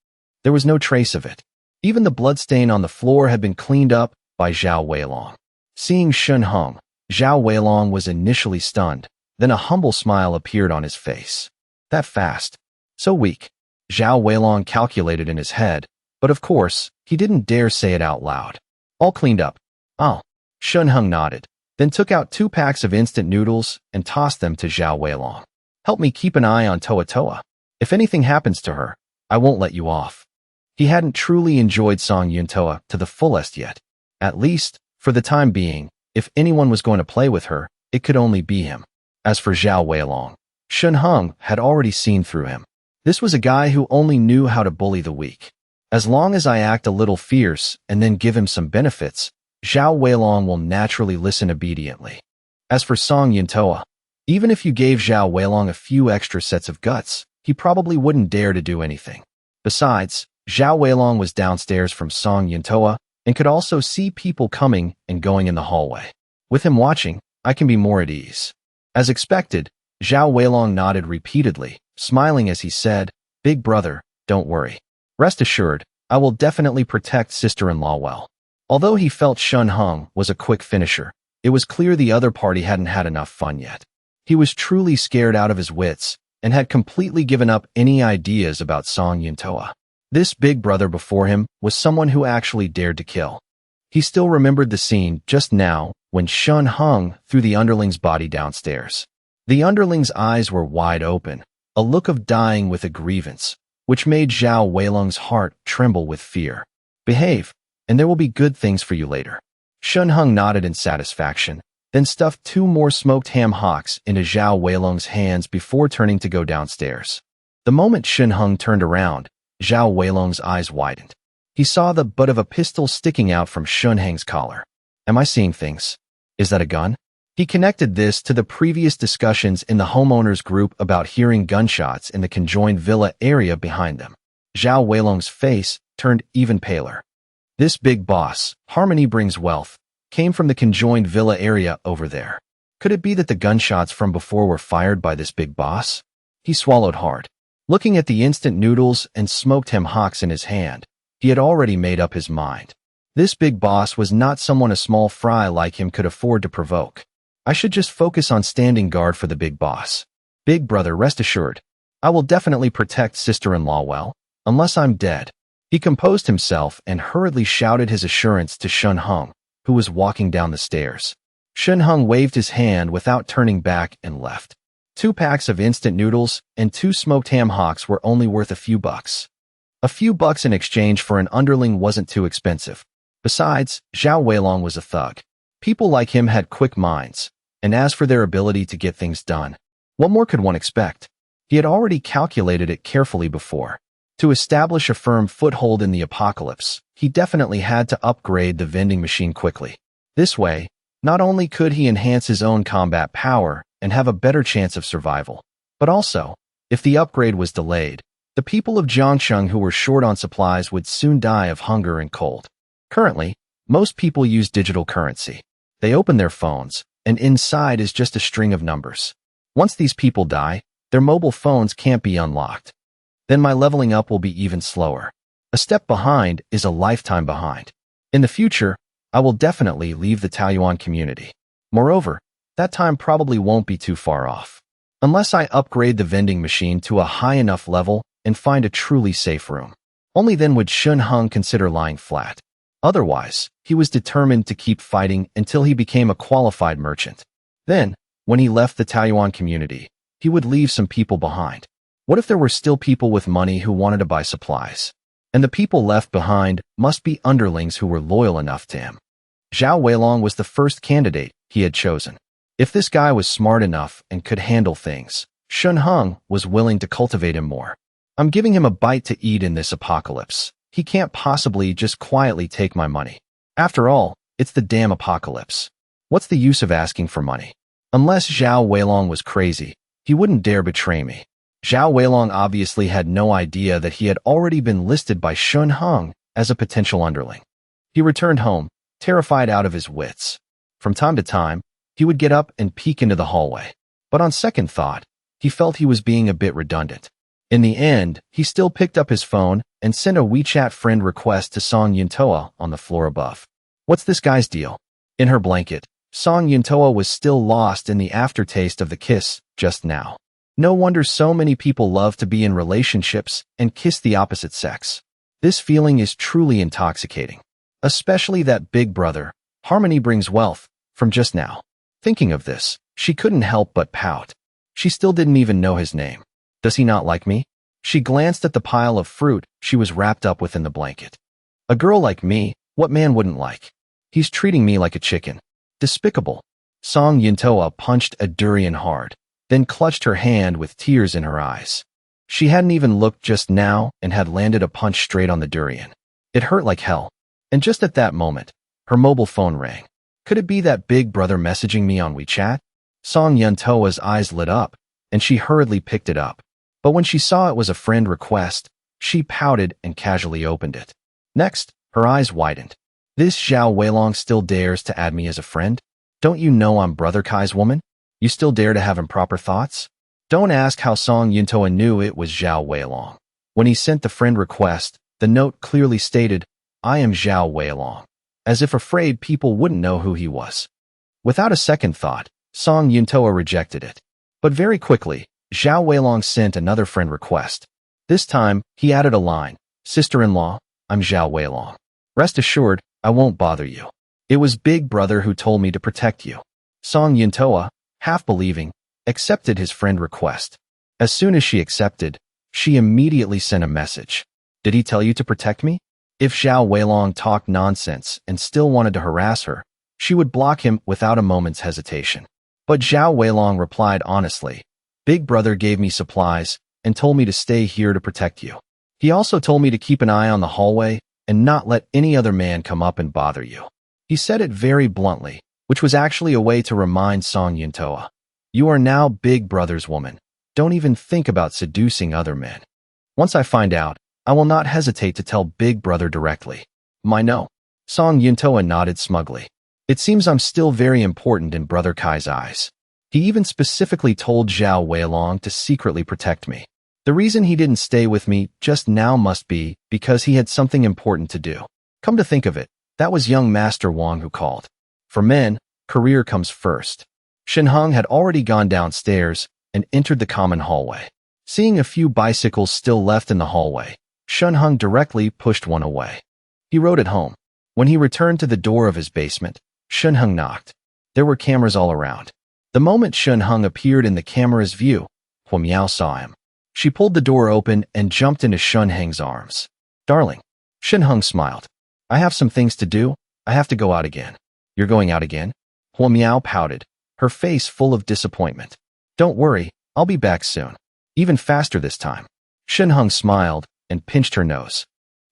There was no trace of it. Even the bloodstain on the floor had been cleaned up by Zhao Weilong. Seeing Shun Heng, Zhao Weilong was initially stunned, then a humble smile appeared on his face. That fast. So weak. Zhao Weilong calculated in his head, but of course, he didn't dare say it out loud. All cleaned up. Oh. Shun Heng nodded, then took out 2 packs of instant noodles and tossed them to Zhao Weilong. Help me keep an eye on Toa Toa. If anything happens to her, I won't let you off. He hadn't truly enjoyed Song Yuntoa to the fullest yet. At least, for the time being, if anyone was going to play with her, it could only be him. As for Zhao Weilong, Shun Heng had already seen through him. This was a guy who only knew how to bully the weak. As long as I act a little fierce and then give him some benefits, Zhao Weilong will naturally listen obediently. As for Song Yuntoa, even if you gave Zhao Weilong a few extra sets of guts, he probably wouldn't dare to do anything. Besides, Zhao Weilong was downstairs from Song Yuntoa and could also see people coming and going in the hallway. With him watching, I can be more at ease. As expected, Zhao Weilong nodded repeatedly, smiling as he said, "Big brother, don't worry. Rest assured, I will definitely protect sister-in-law well." Although he felt Shun Heng was a quick finisher, it was clear the other party hadn't had enough fun yet. He was truly scared out of his wits and had completely given up any ideas about Song Yuntoa. This big brother before him was someone who actually dared to kill. He still remembered the scene just now when Shun Heng threw the underling's body downstairs. The underling's eyes were wide open, a look of dying with a grievance, which made Zhao Weilong's heart tremble with fear. Behave, and there will be good things for you later. Shun Heng nodded in satisfaction, then stuffed 2 more smoked ham hocks into Zhao Weilong's hands before turning to go downstairs. The moment Shun Heng turned around, Zhao Weilong's eyes widened. He saw the butt of a pistol sticking out from Shun Heng's collar. Am I seeing things? Is that a gun? He connected this to the previous discussions in the homeowners group about hearing gunshots in the conjoined villa area behind them. Zhao Weilong's face turned even paler. This big boss, Harmony brings wealth, came from the conjoined villa area over there. Could it be that the gunshots from before were fired by this big boss? He swallowed hard. Looking at the instant noodles and smoked ham hocks in his hand, he had already made up his mind. This big boss was not someone a small fry like him could afford to provoke. I should just focus on standing guard for the big boss. Big brother, rest assured. I will definitely protect sister-in-law well, unless I'm dead. He composed himself and hurriedly shouted his assurance to Shun Heng, who was walking down the stairs. Shun Heng waved his hand without turning back and left. 2 packs of instant noodles and 2 smoked ham hocks were only worth a few bucks. A few bucks in exchange for an underling wasn't too expensive. Besides, Zhao Weilong was a thug. People like him had quick minds, And as for their ability to get things done, what more could one expect? He had already calculated it carefully before. To establish a firm foothold in the apocalypse, he definitely had to upgrade the vending machine quickly. This way, not only could he enhance his own combat power and have a better chance of survival, but also, if the upgrade was delayed, the people of Jiangsheng who were short on supplies would soon die of hunger and cold. Currently, most people use digital currency. They open their phones, and inside is just a string of numbers. Once these people die, their mobile phones can't be unlocked. Then my leveling up will be even slower. A step behind is a lifetime behind. In the future, I will definitely leave the Taoyuan community. Moreover, that time probably won't be too far off. Unless I upgrade the vending machine to a high enough level and find a truly safe room. Only then would Shun Hung consider lying flat. Otherwise, he was determined to keep fighting until he became a qualified merchant. Then, when he left the Taoyuan community, he would leave some people behind. What if there were still people with money who wanted to buy supplies? And the people left behind must be underlings who were loyal enough to him. Zhao Weilong was the first candidate he had chosen. If this guy was smart enough and could handle things, Shun Hung was willing to cultivate him more. I'm giving him a bite to eat in this apocalypse. He can't possibly just quietly take my money. After all, it's the damn apocalypse. What's the use of asking for money? Unless Zhao Weilong was crazy, he wouldn't dare betray me. Zhao Weilong obviously had no idea that he had already been listed by Shun Hung as a potential underling. He returned home, terrified out of his wits. From time to time, he would get up and peek into the hallway. But on second thought, he felt he was being a bit redundant. In the end, he still picked up his phone and sent a WeChat friend request to Song Yuntoa on the floor above. What's this guy's deal? In her blanket, Song Yuntoa was still lost in the aftertaste of the kiss just now. No wonder so many people love to be in relationships and kiss the opposite sex. This feeling is truly intoxicating. Especially that big brother, harmony brings wealth, from just now. Thinking of this, she couldn't help but pout. She still didn't even know his name. Does he not like me? She glanced at the pile of fruit she was wrapped up within the blanket. A girl like me, what man wouldn't like? He's treating me like a chicken. Despicable. Song Yuntoa punched a durian hard, then clutched her hand with tears in her eyes. She hadn't even looked just now and had landed a punch straight on the durian. It hurt like hell. And just at that moment, her mobile phone rang. Could it be that big brother messaging me on WeChat? Song Yuntoa's eyes lit up, and she hurriedly picked it up. But when she saw it was a friend request, she pouted and casually opened it. Next, her eyes widened. This Zhao Weilong still dares to add me as a friend? Don't you know I'm Brother Kai's woman? You still dare to have improper thoughts? Don't ask how Song Yuntoa knew it was Zhao Weilong. When he sent the friend request, the note clearly stated, I am Zhao Weilong, as if afraid people wouldn't know who he was. Without a second thought, Song Yuntoa rejected it. But very quickly, Zhao Weilong sent another friend request. This time, he added a line, Sister-in-law, I'm Zhao Weilong. Rest assured, I won't bother you. It was Big Brother who told me to protect you. Song Yuntoa, half believing, accepted his friend request. As soon as she accepted, she immediately sent a message. Did he tell you to protect me? If Zhao Weilong talked nonsense and still wanted to harass her, she would block him without a moment's hesitation. But Zhao Weilong replied honestly, Big Brother gave me supplies and told me to stay here to protect you. He also told me to keep an eye on the hallway and not let any other man come up and bother you. He said it very bluntly, which was actually a way to remind Song Yuntoa. You are now Big Brother's woman. Don't even think about seducing other men. Once I find out, I will not hesitate to tell Big Brother directly. I know. Song Yuntoa nodded smugly. It seems I'm still very important in Brother Kai's eyes. He even specifically told Zhao Weilong to secretly protect me. The reason he didn't stay with me just now must be because he had something important to do. Come to think of it, that was young Master Wong who called. For men, career comes first. Shin Hung had already gone downstairs and entered the common hallway. Seeing a few bicycles still left in the hallway, Shun Hung directly pushed one away. He rode it home. When he returned to the door of his basement, Shun Hung knocked. There were cameras all around. The moment Shun Hung appeared in the camera's view, Huao Miao saw him. She pulled the door open and jumped into Shun Hung's arms. Darling. Shun Hung smiled. I have some things to do. I have to go out again. You're going out again? Huao Miao pouted. her face full of disappointment. Don't worry, I'll be back soon. Even faster this time. Shenheng smiled and pinched her nose.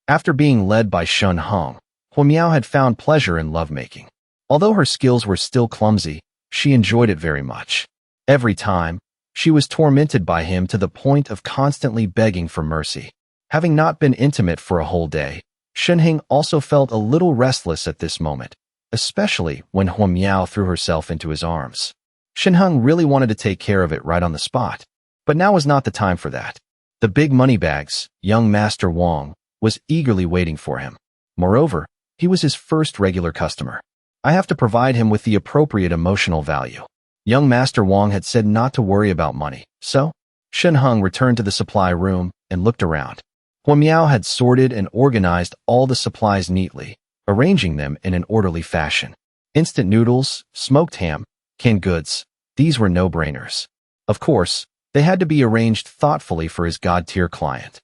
After being led by Shenheng, Huao had found pleasure in lovemaking. Although her skills were still clumsy, she enjoyed it very much. Every time, she was tormented by him to the point of constantly begging for mercy. Having not been intimate for a whole day, Shenheng also felt a little restless at this moment, especially when Huao threw herself into his arms. Shenheng really wanted to take care of it right on the spot, but now was not the time for that. The big money bags, young Master Wong, was eagerly waiting for him. Moreover, he was his first regular customer. I have to provide him with the appropriate emotional value. Young Master Wong had said not to worry about money, so Shenheng returned to the supply room and looked around. Huao had sorted and organized all the supplies neatly, arranging them in an orderly fashion. Instant noodles, smoked ham, canned goods, these were no-brainers. Of course, they had to be arranged thoughtfully for his god-tier client.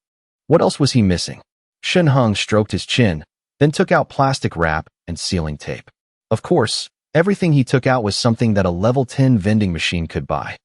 What else was he missing? Shenheng stroked his chin, then took out plastic wrap and sealing tape. Of course, everything he took out was something that a level 10 vending machine could buy.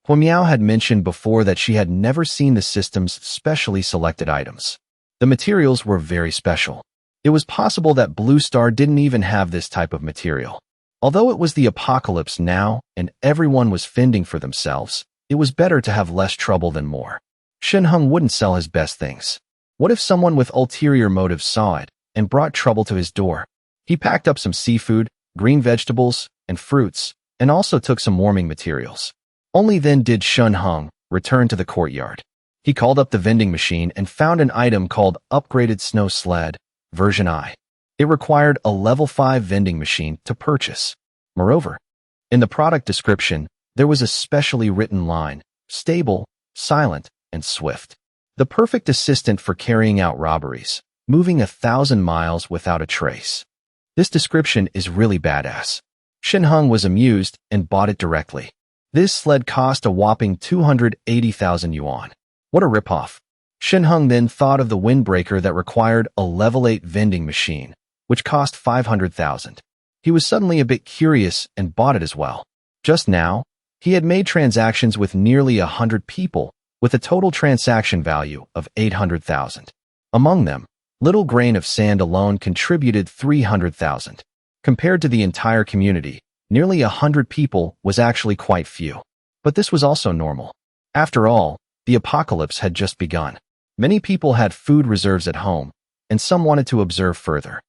Huao had mentioned before that she had never seen the system's specially selected items. The materials were very special. It was possible that Blue Star didn't even have this type of material. Although it was the apocalypse now and everyone was fending for themselves, it was better to have less trouble than more. Shenheng wouldn't sell his best things. What if someone with ulterior motives saw it and brought trouble to his door? He packed up some seafood, green vegetables, and fruits, and also took some warming materials. Only then did Shenheng return to the courtyard. He called up the vending machine and found an item called Upgraded Snow Sled, version I. It required a level 5 vending machine to purchase. Moreover, in the product description, there was a specially written line, stable, silent, and swift. The perfect assistant for carrying out robberies, moving 1,000 miles without a trace. This description is really badass. Shenheng was amused and bought it directly. This sled cost a whopping 280,000 yuan. What a ripoff. Shenheng then thought of the windbreaker that required a level 8 vending machine, which cost 500,000. He was suddenly a bit curious and bought it as well. Just now, he had made transactions with nearly 100 people, with a total transaction value of 800,000. Among them, Little Grain of Sand alone contributed 300,000. Compared to the entire community, nearly 100 people was actually quite few. But this was also normal. After all, the apocalypse had just begun. Many people had food reserves at home, and some wanted to observe further.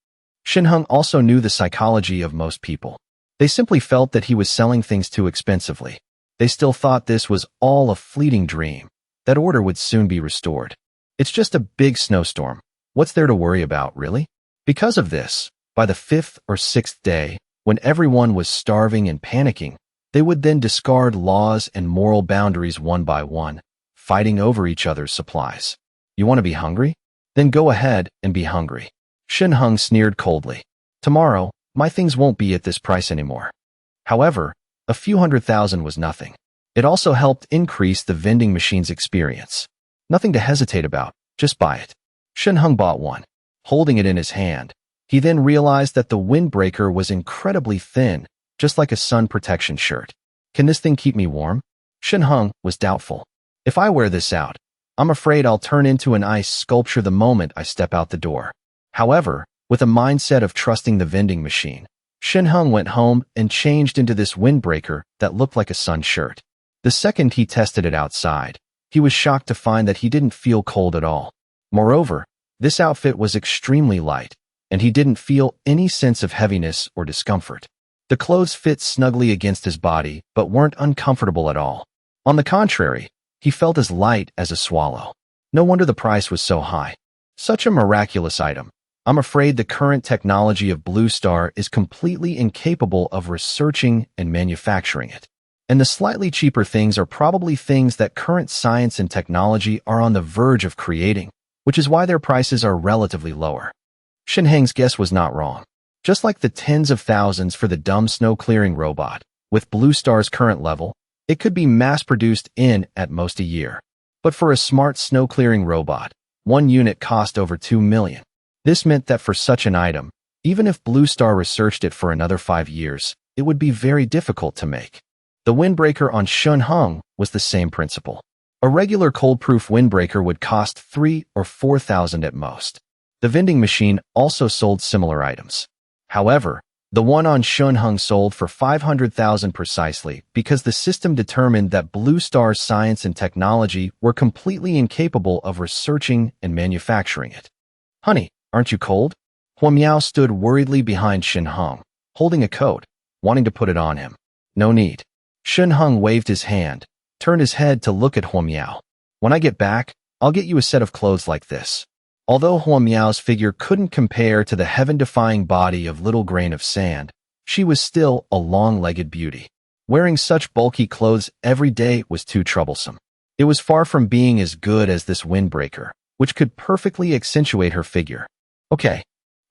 Shenheng also knew the psychology of most people. They simply felt that he was selling things too expensively. They still thought this was all a fleeting dream, that order would soon be restored. It's just a big snowstorm. What's there to worry about, really? Because of this, by the 5th or 6th day, when everyone was starving and panicking, they would then discard laws and moral boundaries one by one, fighting over each other's supplies. You want to be hungry? Then go ahead and be hungry. Shenheng sneered coldly. Tomorrow, my things won't be at this price anymore. However, a few 100,000 was nothing. It also helped increase the vending machine's experience. Nothing to hesitate about, just buy it. Shenheng bought one. Holding it in his hand, he then realized that the windbreaker was incredibly thin, just like a sun protection shirt. Can this thing keep me warm? Shenheng was doubtful. If I wear this out, I'm afraid I'll turn into an ice sculpture the moment I step out the door. However, with a mindset of trusting the vending machine, Shenheng went home and changed into this windbreaker that looked like a sun shirt. The second he tested it outside, he was shocked to find that he didn't feel cold at all. Moreover, this outfit was extremely light, and he didn't feel any sense of heaviness or discomfort. The clothes fit snugly against his body but weren't uncomfortable at all. On the contrary, he felt as light as a swallow. No wonder the price was so high. Such a miraculous item. I'm afraid the current technology of Blue Star is completely incapable of researching and manufacturing it. And the slightly cheaper things are probably things that current science and technology are on the verge of creating, which is why their prices are relatively lower. Shenheng's guess was not wrong. Just like the tens of thousands for the dumb snow-clearing robot, with Blue Star's current level, it could be mass-produced in, at most, a year. But for a smart snow-clearing robot, one unit cost over 2 million. This meant that for such an item, even if Blue Star researched it for another 5 years, it would be very difficult to make. The windbreaker on Shun Hung was the same principle. A regular cold-proof windbreaker would cost 3,000 or 4,000 at most. The vending machine also sold similar items. However, the one on Shun Hung sold for 500,000 precisely because the system determined that Blue Star's science and technology were completely incapable of researching and manufacturing it. Honey, aren't you cold? Huo Miao stood worriedly behind Shun Hung, holding a coat, wanting to put it on him. No need. Shun Hung waved his hand, turned his head to look at Huo Miao. When I get back, I'll get you a set of clothes like this. Although Huo Miao's figure couldn't compare to the heaven-defying body of Little Grain of Sand, she was still a long-legged beauty. Wearing such bulky clothes every day was too troublesome. It was far from being as good as this windbreaker, which could perfectly accentuate her figure. Okay.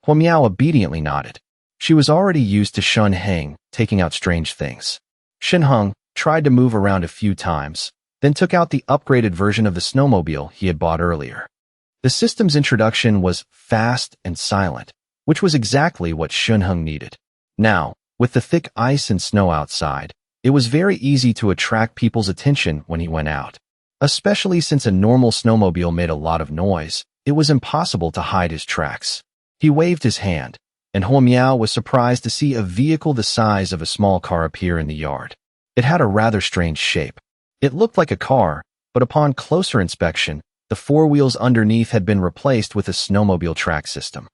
Huo Miao obediently nodded. She was already used to Shun Hang taking out strange things. Shun Hung tried to move around a few times, then took out the upgraded version of the snowmobile he had bought earlier. The system's introduction was fast and silent, which was exactly what Shun Hung needed. Now, with the thick ice and snow outside, it was very easy to attract people's attention when he went out. Especially since a normal snowmobile made a lot of noise, it was impossible to hide his tracks. He waved his hand, and Huo Miao was surprised to see a vehicle the size of a small car appear in the yard. It had a rather strange shape. It looked like a car, but upon closer inspection, the four wheels underneath had been replaced with a snowmobile track system.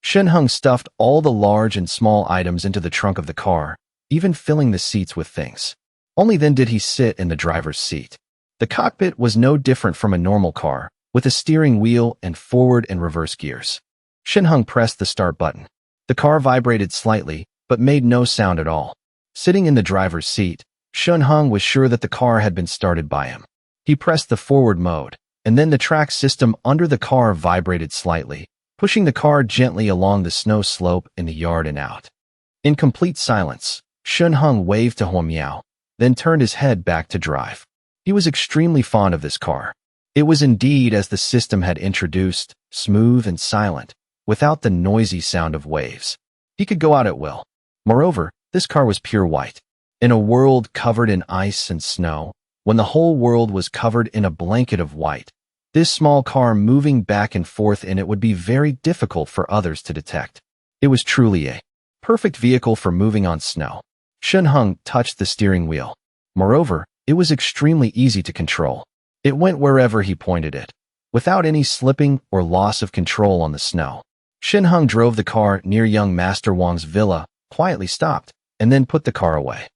Shun Hung stuffed all the large and small items into the trunk of the car, even filling the seats with things. Only then did he sit in the driver's seat. The cockpit was no different from a normal car, with a steering wheel and forward and reverse gears. Shun Hung pressed the start button. The car vibrated slightly, but made no sound at all. Sitting in the driver's seat, Shun Hung was sure that the car had been started by him. He pressed the forward mode, and then the track system under the car vibrated slightly, pushing the car gently along the snow slope in the yard and out. In complete silence, Shun Hung waved to Huo Miao, then turned his head back to drive. He was extremely fond of this car. It was indeed as the system had introduced, smooth and silent, without the noisy sound of waves. He could go out at will. Moreover, this car was pure white. In a world covered in ice and snow, when the whole world was covered in a blanket of white, this small car moving back and forth in it would be very difficult for others to detect. It was truly a perfect vehicle for moving on snow. Shun Hung touched the steering wheel. Moreover, it was extremely easy to control. It went wherever he pointed it, without any slipping or loss of control on the snow. Shun Hung drove the car near young Master Wong's villa, quietly stopped, and then put the car away.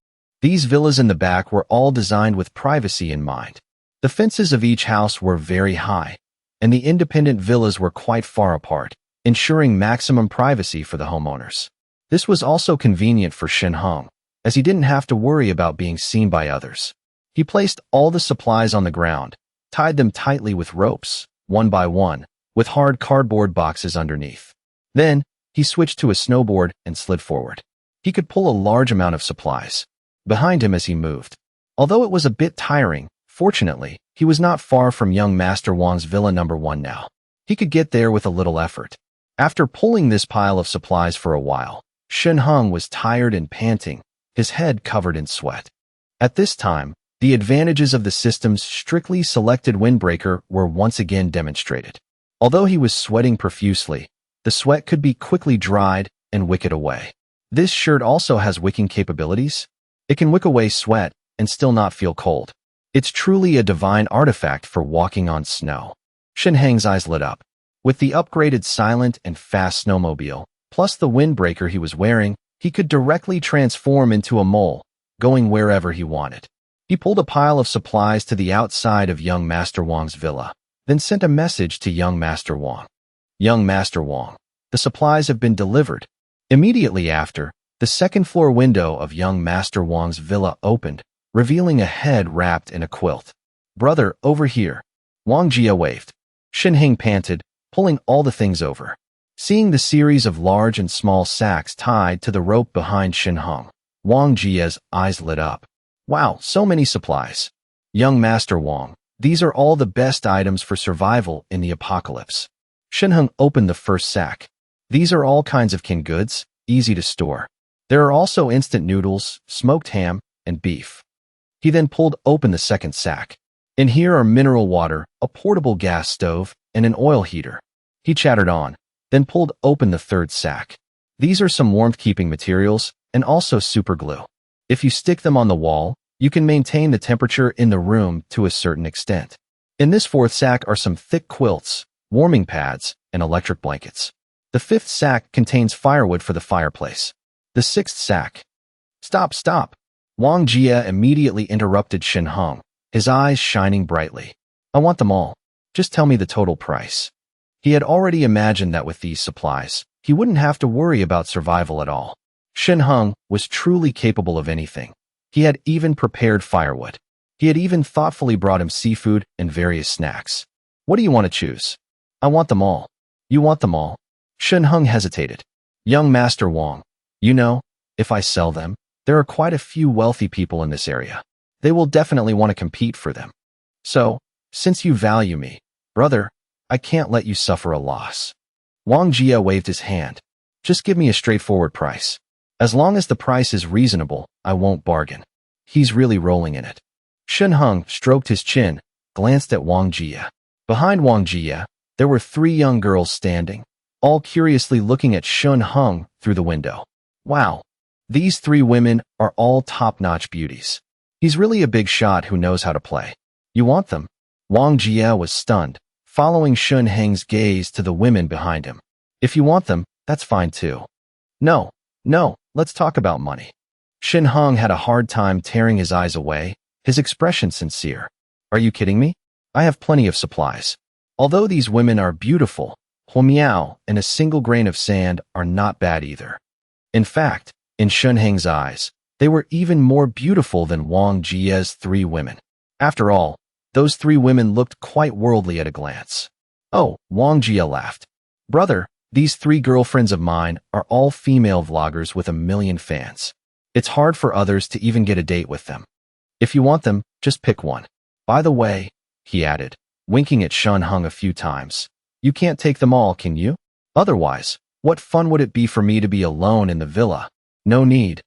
These villas in the back were all designed with privacy in mind. The fences of each house were very high, and the independent villas were quite far apart, ensuring maximum privacy for the homeowners. This was also convenient for Shun Hung, as he didn't have to worry about being seen by others. He placed all the supplies on the ground, tied them tightly with ropes, one by one, with hard cardboard boxes underneath. Then, he switched to a snowboard and slid forward. He could pull a large amount of supplies behind him as he moved. Although it was a bit tiring, fortunately, he was not far from young Master Wong's villa number 1 now. He could get there with a little effort. After pulling this pile of supplies for a while, Shun Hung was tired and panting, his head covered in sweat. At this time, the advantages of the system's strictly selected windbreaker were once again demonstrated. Although he was sweating profusely, the sweat could be quickly dried and wicked away. This shirt also has wicking capabilities. It can wick away sweat and still not feel cold. It's truly a divine artifact for walking on snow. Shun Hang's eyes lit up. With the upgraded silent and fast snowmobile, plus the windbreaker he was wearing, he could directly transform into a mole, going wherever he wanted. He pulled a pile of supplies to the outside of young Master Wong's villa, then sent a message to young Master Wong. Young Master Wong, the supplies have been delivered. Immediately after, the second-floor window of young Master Wong's villa opened, revealing a head wrapped in a quilt. Brother, over here. Wang Jia waved. Shun Hang panted, pulling all the things over. Seeing the series of large and small sacks tied to the rope behind Shun Hang, Wang Jia's eyes lit up. Wow, so many supplies. Young Master Wong, these are all the best items for survival in the apocalypse. Shun Hang opened the first sack. These are all kinds of canned goods, easy to store. There are also instant noodles, smoked ham, and beef. He then pulled open the second sack. In here are mineral water, a portable gas stove, and an oil heater. He chattered on, then pulled open the third sack. These are some warmth-keeping materials, and also super glue. If you stick them on the wall, you can maintain the temperature in the room to a certain extent. In this fourth sack are some thick quilts, warming pads, and electric blankets. The fifth sack contains firewood for the fireplace. The sixth sack. Stop. Wang Jia immediately interrupted Shen Hong, his eyes shining brightly. I want them all. Just tell me the total price. He had already imagined that with these supplies, he wouldn't have to worry about survival at all. Shen Hong was truly capable of anything. He had even prepared firewood. He had even thoughtfully brought him seafood and various snacks. What do you want to choose? I want them all. You want them all? Shen Hong hesitated. Young Master Wong, you know, if I sell them, there are quite a few wealthy people in this area. They will definitely want to compete for them. So, since you value me, brother, I can't let you suffer a loss. Wang Jia waved his hand. Just give me a straightforward price. As long as the price is reasonable, I won't bargain. He's really rolling in it. Shen Hong stroked his chin, glanced at Wang Jia. Behind Wang Jia, there were 3 young girls standing, all curiously looking at Shen Hong through the window. Wow, these 3 women are all top-notch beauties. He's really a big shot who knows how to play. You want them? Wang Jia was stunned, following Shen Hong's gaze to the women behind him. If you want them, that's fine too. No, let's talk about money. Shen Hong had a hard time tearing his eyes away, his expression sincere. Are you kidding me? I have plenty of supplies. Although these women are beautiful, Huo Miao and a single grain of sand are not bad either. In fact, in Shen Hong's eyes, they were even more beautiful than Wang Jia's 3 women. After all, those 3 women looked quite worldly at a glance. Oh, Wang Jia laughed. Brother, these 3 girlfriends of mine are all female vloggers with 1 million fans. It's hard for others to even get a date with them. If you want them, just pick one. By the way, he added, winking at Shen Hong a few times, you can't take them all, can you? Otherwise, what fun would it be for me to be alone in the villa? No need.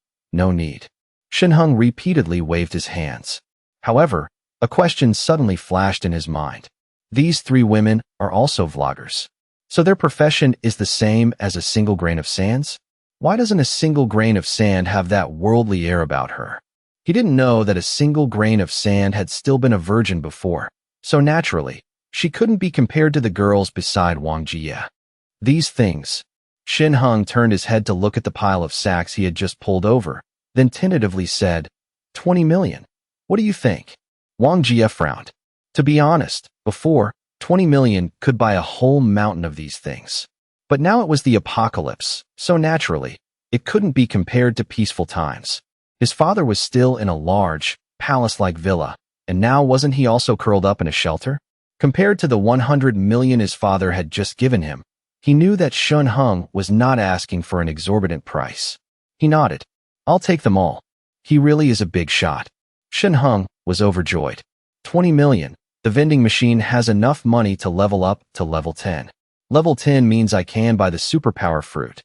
Shen Hong repeatedly waved his hands. However, a question suddenly flashed in his mind. These 3 women are also vloggers. So their profession is the same as a single grain of sands? Why doesn't a single grain of sand have that worldly air about her? He didn't know that a single grain of sand had still been a virgin before, so naturally, she couldn't be compared to the girls beside Wang Jia. These things. Shen Hong turned his head to look at the pile of sacks he had just pulled over, then tentatively said, 20 million. What do you think? Wang Jia frowned. To be honest, before, 20 million could buy a whole mountain of these things. But now it was the apocalypse, so naturally, it couldn't be compared to peaceful times. His father was still in a large, palace-like villa, and now wasn't he also curled up in a shelter? Compared to the 100 million his father had just given him, he knew that Shen Hong was not asking for an exorbitant price. He nodded. I'll take them all. He really is a big shot. Shen Hong was overjoyed. 20 million. The vending machine has enough money to level up to level 10. Level 10 means I can buy the superpower fruit.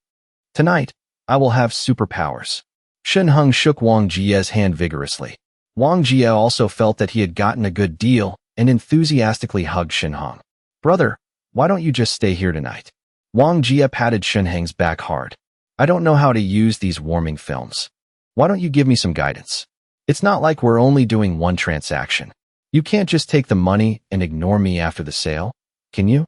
Tonight, I will have superpowers. Shen Hong shook Wang Jia's hand vigorously. Wang Jia also felt that he had gotten a good deal and enthusiastically hugged Shen Hong. Brother, why don't you just stay here tonight? Wang Jia patted Shen Hong's back hard. I don't know how to use these warming films. Why don't you give me some guidance? It's not like we're only doing one transaction. You can't just take the money and ignore me after the sale, can you?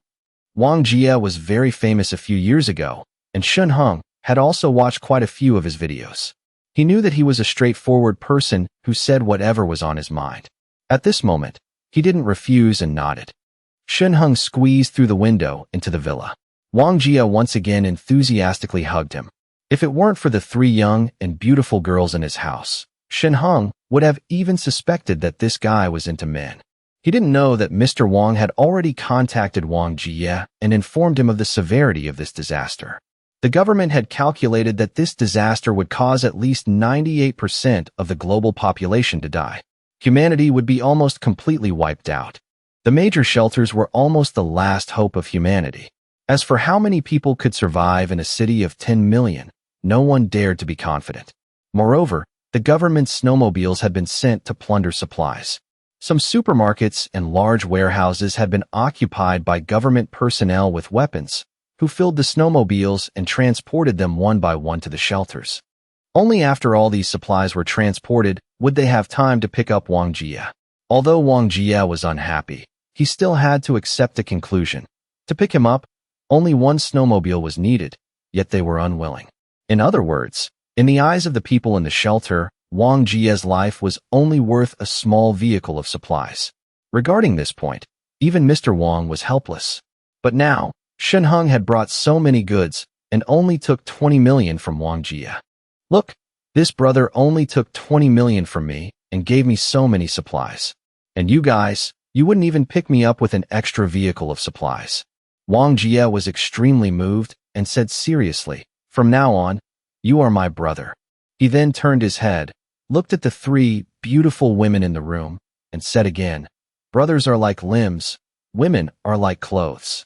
Wang Jia was very famous a few years ago, and Shen Hong had also watched quite a few of his videos. He knew that he was a straightforward person who said whatever was on his mind. At this moment, he didn't refuse and nodded. Shen Hong squeezed through the window into the villa. Wang Jia once again enthusiastically hugged him. If it weren't for the 3 young and beautiful girls in his house, Shen Hong would have even suspected that this guy was into men. He didn't know that Mr. Wong had already contacted Wang Jia and informed him of the severity of this disaster. The government had calculated that this disaster would cause at least 98% of the global population to die. Humanity would be almost completely wiped out. The major shelters were almost the last hope of humanity. As for how many people could survive in a city of 10 million, no one dared to be confident. Moreover, the The government's snowmobiles had been sent to plunder supplies. Some supermarkets and large warehouses had been occupied by government personnel with weapons, who filled the snowmobiles and transported them one by one to the shelters. Only after all these supplies were transported would they have time to pick up Wang Jie. Although Wang Jie was unhappy, he still had to accept the conclusion. To pick him up, only one snowmobile was needed, yet they were unwilling. In other words, in the eyes of the people in the shelter, Wang Jie's life was only worth a small vehicle of supplies. Regarding this point, even Mr. Wong was helpless. But now, Shen Heng had brought so many goods and only took 20 million from Wang Jie. Look, this brother only took 20 million from me and gave me so many supplies. And you guys, you wouldn't even pick me up with an extra vehicle of supplies. Wang Jie was extremely moved and said seriously, "From now on, you are my brother." He then turned his head, looked at the three beautiful women in the room, and said again, "Brothers are like limbs, women are like clothes.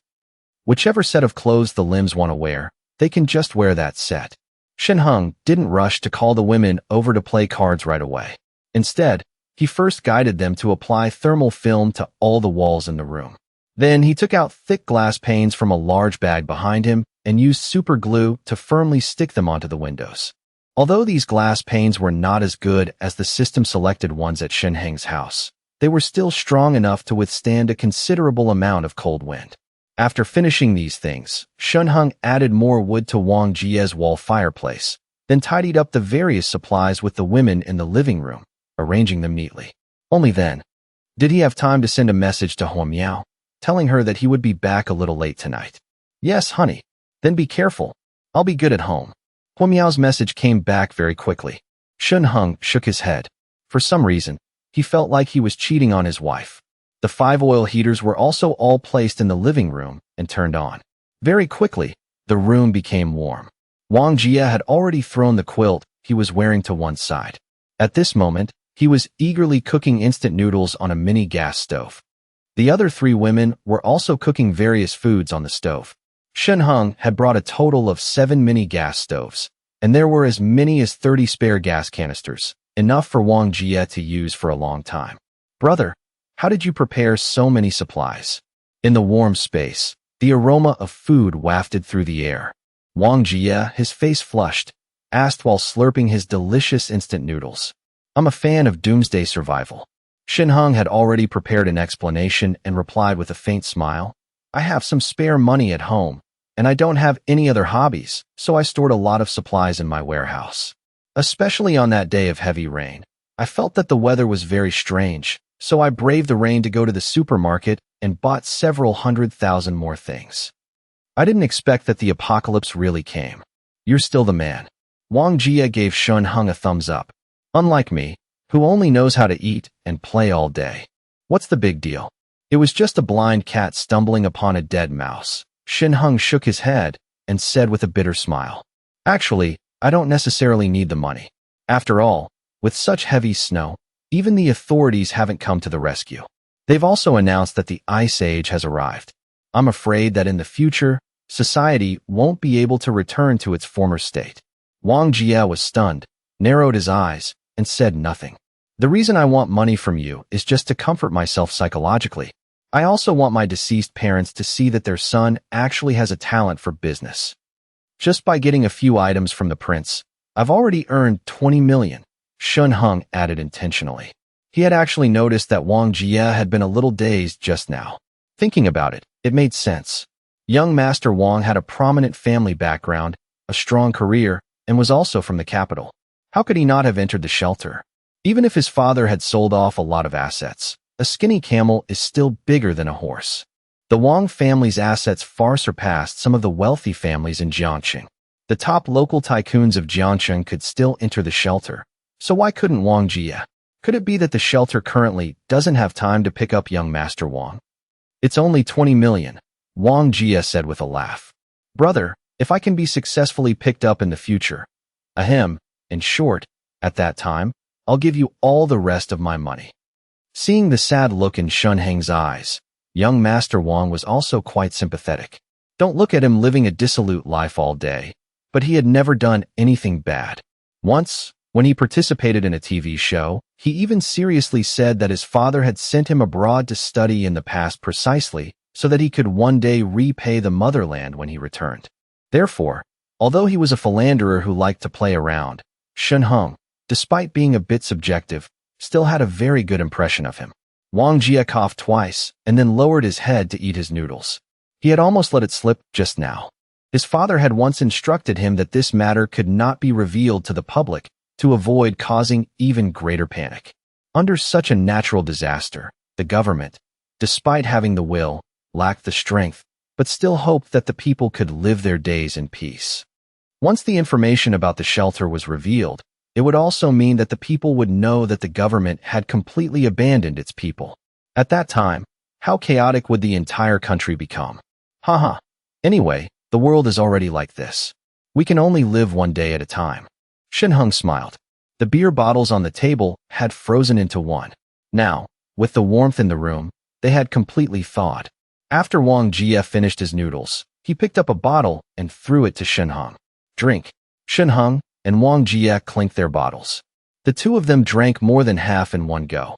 Whichever set of clothes the limbs want to wear, they can just wear that set." Shen Heng didn't rush to call the women over to play cards right away. Instead, he first guided them to apply thermal film to all the walls in the room. Then he took out thick glass panes from a large bag behind him and used super glue to firmly stick them onto the windows. Although these glass panes were not as good as the system-selected ones at Shen Heng's house, they were still strong enough to withstand a considerable amount of cold wind. After finishing these things, Shen Heng added more wood to Wang Jie's wall fireplace, then tidied up the various supplies with the women in the living room, arranging them neatly. Only then did he have time to send a message to Huao, telling her that he would be back a little late tonight. "Yes, honey. Then be careful. I'll be good at home." Huao's message came back very quickly. Shen Heng shook his head. For some reason, he felt like he was cheating on his wife. The 5 oil heaters were also all placed in the living room and turned on. Very quickly, the room became warm. Wang Jie had already thrown the quilt he was wearing to one side. At this moment, he was eagerly cooking instant noodles on a mini gas stove. The other 3 women were also cooking various foods on the stove. Shen Heng had brought a total of 7 mini gas stoves, and there were as many as 30 spare gas canisters, enough for Wang Jie to use for a long time. "Brother, how did you prepare so many supplies?" In the warm space, the aroma of food wafted through the air. Wang Jie, his face flushed, asked while slurping his delicious instant noodles. "I'm a fan of doomsday survival." Shen Heng had already prepared an explanation and replied with a faint smile, "I have some spare money at home, and I don't have any other hobbies, so I stored a lot of supplies in my warehouse. Especially on that day of heavy rain, I felt that the weather was very strange, so I braved the rain to go to the supermarket and bought several 100,000 more things. I didn't expect that the apocalypse really came." "You're still the man." Wang Jie gave Shen Heng a thumbs up. "Unlike me, who only knows how to eat and play all day. What's the big deal? It was just a blind cat stumbling upon a dead mouse." Shen Heng shook his head and said with a bitter smile, "Actually, I don't necessarily need the money. After all, with such heavy snow, even the authorities haven't come to the rescue. They've also announced that the Ice Age has arrived. I'm afraid that in the future, society won't be able to return to its former state." Wang Jie was stunned, narrowed his eyes, and said nothing. "The reason I want money from you is just to comfort myself psychologically. I also want my deceased parents to see that their son actually has a talent for business. Just by getting a few items from the prince, I've already earned 20 million, Shen Heng added intentionally. He had actually noticed that Wang Jie had been a little dazed just now. Thinking about it, it made sense. Young Master Wong had a prominent family background, a strong career, and was also from the capital. How could he not have entered the shelter? Even if his father had sold off a lot of assets, a skinny camel is still bigger than a horse. The Wong family's assets far surpassed some of the wealthy families in Jiangxing. The top local tycoons of Jiangxing could still enter the shelter, so why couldn't Wang Jie? Could it be that the shelter currently doesn't have time to pick up young Master Wong? "It's only 20 million, Wang Jie said with a laugh. "Brother, if I can be successfully picked up in the future, in short, at that time, I'll give you all the rest of my money." Seeing the sad look in Shen Heng's eyes, young Master Wong was also quite sympathetic. Don't look at him living a dissolute life all day, but he had never done anything bad. Once, When he participated in a TV show, he even seriously said that his father had sent him abroad to study in the past precisely so that he could one day repay the motherland when he returned. Therefore, although he was a philanderer who liked to play around, Shen Heng, despite being a bit subjective, still had a very good impression of him. Wang Jie coughed twice and then lowered his head to eat his noodles. He had almost let it slip just now. His father had once instructed him that this matter could not be revealed to the public to avoid causing even greater panic. Under such a natural disaster, the government, despite having the will, lacked the strength, but still hoped that the people could live their days in peace. Once the information about the shelter was revealed, it would also mean that the people would know that the government had completely abandoned its people. At that time, how chaotic would the entire country become? Haha. Anyway, the world is already like this. We can only live one day at a time. Shen Heng smiled. The beer bottles on the table had frozen into one. Now, with the warmth in the room, they had completely thawed. After Wang Jie finished his noodles, he picked up a bottle and threw it to Shen Heng. Drink. Shen Heng and Wang Jie clinked their bottles. The two of them drank more than half in one go.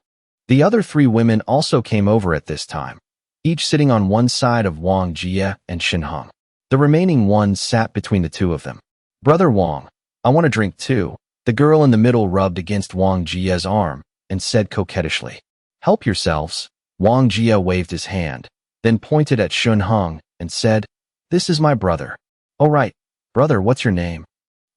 The other three women also came over at this time, each sitting on one side of Wang Jie and Shen Heng. The remaining one sat between the two of them. Brother Wang, I want a drink too. The girl in the middle rubbed against Wang Jie's arm and said coquettishly. Help yourselves. Wang Jie waved his hand, then pointed at Shen Heng and said, This is my brother. Oh right, brother, what's your name?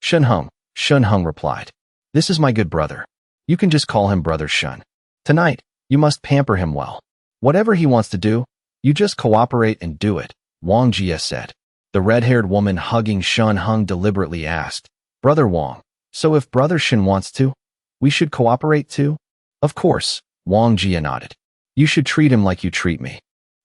Shen Heng replied. This is my good brother. You can just call him Brother Shen. Tonight, you must pamper him well. Whatever he wants to do, you just cooperate and do it, Wang Jie said. The red-haired woman hugging Shen Heng deliberately asked, Brother Wang, so if Brother Shen wants to, we should cooperate too? Of course, Wang Jie nodded. You should treat him like you treat me.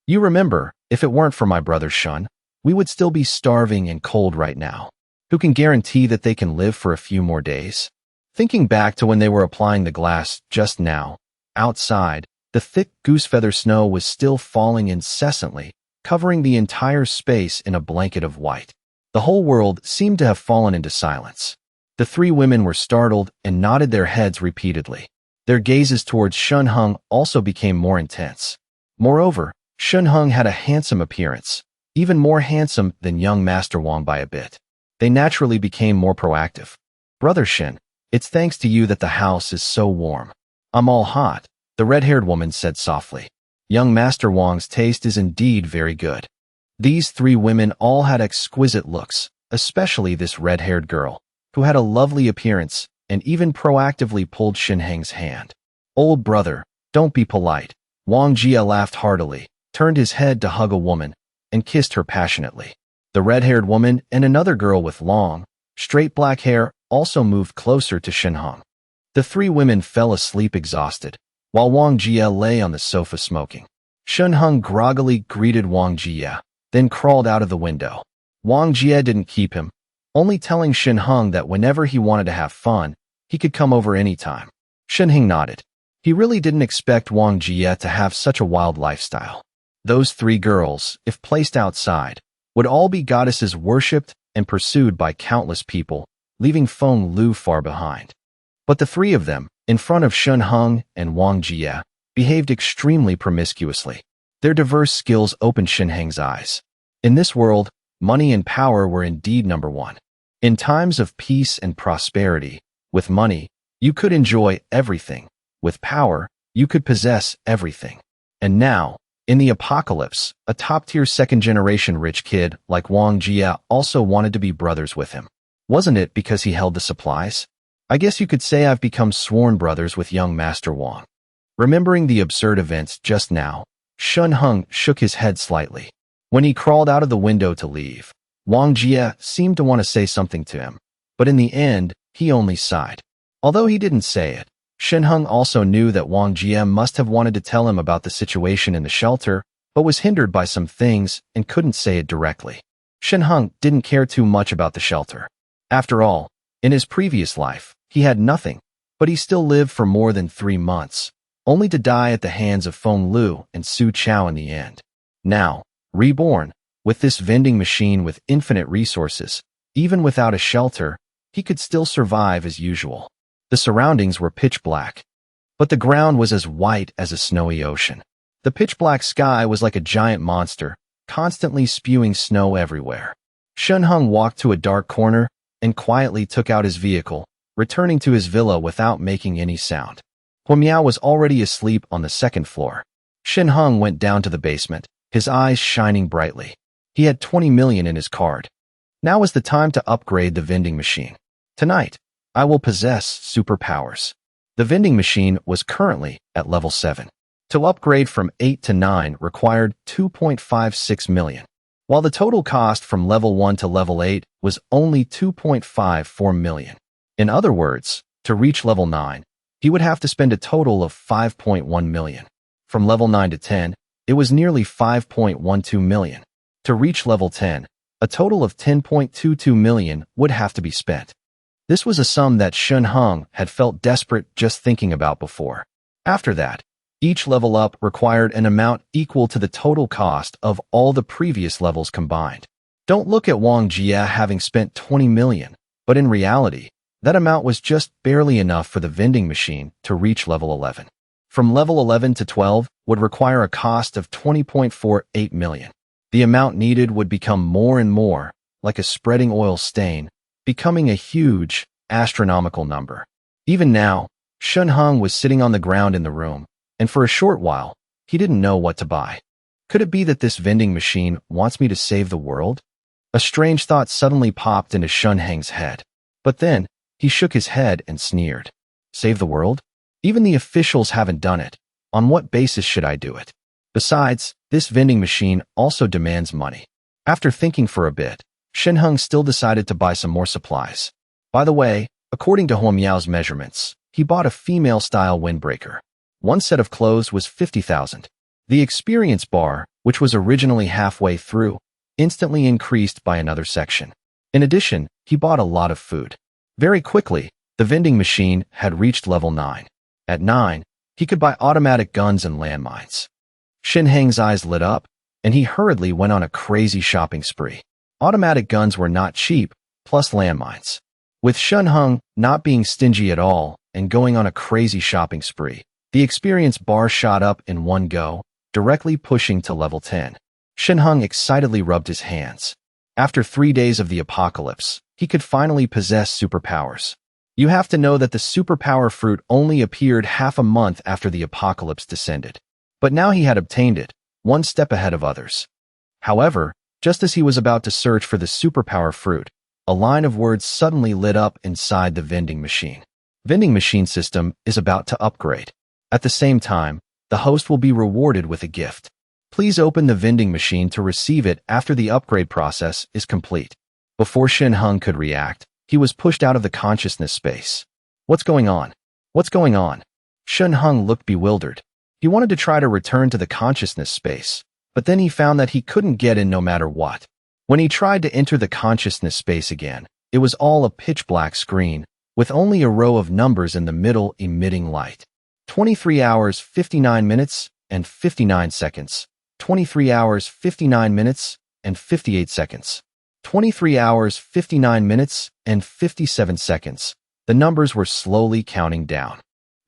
You remember, if it weren't for my brother Shen, we would still be starving and cold right now. Who can guarantee that they can live for a few more days? Thinking back to when they were applying the glass just now, outside, the thick goose-feather snow was still falling incessantly, covering the entire space in a blanket of white. The whole world seemed to have fallen into silence. The three women were startled and nodded their heads repeatedly. Their gazes towards Shen Heng also became more intense. Moreover, Shen Heng had a handsome appearance, even more handsome than young Master Wang by a bit. They naturally became more proactive. Brother Shen, it's thanks to you that the house is so warm. I'm all hot, the red-haired woman said softly. Young Master Wang's taste is indeed very good. These three women all had exquisite looks, especially this red-haired girl, who had a lovely appearance and even proactively pulled Shen Heng's hand. Old brother, don't be polite. Wang Jie laughed heartily, turned his head to hug a woman, and kissed her passionately. The red-haired woman and another girl with long, straight black hair also moved closer to Shen Heng. The three women fell asleep exhausted, while Wang Jie lay on the sofa smoking. Shen Heng groggily greeted Wang Jie, then crawled out of the window. Wang Jie didn't keep him, only telling Shen Heng that whenever he wanted to have fun, he could come over anytime. Shen Heng nodded. He really didn't expect Wang Jie to have such a wild lifestyle. Those three girls, if placed outside, would all be goddesses worshipped and pursued by countless people, leaving Feng Lu far behind. But the three of them, in front of Shen Heng and Wang Jie, behaved extremely promiscuously. Their diverse skills opened Shen Heng's eyes. In this world, money and power were indeed number one. In times of peace and prosperity, with money, you could enjoy everything. With power, you could possess everything. And now, in the apocalypse, a top-tier second-generation rich kid like Wang Jie also wanted to be brothers with him. Wasn't it because he held the supplies? I guess you could say I've become sworn brothers with young Master Wang. Remembering the absurd events just now, Shen Heng shook his head slightly. When he crawled out of the window to leave, Wang Jie seemed to want to say something to him, but in the end, he only sighed. Although he didn't say it, Shen Heng also knew that Wang Jie must have wanted to tell him about the situation in the shelter, but was hindered by some things and couldn't say it directly. Shen Heng didn't care too much about the shelter. After all, in his previous life, he had nothing, but he still lived for more than 3 months, only to die at the hands of Feng Lu and Su Chao in the end. Now, reborn, with this vending machine with infinite resources, even without a shelter, he could still survive as usual. The surroundings were pitch black, but the ground was as white as a snowy ocean. The pitch-black sky was like a giant monster, constantly spewing snow everywhere. Shunhung walked to a dark corner and quietly took out his vehicle, returning to his villa without making any sound. Huao was already asleep on the second floor. Shunhung went down to the basement, his eyes shining brightly. He had 20 million in his card. Now was the time to upgrade the vending machine. Tonight, I will possess superpowers. The vending machine was currently at level 7. To upgrade from 8 to 9 required 2.56 million, while the total cost from level 1 to level 8 was only 2.54 million. In other words, to reach level 9, he would have to spend a total of 5.1 million. From level 9 to 10, it was nearly 5.12 million. To reach level 10, a total of 10.22 million would have to be spent. This was a sum that Shunhung had felt desperate just thinking about before. After that, each level up required an amount equal to the total cost of all the previous levels combined. Don't look at Wong Jia having spent 20 million, but in reality, that amount was just barely enough for the vending machine to reach level 11. From level 11 to 12 would require a cost of 20.48 million. The amount needed would become more and more, like a spreading oil stain, becoming a huge, astronomical number. Even now, Shunhung was sitting on the ground in the room, and for a short while, he didn't know what to buy. Could it be that this vending machine wants me to save the world? A strange thought suddenly popped into Shunhung's head. But then, he shook his head and sneered. Save the world? Even the officials haven't done it. On what basis should I do it? Besides, this vending machine also demands money. After thinking for a bit, Shunhung still decided to buy some more supplies. By the way, according to Huao's measurements, he bought a female-style windbreaker. One set of clothes was 50,000. The experience bar, which was originally halfway through, instantly increased by another section. In addition, he bought a lot of food. Very quickly, the vending machine had reached level 9. At 9, he could buy automatic guns and landmines. Shunhung's eyes lit up, and he hurriedly went on a crazy shopping spree. Automatic guns were not cheap, plus landmines. With Shunhung not being stingy at all and going on a crazy shopping spree, the experience bar shot up in one go, directly pushing to level 10. Shunhung excitedly rubbed his hands. After 3 days of the apocalypse, he could finally possess superpowers. You have to know that the superpower fruit only appeared half a month after the apocalypse descended. But now he had obtained it, one step ahead of others. However, just as he was about to search for the superpower fruit, a line of words suddenly lit up inside the vending machine. Vending machine system is about to upgrade. At the same time, the host will be rewarded with a gift. Please open the vending machine to receive it after the upgrade process is complete. Before Shunhung could react, he was pushed out of the consciousness space. What's going on? What's going on? Shunhung looked bewildered. He wanted to try to return to the consciousness space, but then he found that he couldn't get in no matter what. When he tried to enter the consciousness space again, it was all a pitch-black screen, with only a row of numbers in the middle emitting light. 23 hours 59 minutes and 59 seconds. 23 hours 59 minutes and 58 seconds. 23 hours 59 minutes and 57 seconds. The numbers were slowly counting down.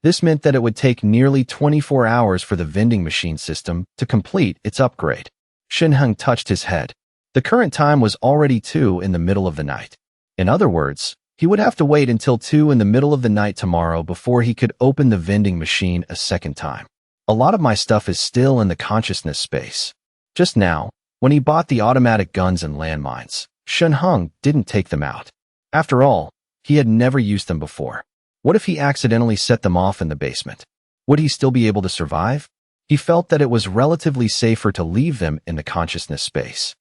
This meant that it would take nearly 24 hours for the vending machine system to complete its upgrade. Shunhung touched his head. The current time was already 2 in the middle of the night. In other words, he would have to wait until 2 in the middle of the night tomorrow before he could open the vending machine a second time. A lot of my stuff is still in the consciousness space. Just now, when he bought the automatic guns and landmines, Shunhung didn't take them out. After all, he had never used them before. What if he accidentally set them off in the basement? Would he still be able to survive? He felt that it was relatively safer to leave them in the consciousness space.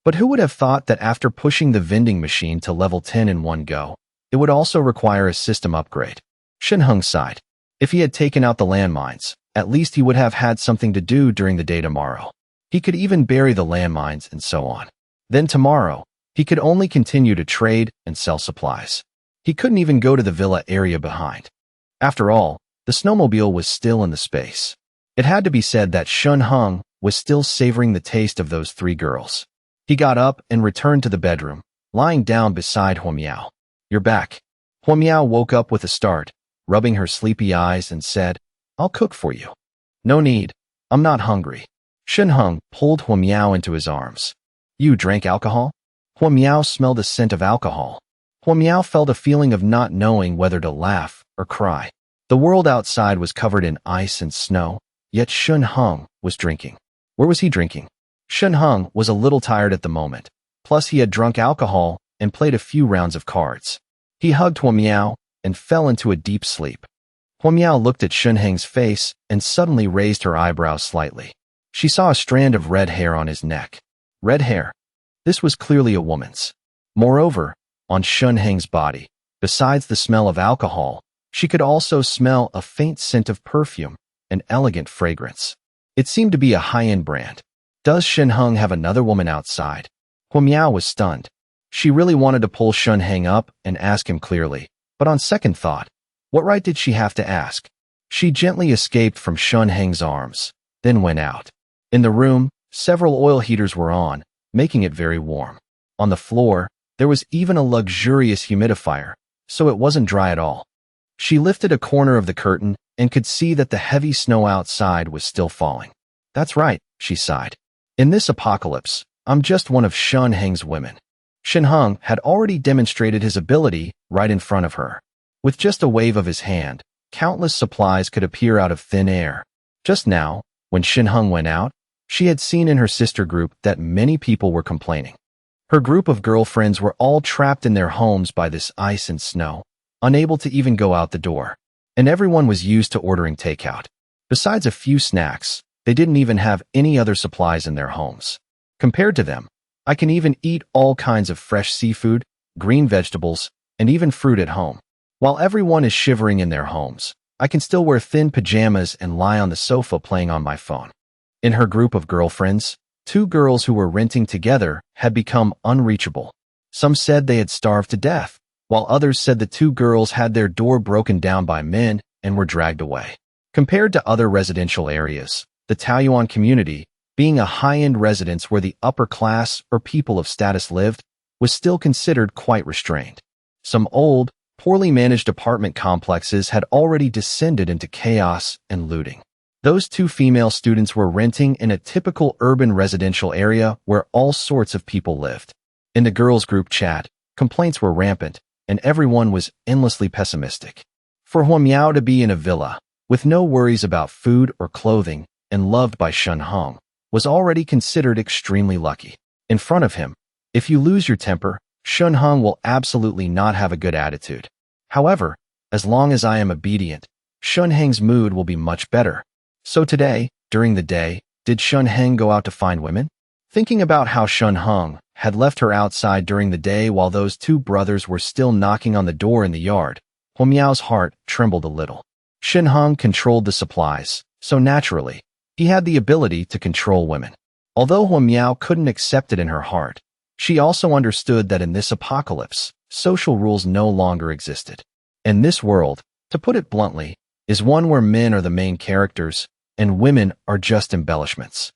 But who would have thought that after pushing the vending machine to level 10 in one go, it would also require a system upgrade? Shunhung sighed. If he had taken out the landmines, at least he would have had something to do during the day tomorrow. He could even bury the landmines and so on. Then tomorrow, he could only continue to trade and sell supplies. He couldn't even go to the villa area behind. After all, the snowmobile was still in the space. It had to be said that Shunhung was still savoring the taste of those 3 girls. He got up and returned to the bedroom, lying down beside Huao. You're back. Huao woke up with a start, rubbing her sleepy eyes, and said, "I'll cook for you." "No need. I'm not hungry." Shen Heng pulled Huo Miao into his arms. "You drank alcohol?" Huo Miao smelled the scent of alcohol. Huo Miao felt a feeling of not knowing whether to laugh or cry. The world outside was covered in ice and snow, yet Shen Heng was drinking. Where was he drinking? Shen Heng was a little tired at the moment, plus he had drunk alcohol and played a few rounds of cards. He hugged Huo Miao and fell into a deep sleep. Huo Miao looked at Shen Heng's face and suddenly raised her eyebrows slightly. She saw a strand of red hair on his neck. Red hair. This was clearly a woman's. Moreover, on Shen Heng's body, besides the smell of alcohol, she could also smell a faint scent of perfume, an elegant fragrance. It seemed to be a high-end brand. Does Shen Heng have another woman outside? Huo Miao was stunned. She really wanted to pull Shen Heng up and ask him clearly, but on second thought, what right did she have to ask? She gently escaped from Shen Heng's arms, then went out. In the room, several oil heaters were on, making it very warm. On the floor, there was even a luxurious humidifier, so it wasn't dry at all. She lifted a corner of the curtain and could see that the heavy snow outside was still falling. "That's right," she sighed. "In this apocalypse, I'm just one of Shen Heng's women." Shen Heng had already demonstrated his ability right in front of her. With just a wave of his hand, countless supplies could appear out of thin air. Just now, when Shen Heng went out, she had seen in her sister group that many people were complaining. Her group of girlfriends were all trapped in their homes by this ice and snow, unable to even go out the door. And everyone was used to ordering takeout. Besides a few snacks, they didn't even have any other supplies in their homes. Compared to them, I can even eat all kinds of fresh seafood, green vegetables, and even fruit at home. While everyone is shivering in their homes, I can still wear thin pajamas and lie on the sofa playing on my phone. In her group of girlfriends, 2 girls who were renting together had become unreachable. Some said they had starved to death, while others said the 2 girls had their door broken down by men and were dragged away. Compared to other residential areas, the Taoyuan community, being a high-end residence where the upper class or people of status lived, was still considered quite restrained. Some old, poorly managed apartment complexes had already descended into chaos and looting. Those 2 female students were renting in a typical urban residential area where all sorts of people lived. In the girls' group chat, complaints were rampant, and everyone was endlessly pessimistic. For Huo Miao to be in a villa, with no worries about food or clothing, and loved by Shen Heng, was already considered extremely lucky. In front of him, if you lose your temper, Shen Heng will absolutely not have a good attitude. However, as long as I am obedient, Shen Heng's mood will be much better. So today, during the day, did Shen Heng go out to find women? Thinking about how Shen Heng had left her outside during the day while those 2 brothers were still knocking on the door in the yard, Huo Miao's heart trembled a little. Shen Heng controlled the supplies, so naturally, he had the ability to control women. Although Huo Miao couldn't accept it in her heart, she also understood that in this apocalypse, social rules no longer existed. And this world, to put it bluntly, is one where men are the main characters and women are just embellishments.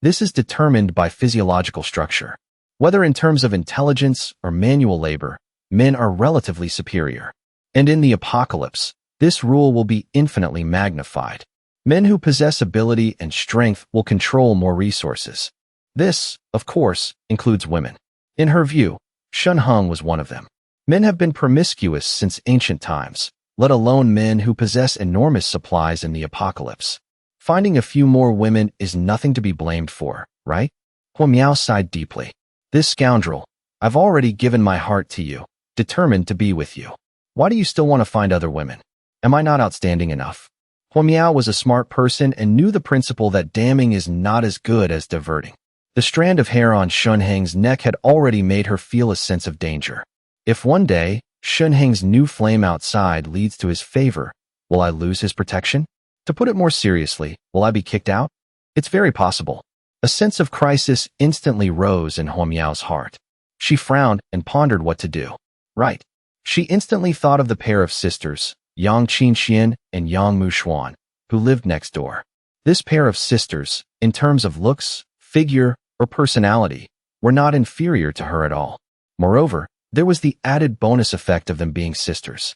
This is determined by physiological structure. Whether in terms of intelligence or manual labor, men are relatively superior. And in the apocalypse, this rule will be infinitely magnified. Men who possess ability and strength will control more resources. This, of course, includes women. In her view, Shen Heng was one of them. Men have been promiscuous since ancient times, let alone men who possess enormous supplies in the apocalypse. Finding a few more women is nothing to be blamed for, right? Huo Miao sighed deeply. This scoundrel, I've already given my heart to you, determined to be with you. Why do you still want to find other women? Am I not outstanding enough? Huo Miao was a smart person and knew the principle that damning is not as good as diverting. The strand of hair on Shen Heng's neck had already made her feel a sense of danger. If one day, Shen Heng's new flame outside leads to his favor, will I lose his protection? To put it more seriously, will I be kicked out? It's very possible. A sense of crisis instantly rose in Huo Miao's heart. She frowned and pondered what to do. Right. She instantly thought of the pair of sisters, Yang Qinxian and Yang Mushuan, who lived next door. This pair of sisters, in terms of looks, figure, or personality, were not inferior to her at all. Moreover, there was the added bonus effect of them being sisters.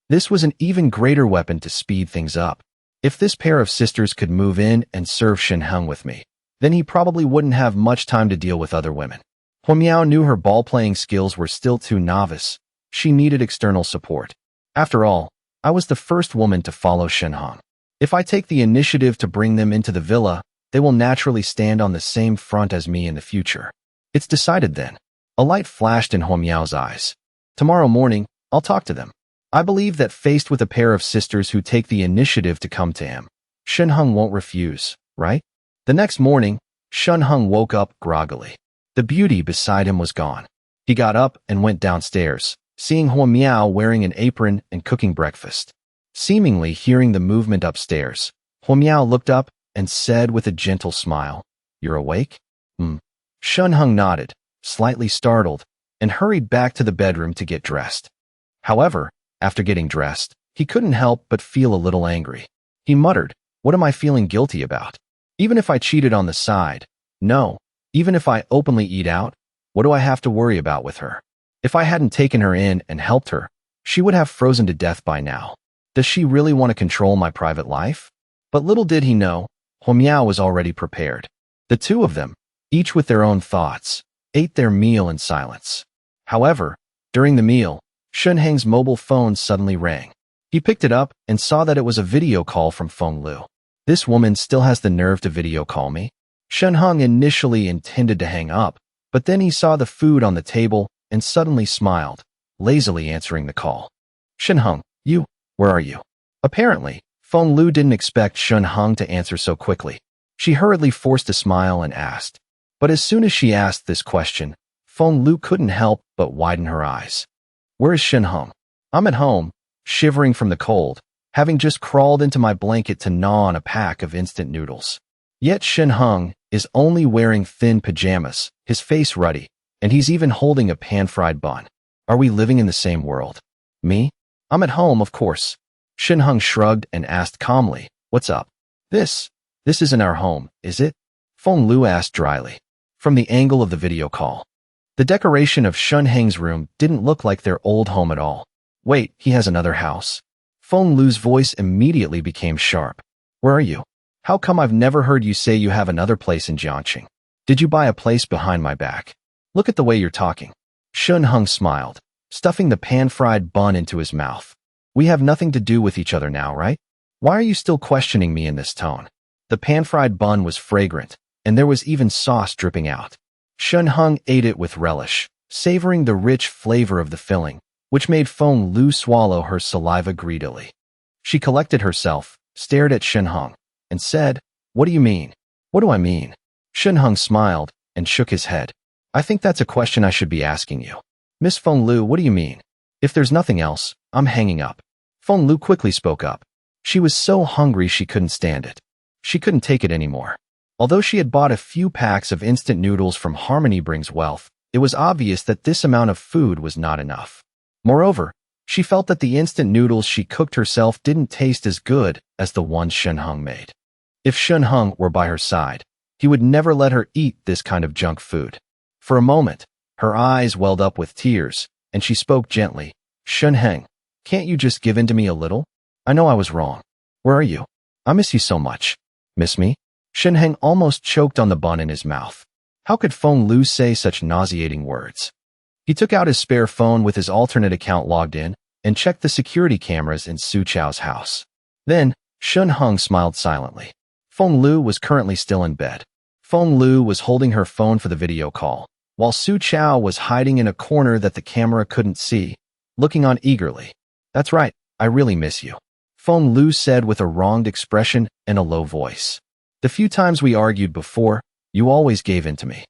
This was an even greater weapon to speed things up. If this pair of sisters could move in and serve Shin Hung with me, then he probably wouldn't have much time to deal with other women. Miao knew her ball-playing skills were still too novice. She needed external support. After all, I was the first woman to follow Shin Hung. If I take the initiative to bring them into the villa, they will naturally stand on the same front as me in the future. It's decided then. A light flashed in Miao's eyes. Tomorrow morning, I'll talk to them. I believe that faced with a pair of sisters who take the initiative to come to him, Shin Hung won't refuse, right? The next morning, Shin Hung woke up groggily. The beauty beside him was gone. He got up and went downstairs, seeing Miao wearing an apron and cooking breakfast. Seemingly hearing the movement upstairs, Miao looked up and said with a gentle smile, "You're awake?" Shin Hung nodded, slightly startled, and hurried back to the bedroom to get dressed. However, after getting dressed, he couldn't help but feel a little angry. He muttered, "What am I feeling guilty about? Even if I cheated on the side, no, even if I openly eat out, what do I have to worry about with her? If I hadn't taken her in and helped her, she would have frozen to death by now. Does she really want to control my private life?" But little did he know, Miao was already prepared. The two of them, each with their own thoughts, ate their meal in silence. However, during the meal, Shin Heng's mobile phone suddenly rang. He picked it up and saw that it was a video call from Feng Lu. This woman still has the nerve to video call me? Shin Hung initially intended to hang up, but then he saw the food on the table and suddenly smiled, lazily answering the call. "Shin Hung, where are you?" Apparently, Feng Lu didn't expect Shin Hung to answer so quickly. She hurriedly forced a smile and asked. But as soon as she asked this question, Feng Lu couldn't help but widen her eyes. "Where is Shin Hung?" "I'm at home, shivering from the cold, having just crawled into my blanket to gnaw on a pack of instant noodles." Yet Shin Hung is only wearing thin pajamas, his face ruddy, and he's even holding a pan-fried bun. Are we living in the same world? Me? I'm at home, of course. Shin Hung shrugged and asked calmly, "What's up?" This isn't our home, is it?" Feng Lu asked dryly. From the angle of the video call, the decoration of Shin Heng's room didn't look like their old home at all. "Wait, he has another house?" Feng Lu's voice immediately became sharp. "Where are you? How come I've never heard you say you have another place in Jiangqing? Did you buy a place behind my back? Look at the way you're talking." Shin Hung smiled, stuffing the pan-fried bun into his mouth. "We have nothing to do with each other now, right? Why are you still questioning me in this tone?" The pan-fried bun was fragrant, and there was even sauce dripping out. Shin Hung ate it with relish, savoring the rich flavor of the filling, which made Feng Lu swallow her saliva greedily. She collected herself, stared at Shin Hung, and said, "What do you mean?" "What do I mean?" Shin Hung smiled and shook his head. "I think that's a question I should be asking you. Miss Feng Lu, what do you mean? If there's nothing else, I'm hanging up." Feng Lu quickly spoke up. She was so hungry she couldn't stand it. She couldn't take it anymore. Although she had bought a few packs of instant noodles from Harmony Brings Wealth, it was obvious that this amount of food was not enough. Moreover, she felt that the instant noodles she cooked herself didn't taste as good as the ones Shin Hung made. If Shin Hung were by her side, he would never let her eat this kind of junk food. For a moment, her eyes welled up with tears, and she spoke gently. "Shin Heng, can't you just give in to me a little? I know I was wrong. Where are you? I miss you so much." "Miss me?" Shin Heng almost choked on the bun in his mouth. How could Feng Lu say such nauseating words? He took out his spare phone with his alternate account logged in and checked the security cameras in Su Chao's house. Then, Shin Hung smiled silently. Feng Lu was currently still in bed. Feng Lu was holding her phone for the video call, while Su Chao was hiding in a corner that the camera couldn't see, looking on eagerly. "That's right, I really miss you," Feng Lu said with a wronged expression and a low voice. "The few times we argued before, you always gave in to me.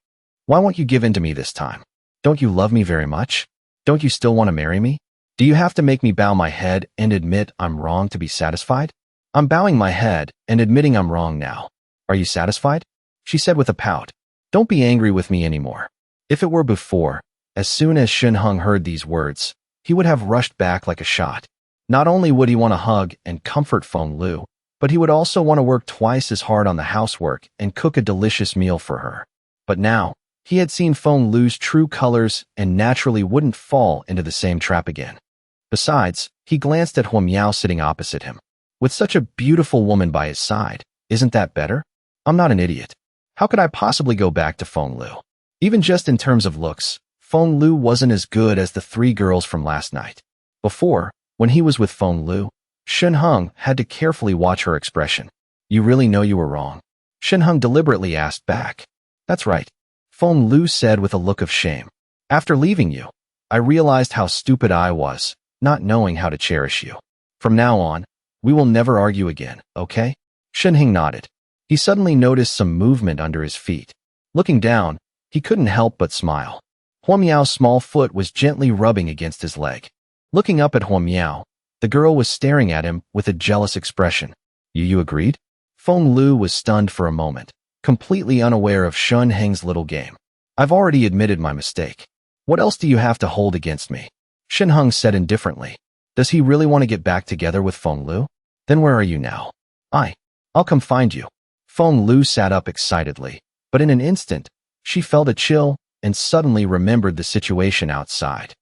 Why won't you give in to me this time? Don't you love me very much? Don't you still want to marry me? Do you have to make me bow my head and admit I'm wrong to be satisfied?" "I'm bowing my head and admitting I'm wrong now. Are you satisfied?" she said with a pout. "Don't be angry with me anymore." If it were before, as soon as Shin Hung heard these words, he would have rushed back like a shot. Not only would he want to hug and comfort Feng Lu, but he would also want to work twice as hard on the housework and cook a delicious meal for her. But now, he had seen Feng Lu's true colors and naturally wouldn't fall into the same trap again. Besides, he glanced at Huao sitting opposite him. With such a beautiful woman by his side, isn't that better? I'm not an idiot. How could I possibly go back to Feng Lu? Even just in terms of looks, Feng Lu wasn't as good as the 3 girls from last night. Before, when he was with Feng Lu, Shenheng had to carefully watch her expression. You really know you were wrong? Shenheng deliberately asked back. That's right, Feng Lu said with a look of shame. After leaving you, I realized how stupid I was, not knowing how to cherish you. From now on, we will never argue again, okay? Shenheng nodded. He suddenly noticed some movement under his feet. Looking down, he couldn't help but smile. Huao's small foot was gently rubbing against his leg. Looking up at Huao, the girl was staring at him with a jealous expression. You agreed? Feng Lu was stunned for a moment, completely unaware of Shenheng's little game. I've already admitted my mistake. What else do you have to hold against me? Shenheng said indifferently. Does he really want to get back together with Feng Lu? Then where are you now? I'll come find you. Feng Lu sat up excitedly, but in an instant, she felt a chill and suddenly remembered the situation outside.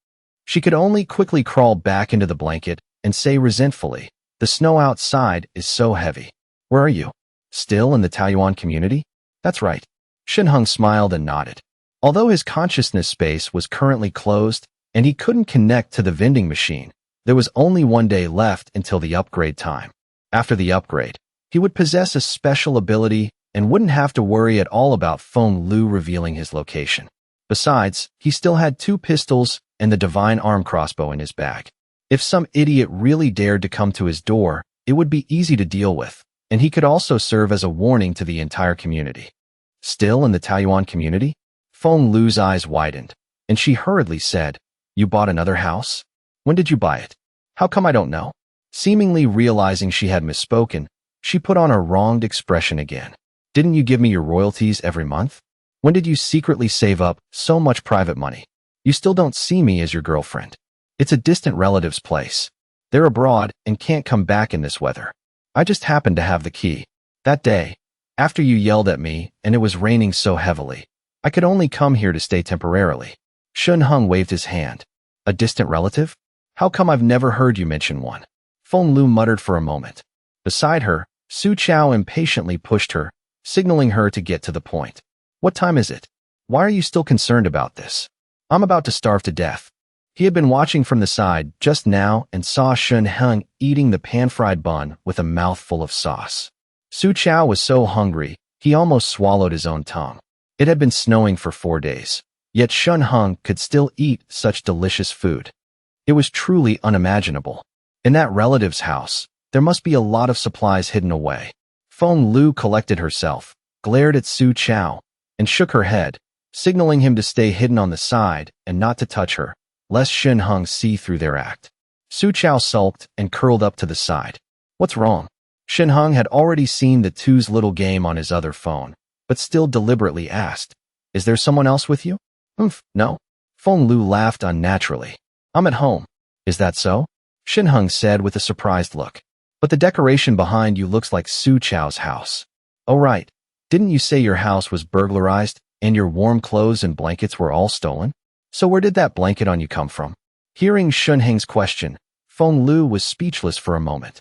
She could only quickly crawl back into the blanket and say resentfully, the snow outside is so heavy. Where are you? Still in the Taoyuan community? That's right. Shenheng smiled and nodded. Although his consciousness space was currently closed and he couldn't connect to the vending machine, there was only 1 day left until the upgrade time. After the upgrade, he would possess a special ability and wouldn't have to worry at all about Feng Lu revealing his location. Besides, he still had 2 pistols and the divine arm crossbow in his bag. If some idiot really dared to come to his door, it would be easy to deal with, and he could also serve as a warning to the entire community. Still in the Taoyuan community? Feng Lu's eyes widened, and she hurriedly said, You bought another house? When did you buy it? How come I don't know? Seemingly realizing she had misspoken, she put on a wronged expression again. Didn't you give me your royalties every month? When did you secretly save up so much private money? You still don't see me as your girlfriend. It's a distant relative's place. They're abroad and can't come back in this weather. I just happened to have the key. That day, after you yelled at me and it was raining so heavily, I could only come here to stay temporarily. Shenheng waved his hand. A distant relative? How come I've never heard you mention one? Feng Lu muttered for a moment. Beside her, Su Chao impatiently pushed her, signaling her to get to the point. What time is it? Why are you still concerned about this? I'm about to starve to death. He had been watching from the side just now and saw Shenheng eating the pan-fried bun with a mouthful of sauce. Su Chao was so hungry, he almost swallowed his own tongue. It had been snowing for 4 days, yet Shenheng could still eat such delicious food. It was truly unimaginable. In that relative's house, there must be a lot of supplies hidden away. Feng Lu collected herself, glared at Su Chao, and shook her head, signaling him to stay hidden on the side and not to touch her, lest Shenheng see through their act. Su Chao sulked and curled up to the side. What's wrong? Shenheng had already seen the two's little game on his other phone, but still deliberately asked, Is there someone else with you? No. Feng Lu laughed unnaturally. I'm at home. Is that so? Shenheng said with a surprised look. But the decoration behind you looks like Su Chao's house. Oh right. Didn't you say your house was burglarized and your warm clothes and blankets were all stolen? So where did that blanket on you come from? Hearing Shenheng's question, Feng Lu was speechless for a moment.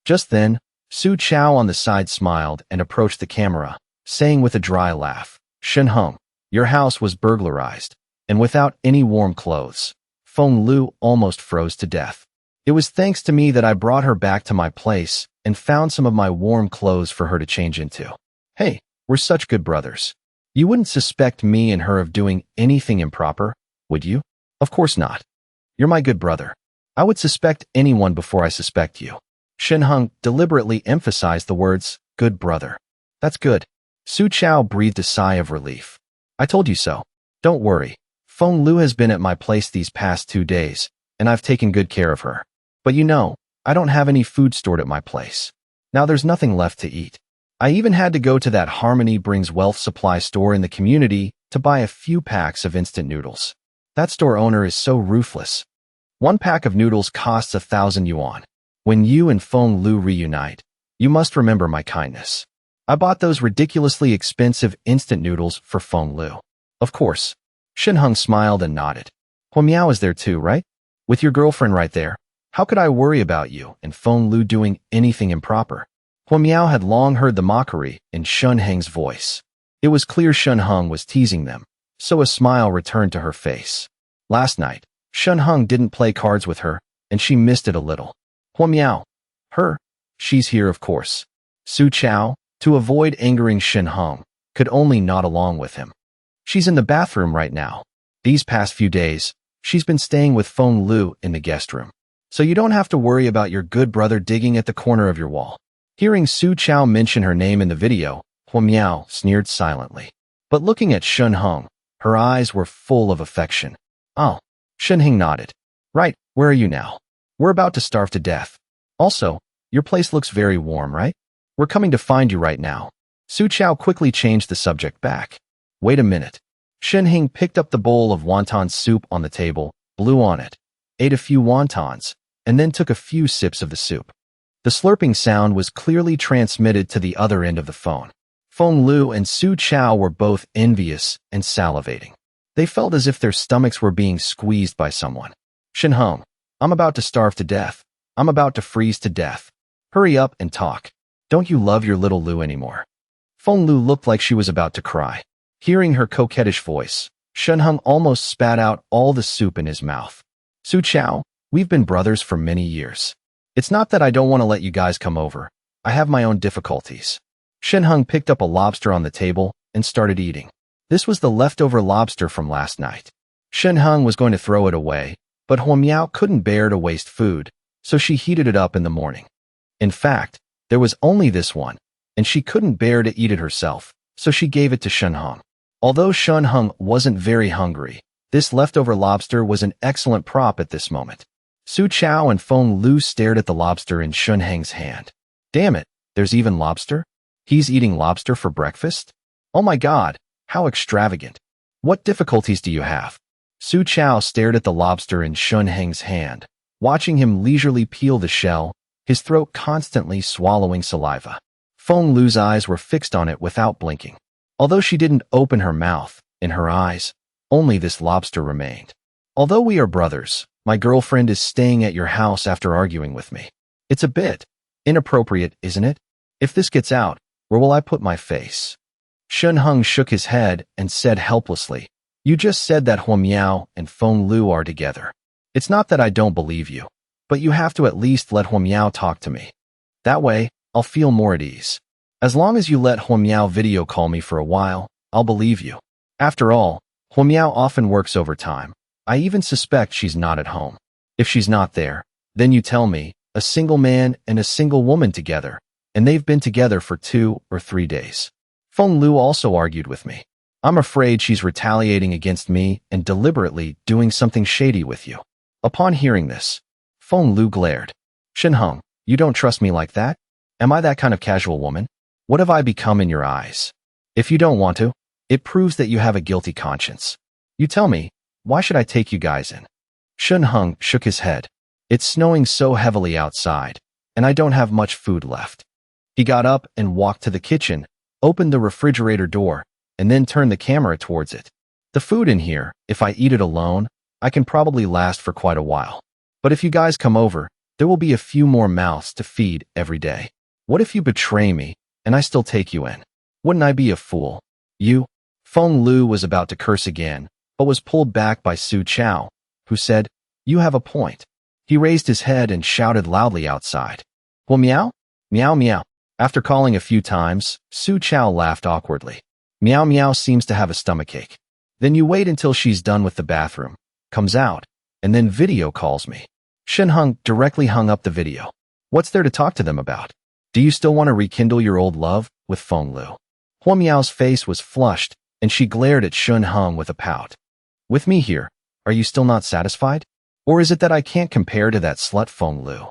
Just then, Su Chao on the side smiled and approached the camera, saying with a dry laugh, Shenheng, your house was burglarized, and without any warm clothes. Feng Lu almost froze to death. It was thanks to me that I brought her back to my place and found some of my warm clothes for her to change into. Hey, we're such good brothers. You wouldn't suspect me and her of doing anything improper, would you? Of course not. You're my good brother. I would suspect anyone before I suspect you. Shenheng deliberately emphasized the words, good brother. That's good. Su Chao breathed a sigh of relief. I told you so. Don't worry. Feng Lu has been at my place these past 2 days, and I've taken good care of her. But you know, I don't have any food stored at my place. Now there's nothing left to eat. I even had to go to that Harmony Brings Wealth supply store in the community to buy a few packs of instant noodles. That store owner is so ruthless. 1 pack of noodles costs 1,000 yuan. When you and Feng Lu reunite, you must remember my kindness. I bought those ridiculously expensive instant noodles for Feng Lu. Of course. Shenheng smiled and nodded. Huao is there too, right? With your girlfriend right there, How could I worry about you and Feng Lu doing anything improper? Huo Miao had long heard the mockery in Shun Heng's voice. It was clear Shun Heng was teasing them, so a smile returned to her face. Last night, Shun Heng didn't play cards with her, and she missed it a little. Huo Miao. Her? She's here, of course. Su Chao, to avoid angering Shun Heng, could only nod along with him. She's in the bathroom right now. These past few days, she's been staying with Feng Lu in the guest room. So you don't have to worry about your good brother digging at the corner of your wall. Hearing Su Chao mention her name in the video, Huo Miao sneered silently. But looking at Shun Heng, her eyes were full of affection. Oh. Shun Heng nodded. Right, where are you now? We're about to starve to death. Also, your place looks very warm, right? We're coming to find you right now. Su Chao quickly changed the subject back. Wait a minute. Shun Heng picked up the bowl of wonton soup on the table, blew on it, ate a few wontons, and then took a few sips of the soup. The slurping sound was clearly transmitted to the other end of the phone. Feng Lu and Su Chao were both envious and salivating. They felt as if their stomachs were being squeezed by someone. Shun Heng, I'm about to starve to death. I'm about to freeze to death. Hurry up and talk. Don't you love your little Lu anymore? Feng Lu looked like she was about to cry. Hearing her coquettish voice, Shun Heng almost spat out all the soup in his mouth. Su Chao, we've been brothers for many years. It's not that I don't want to let you guys come over. I have my own difficulties. Shun Heng picked up a lobster on the table and started eating. This was the leftover lobster from last night. Shun Heng was going to throw it away, but Huo Miao couldn't bear to waste food, so she heated it up in the morning. In fact, there was only this one, and she couldn't bear to eat it herself, so she gave it to Shun Heng. Although Shun Heng wasn't very hungry, this leftover lobster was an excellent prop at this moment. Su Chao and Feng Lu stared at the lobster in Shun Heng's hand. Damn it, there's even lobster? He's eating lobster for breakfast? Oh my god, how extravagant. What difficulties do you have? Su Chao stared at the lobster in Shun Heng's hand, watching him leisurely peel the shell, his throat constantly swallowing saliva. Feng Lu's eyes were fixed on it without blinking. Although she didn't open her mouth, in her eyes, only this lobster remained. Although we are brothers, my girlfriend is staying at your house after arguing with me. It's a bit inappropriate, isn't it? If this gets out, where will I put my face? Shun Heng shook his head and said helplessly, You just said that Huo Miao and Feng Lu are together. It's not that I don't believe you, but you have to at least let Huo Miao talk to me. That way, I'll feel more at ease. As long as you let Huo Miao video call me for a while, I'll believe you. After all, Huo Miao often works overtime. I even suspect she's not at home. If she's not there, then you tell me, a single man and a single woman together, and they've been together for 2 or 3 days. Feng Lu also argued with me. I'm afraid she's retaliating against me and deliberately doing something shady with you. Upon hearing this, Feng Lu glared. Shun Heng, you don't trust me like that? Am I that kind of casual woman? What have I become in your eyes? If you don't want to, it proves that you have a guilty conscience. You tell me, why should I take you guys in? Shun Heng shook his head. It's snowing so heavily outside, and I don't have much food left. He got up and walked to the kitchen, opened the refrigerator door, and then turned the camera towards it. The food in here, if I eat it alone, I can probably last for quite a while. But if you guys come over, there will be a few more mouths to feed every day. What if you betray me, and I still take you in? Wouldn't I be a fool? You? Feng Lu was about to curse again, but was pulled back by Su Chao, who said, You have a point. He raised his head and shouted loudly outside. Huo Miao? Meow meow. After calling a few times, Su Chao laughed awkwardly. Meow meow seems to have a stomachache. Then you wait until she's done with the bathroom, comes out, and then video calls me. Shun Heng directly hung up the video. What's there to talk to them about? Do you still want to rekindle your old love with Feng Lu? Huo Miao's face was flushed, and she glared at Shun Heng with a pout. With me here, are you still not satisfied? Or is it that I can't compare to that slut Feng Lu?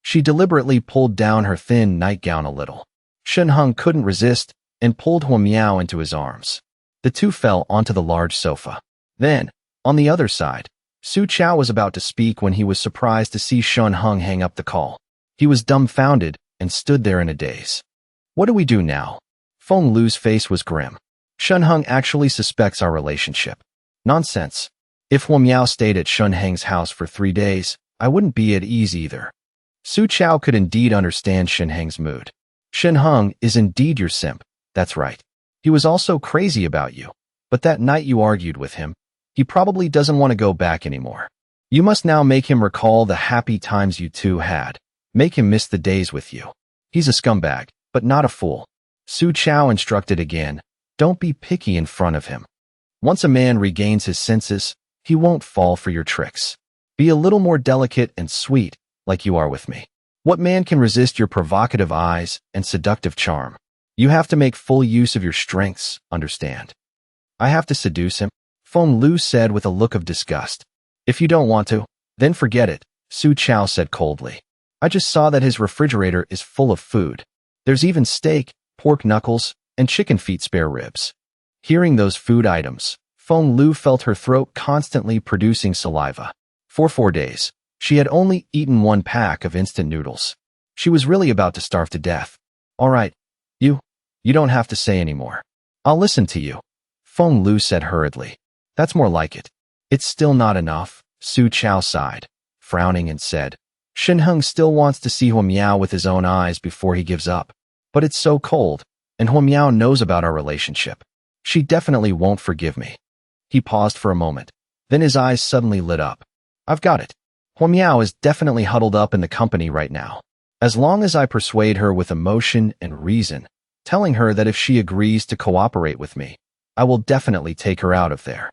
She deliberately pulled down her thin nightgown a little. Shun Heng couldn't resist and pulled Huo Miao into his arms. The two fell onto the large sofa. Then, on the other side, Su Chao was about to speak when he was surprised to see Shun Heng hang up the call. He was dumbfounded and stood there in a daze. What do we do now? Feng Lu's face was grim. Shun Heng actually suspects our relationship. Nonsense. If Huo Miao stayed at Shun Heng's house for 3 days, I wouldn't be at ease either. Su Chao could indeed understand Shin Heng's mood. Shin Heng is indeed your simp, that's right. He was also crazy about you, but that night you argued with him, he probably doesn't want to go back anymore. You must now make him recall the happy times you two had. Make him miss the days with you. He's a scumbag, but not a fool. Su Chao instructed again, don't be picky in front of him. Once a man regains his senses, he won't fall for your tricks. Be a little more delicate and sweet, like you are with me. What man can resist your provocative eyes and seductive charm? You have to make full use of your strengths, understand? I have to seduce him? Feng Lu said with a look of disgust. If you don't want to, then forget it, Su Chao said coldly. I just saw that his refrigerator is full of food. There's even steak, pork knuckles, and chicken feet spare ribs. Hearing those food items, Feng Lu felt her throat constantly producing saliva. For 4 days, she had only eaten 1 pack of instant noodles. She was really about to starve to death. All right, you don't have to say any more. I'll listen to you, Feng Lu said hurriedly. That's more like it. It's still not enough, Su Chao sighed, frowning and said. Shin Heng still wants to see Huao Miao with his own eyes before he gives up. But it's so cold, and Huao Miao knows about our relationship. She definitely won't forgive me. He paused for a moment. Then his eyes suddenly lit up. I've got it. Huao Miao is definitely huddled up in the company right now. As long as I persuade her with emotion and reason, telling her that if she agrees to cooperate with me, I will definitely take her out of there.